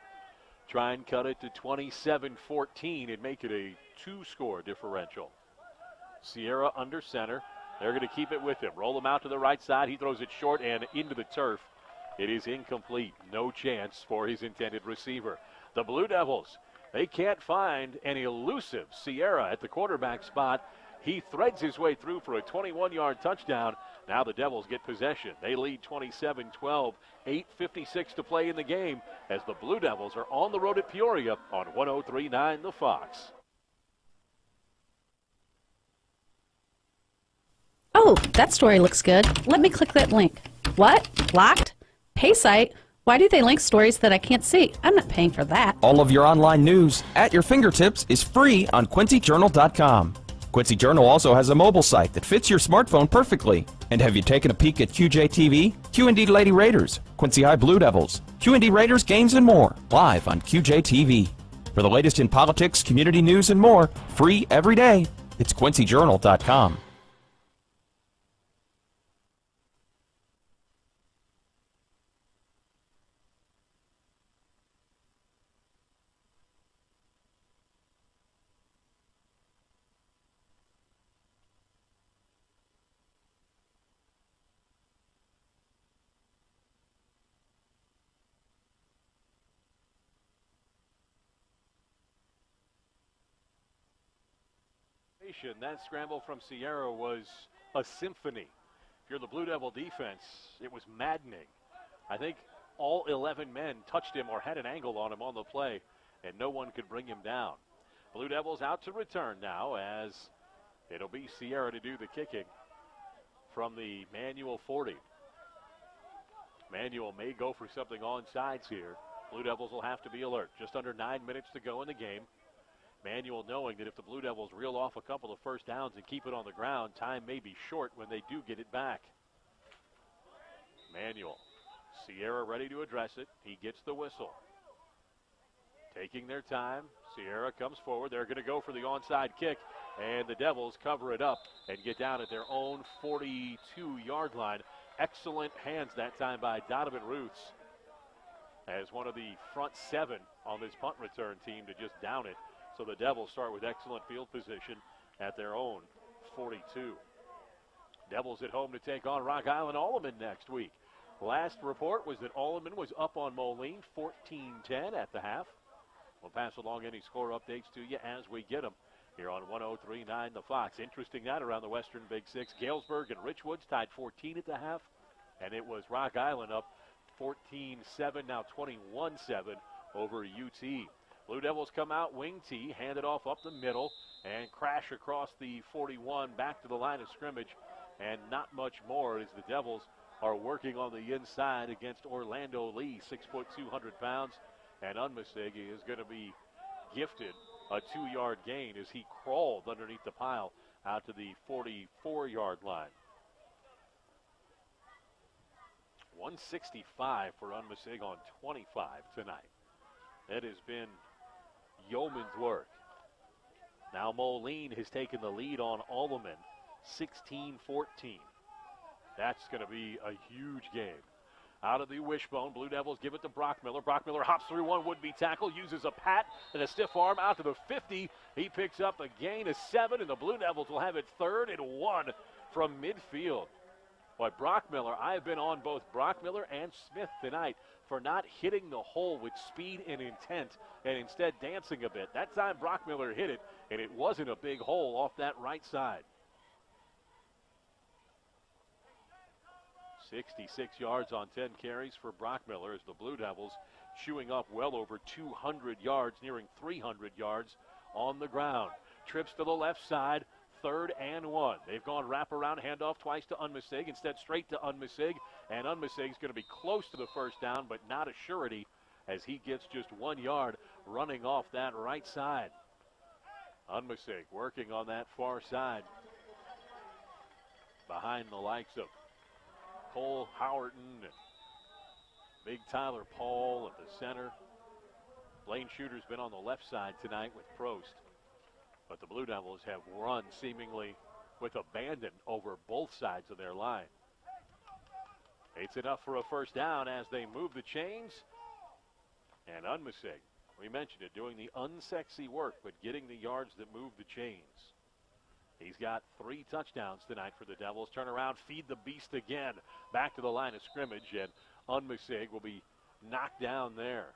Try and cut it to 27-14 and make it a 2-score differential. Sierra under center. They're going to keep it with him. Roll him out to the right side. He throws it short and into the turf. It is incomplete. No chance for his intended receiver. The Blue Devils, they can't find an elusive Sierra at the quarterback spot. He threads his way through for a 21-yard touchdown. Now the Devils get possession. They lead 27-12, 8:56 to play in the game as the Blue Devils are on the road at Peoria on 103.9 The Fox. Oh, that story looks good. Let me click that link. What? Locked? Pay site? Why do they link stories that I can't see? I'm not paying for that. All of your online news at your fingertips is free on QuincyJournal.com. Quincy Journal also has a mobile site that fits your smartphone perfectly. And have you taken a peek at QJ TV, QND Lady Raiders, Quincy High Blue Devils, QND Raiders games and more, live on QJ TV. For the latest in politics, community news, and more, free every day, it's QuincyJournal.com. That scramble from Sierra was a symphony. If you're the Blue Devil defense, it was maddening. I think all 11 men touched him or had an angle on him on the play, and no one could bring him down. Blue Devils out to return now, as it'll be Sierra to do the kicking from the Manuel 40. Manuel may go for something on sides here. Blue Devils will have to be alert. Just under 9 minutes to go in the game. Manuel knowing that if the Blue Devils reel off a couple of first downs and keep it on the ground, time may be short when they do get it back. Manuel. Sierra ready to address it. He gets the whistle. Taking their time. Sierra comes forward. They're going to go for the onside kick. And the Devils cover it up and get down at their own 42-yard line. Excellent hands that time by Donovan Ruths as one of the front 7 on this punt return team to just down it. So the Devils start with excellent field position at their own 42. Devils at home to take on Rock Island Alleman next week. Last report was that Alleman was up on Moline 14-10 at the half. We'll pass along any score updates to you as we get them here on 103.9 The Fox. Interesting night around the Western Big Six. Galesburg and Richwoods tied 14 at the half, and it was Rock Island up 14-7, now 21-7 over UT. Blue Devils come out wing tee, hand it off up the middle, and crash across the 41 back to the line of scrimmage, and not much more as the Devils are working on the inside against Orlando Lee, 6 foot 200 pounds, and Unmisig is going to be gifted a 2-yard gain as he crawled underneath the pile out to the 44-yard line. 165 for Unmisig on 25 tonight. That has been yeoman's work. Now Moline has taken the lead on Alleman, 16-14. That's going to be a huge game. Out of the wishbone, Blue Devils give it to Brockmiller. Brockmiller hops through one would-be tackle, uses a pat and a stiff arm out to the 50. He picks up a gain of 7, and the Blue Devils will have it 3rd and 1 from midfield. Boy, Brockmiller, I have been on both Brockmiller and Smith tonight for not hitting the hole with speed and intent and instead dancing a bit. That time Brockmiller hit it, and it wasn't a big hole off that right side. 66 yards on 10 carries for Brockmiller as the Blue Devils chewing up well over 200 yards, nearing 300 yards on the ground. Trips to the left side, 3rd and 1. They've gone wraparound, handoff twice to Unmisig, instead straight to Unmisig, and Unmisig's going to be close to the first down, but not a surety as he gets just 1 yard running off that right side. Unmisig working on that far side behind the likes of Cole Howerton and Big Tyler Paul at the center. Blaine Shooter's been on the left side tonight with Prost. But the Blue Devils have run seemingly with abandon over both sides of their line. It's enough for a first down as they move the chains. And Unmisig, we mentioned it, doing the unsexy work, but getting the yards that move the chains. He's got 3 touchdowns tonight for the Devils. Turn around, feed the beast again. Back to the line of scrimmage, and Unmisig will be knocked down there.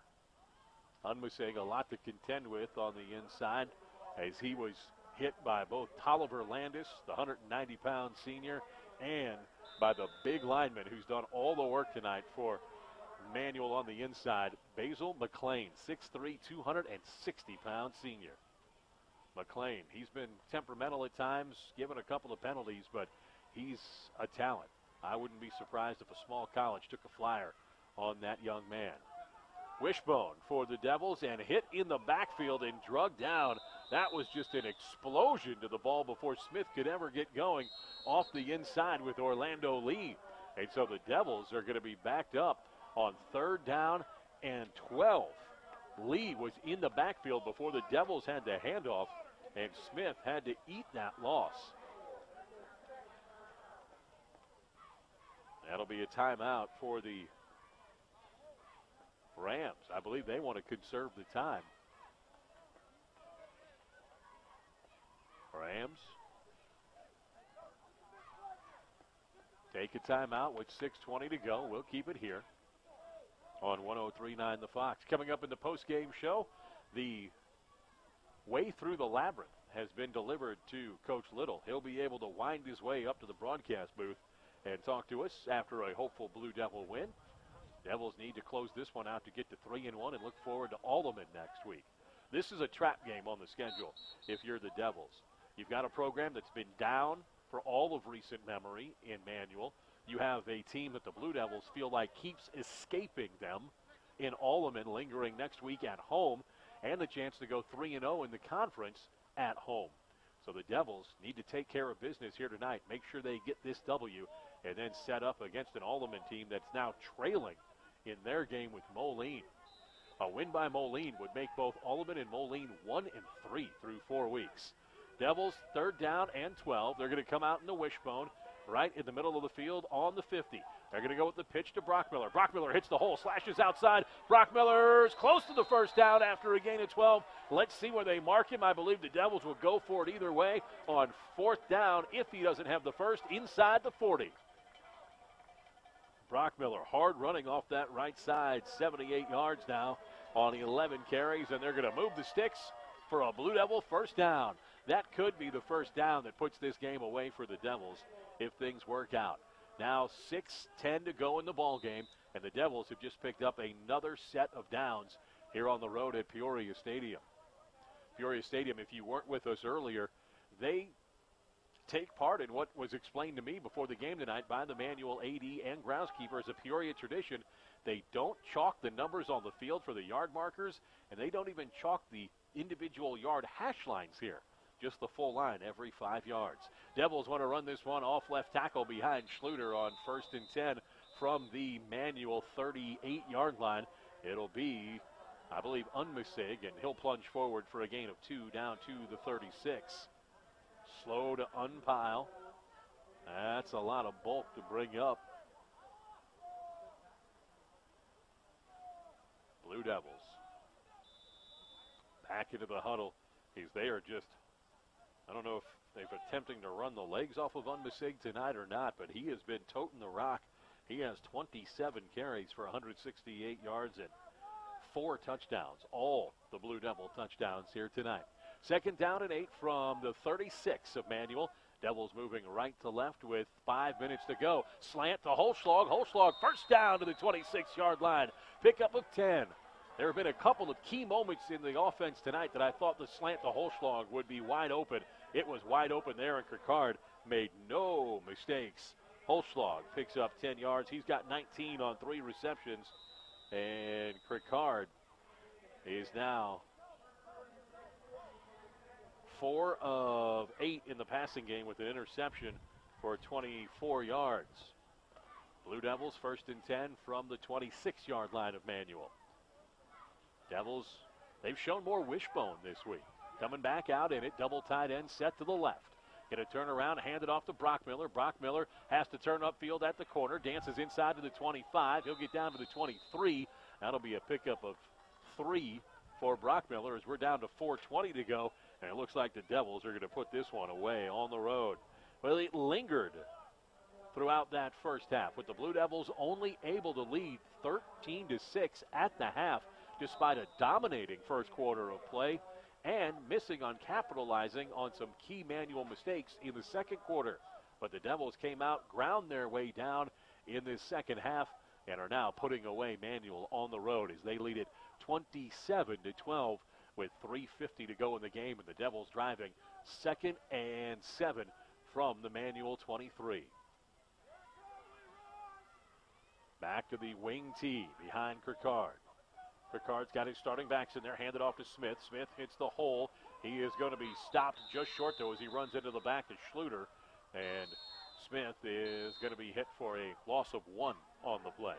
Unmisig, a lot to contend with on the inside as he was hit by both Tolliver Landis, the 190-pound senior, and by the big lineman who's done all the work tonight for Manual on the inside, Basil McLean, 6'3", 260-pound senior. McLean, he's been temperamental at times, given a couple of penalties, but he's a talent. I wouldn't be surprised if a small college took a flyer on that young man. Wishbone for the Devils and hit in the backfield and drugged down. That was just an explosion to the ball before Smith could ever get going off the inside with Orlando Lee. And so the Devils are going to be backed up on 3rd down and 12. Lee was in the backfield before the Devils had the handoff, and Smith had to eat that loss. That'll be a timeout for the Rams. I believe they want to conserve the time. Rams take a timeout with 6:20 to go. We'll keep it here on 103.9 The Fox. Coming up in the postgame show, the way through the labyrinth has been delivered to Coach Little. He'll be able to wind his way up to the broadcast booth and talk to us after a hopeful Blue Devil win. Devils need to close this one out to get to 3-1 and look forward to Alleman next week. This is a trap game on the schedule if you're the Devils. You've got a program that's been down for all of recent memory in Manual. You have a team that the Blue Devils feel like keeps escaping them in Alleman, lingering next week at home, and the chance to go 3-0 in the conference at home. So the Devils need to take care of business here tonight, make sure they get this W, and then set up against an Alleman team that's now trailing in their game with Moline. A win by Moline would make both Alleman and Moline 1-3 through 4 weeks. Devils, 3rd down and 12. They're going to come out in the wishbone right in the middle of the field on the 50. They're going to go with the pitch to Brockmiller. Brockmiller hits the hole, slashes outside. Brockmiller's close to the first down after a gain of 12. Let's see where they mark him. I believe the Devils will go for it either way on 4th down if he doesn't have the first inside the 40. Brockmiller hard running off that right side, 78 yards now on 11 carries, and they're going to move the sticks for a Blue Devil first down. That could be the first down that puts this game away for the Devils if things work out. Now 6:10 to go in the ball game, and the Devils have just picked up another set of downs here on the road at Peoria Stadium. Peoria Stadium, if you weren't with us earlier, they take part in what was explained to me before the game tonight by the manual AD and groundskeeper as a Peoria tradition. They don't chalk the numbers on the field for the yard markers, and they don't even chalk the individual yard hash lines here. Just the full line every 5 yards. Devils want to run this one off left tackle behind Schluter on 1st and 10 from the manual 38-yard line. It'll be, I believe, Unmisig, and he'll plunge forward for a gain of 2 down to the 36. Slow to unpile. That's a lot of bulk to bring up. Blue Devils back into the huddle. They are just, I don't know if they're attempting to run the legs off of Unmisig tonight or not, but he has been toting the rock. He has 27 carries for 168 yards and 4 touchdowns, all the Blue Devil touchdowns here tonight. 2nd down and 8 from the 36 of Manual. Devils moving right to left with 5 minutes to go. Slant to Holschlag. Holschlag first down to the 26-yard line. Pickup of 10. There have been a couple of key moments in the offense tonight that I thought the slant to Holschlag would be wide open. It was wide open there, and Kirkard made no mistakes. Holschlag picks up 10 yards. He's got 19 on 3 receptions, and Kirkard is now 4 of 8 in the passing game with an interception for 24 yards. Blue Devils 1st and 10 from the 26-yard line of Manual. Devils, they've shown more wishbone this week. Coming back out in it, double tight end set to the left. Going to turn around, hand it off to Brockmiller. Brockmiller has to turn upfield at the corner, dances inside to the 25. He'll get down to the 23. That'll be a pickup of 3 for Brockmiller as we're down to 4:20 to go. And it looks like the Devils are going to put this one away on the road. Well, it lingered throughout that first half, with the Blue Devils only able to lead 13-6 at the half, despite a dominating first quarter of play and missing on capitalizing on some key Manual mistakes in the second quarter. But the Devils came out, ground their way down in this second half, and are now putting away Manual on the road as they lead it 27-12 with 3:50 to go in the game, and the Devils driving 2nd and 7 from the Manual 23. Back to the wing tee behind Kirkard. Kirkard's got his starting backs in there, handed off to Smith. Smith hits the hole. He is going to be stopped just short, though, as he runs into the back to Schluter. And Smith is going to be hit for a loss of 1 on the play.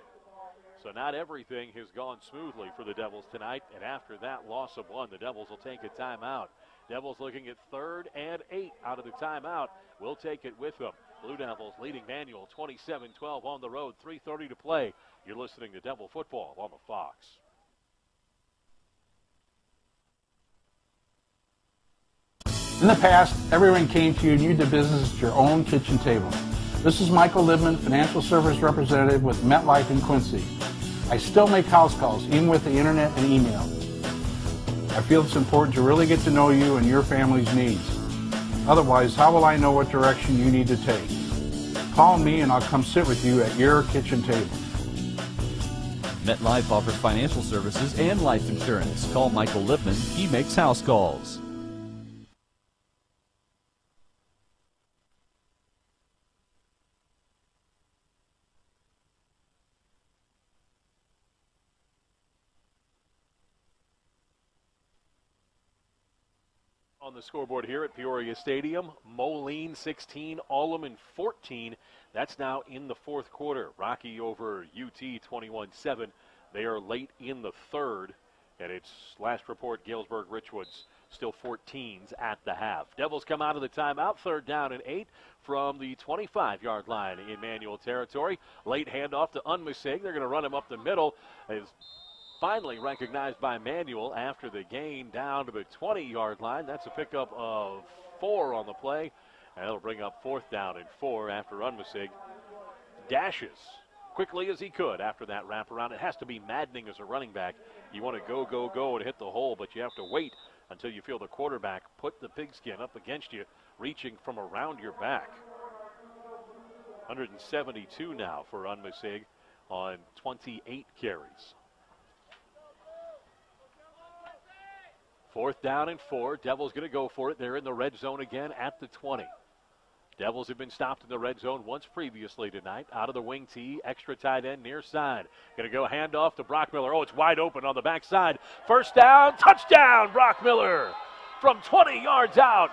So not everything has gone smoothly for the Devils tonight. And after that loss of 1, the Devils will take a timeout. Devils looking at 3rd and 8 out of the timeout. We'll take it with them. Blue Devils leading Manual 27-12 on the road, 3:30 to play. You're listening to Devil Football on the Fox. In the past, everyone came to you and you did business at your own kitchen table. This is Michael Libman, Financial Service Representative with MetLife in Quincy. I still make house calls, even with the internet and email. I feel it's important to really get to know you and your family's needs. Otherwise, how will I know what direction you need to take? Call me and I'll come sit with you at your kitchen table. MetLife offers financial services and life insurance. Call Michael Libman. He makes house calls. On the scoreboard here at Peoria Stadium, Moline 16, Alleman 14. That's now in the fourth quarter. Rocky over UT 21-7. They are late in the third, and it's last report Galesburg Richwoods Still 14s at the half. Devils come out of the timeout, 3rd down and 8 from the 25-yard line in Manual territory. Late handoff to Unmisig. They're going to run him up the middle. Is finally recognized by Manual after the gain down to the 20-yard line. That's a pickup of 4 on the play, and it'll bring up 4th down and 4 after Unmisig dashes quickly as he could after that wraparound. It has to be maddening as a running back. You want to go and hit the hole, but you have to wait until you feel the quarterback put the pigskin up against you, reaching from around your back. 172 now for Unmisig on 28 carries. 4th down and 4. Devils going to go for it. They're in the red zone again at the 20. Devils have been stopped in the red zone once previously tonight. Out of the wing tee, extra tight end near side. Going to go handoff to Brockmiller. Oh, it's wide open on the backside. 1st down, touchdown, Brockmiller from 20 yards out.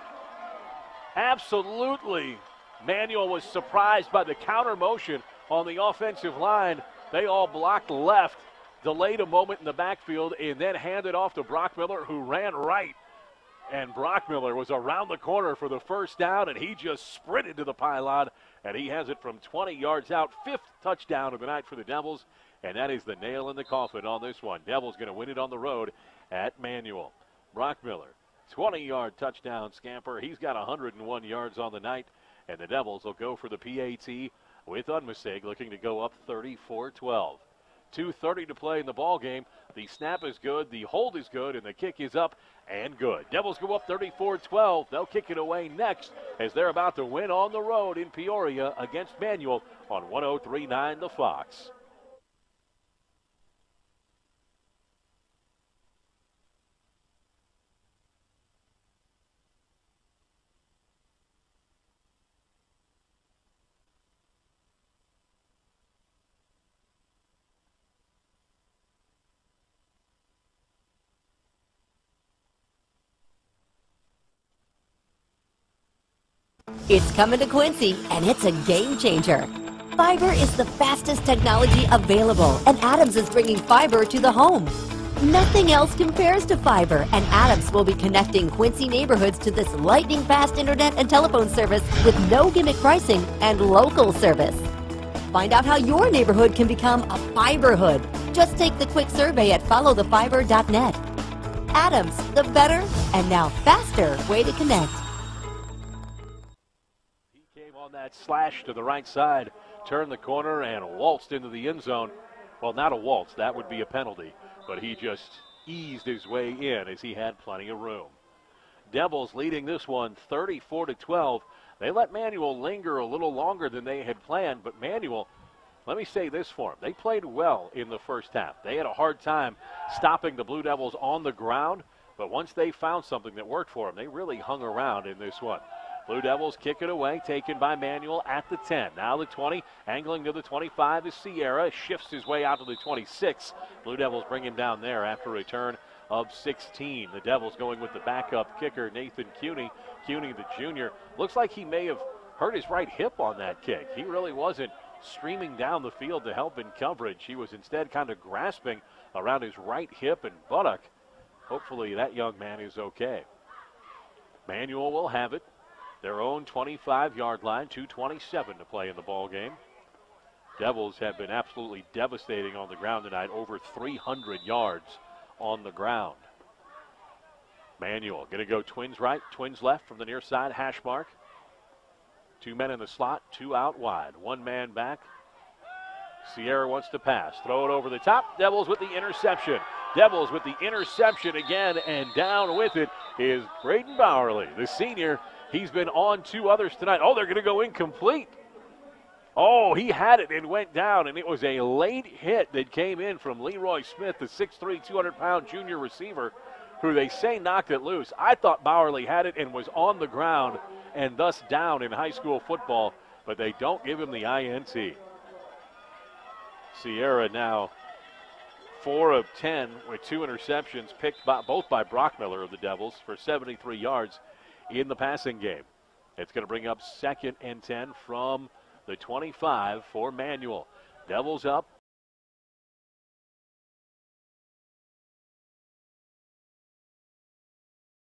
Absolutely. Manual was surprised by the counter motion on the offensive line. They all blocked left, delayed a moment in the backfield, and then handed off to Brockmiller, who ran right. And Brockmiller was around the corner for the 1st down, and he just sprinted to the pylon, and he has it from 20 yards out. 5th touchdown of the night for the Devils, and that is the nail in the coffin on this one. Devils going to win it on the road at Manual. Brockmiller, 20-yard touchdown scamper. He's got 101 yards on the night, and the Devils will go for the PAT with Unmisig, looking to go up 34-12. 2:30 to play in the ball game. The snap is good, the hold is good, and the kick is up and good. Devils go up 34-12. They'll kick it away next as they're about to win on the road in Peoria against Manual on 103.9 The Fox. It's coming to Quincy, and it's a game changer. Fiber is the fastest technology available, and Adams is bringing fiber to the home. Nothing else compares to fiber, and Adams will be connecting Quincy neighborhoods to this lightning-fast internet and telephone service with no gimmick pricing and local service. Find out how your neighborhood can become a fiberhood. Just take the quick survey at followthefiber.net. Adams, the better and now faster way to connect. On that slash to the right side, turned the corner and waltzed into the end zone. Well, not a waltz, that would be a penalty, but he just eased his way in as he had plenty of room. Devils leading this one 34-12. They let Manual linger a little longer than they had planned, but Manual, let me say this for them, they played well in the first half. They had a hard time stopping the Blue Devils on the ground, but once they found something that worked for them, they really hung around in this one. Blue Devils kick it away, taken by Manual at the 10. Now the 20, angling to the 25 is Sierra, shifts his way out to the 26. Blue Devils bring him down there after a return of 16. The Devils going with the backup kicker, Nathan Cuny. Cuny, the junior, looks like he may have hurt his right hip on that kick. He really wasn't streaming down the field to help in coverage. He was instead kind of grasping around his right hip and buttock. Hopefully that young man is okay. Manual will have it. Their own 25-yard line, 2:27 to play in the ball game. Devils have been absolutely devastating on the ground tonight, over 300 yards on the ground. Manual going to go twins right, twins left from the near side hash mark. 2 men in the slot, 2 out wide, 1 man back. Sierra wants to pass, throw it over the top. Devils with the interception. Devils with the interception again, and down with it is Braden Bowerly, the senior. He's been on 2 others tonight. Oh, they're going to go incomplete. Oh, he had it and went down, and it was a late hit that came in from Leroy Smith, the 6'3", 200-pound junior receiver, who they say knocked it loose. I thought Bowerly had it and was on the ground and thus down in high school football, but they don't give him the INT. Sierra now 4 of 10 with 2 interceptions, picked both by Brockmiller of the Devils for 73 yards in the passing game. It's going to bring up 2nd and 10 from the 25 for Manual. Devils up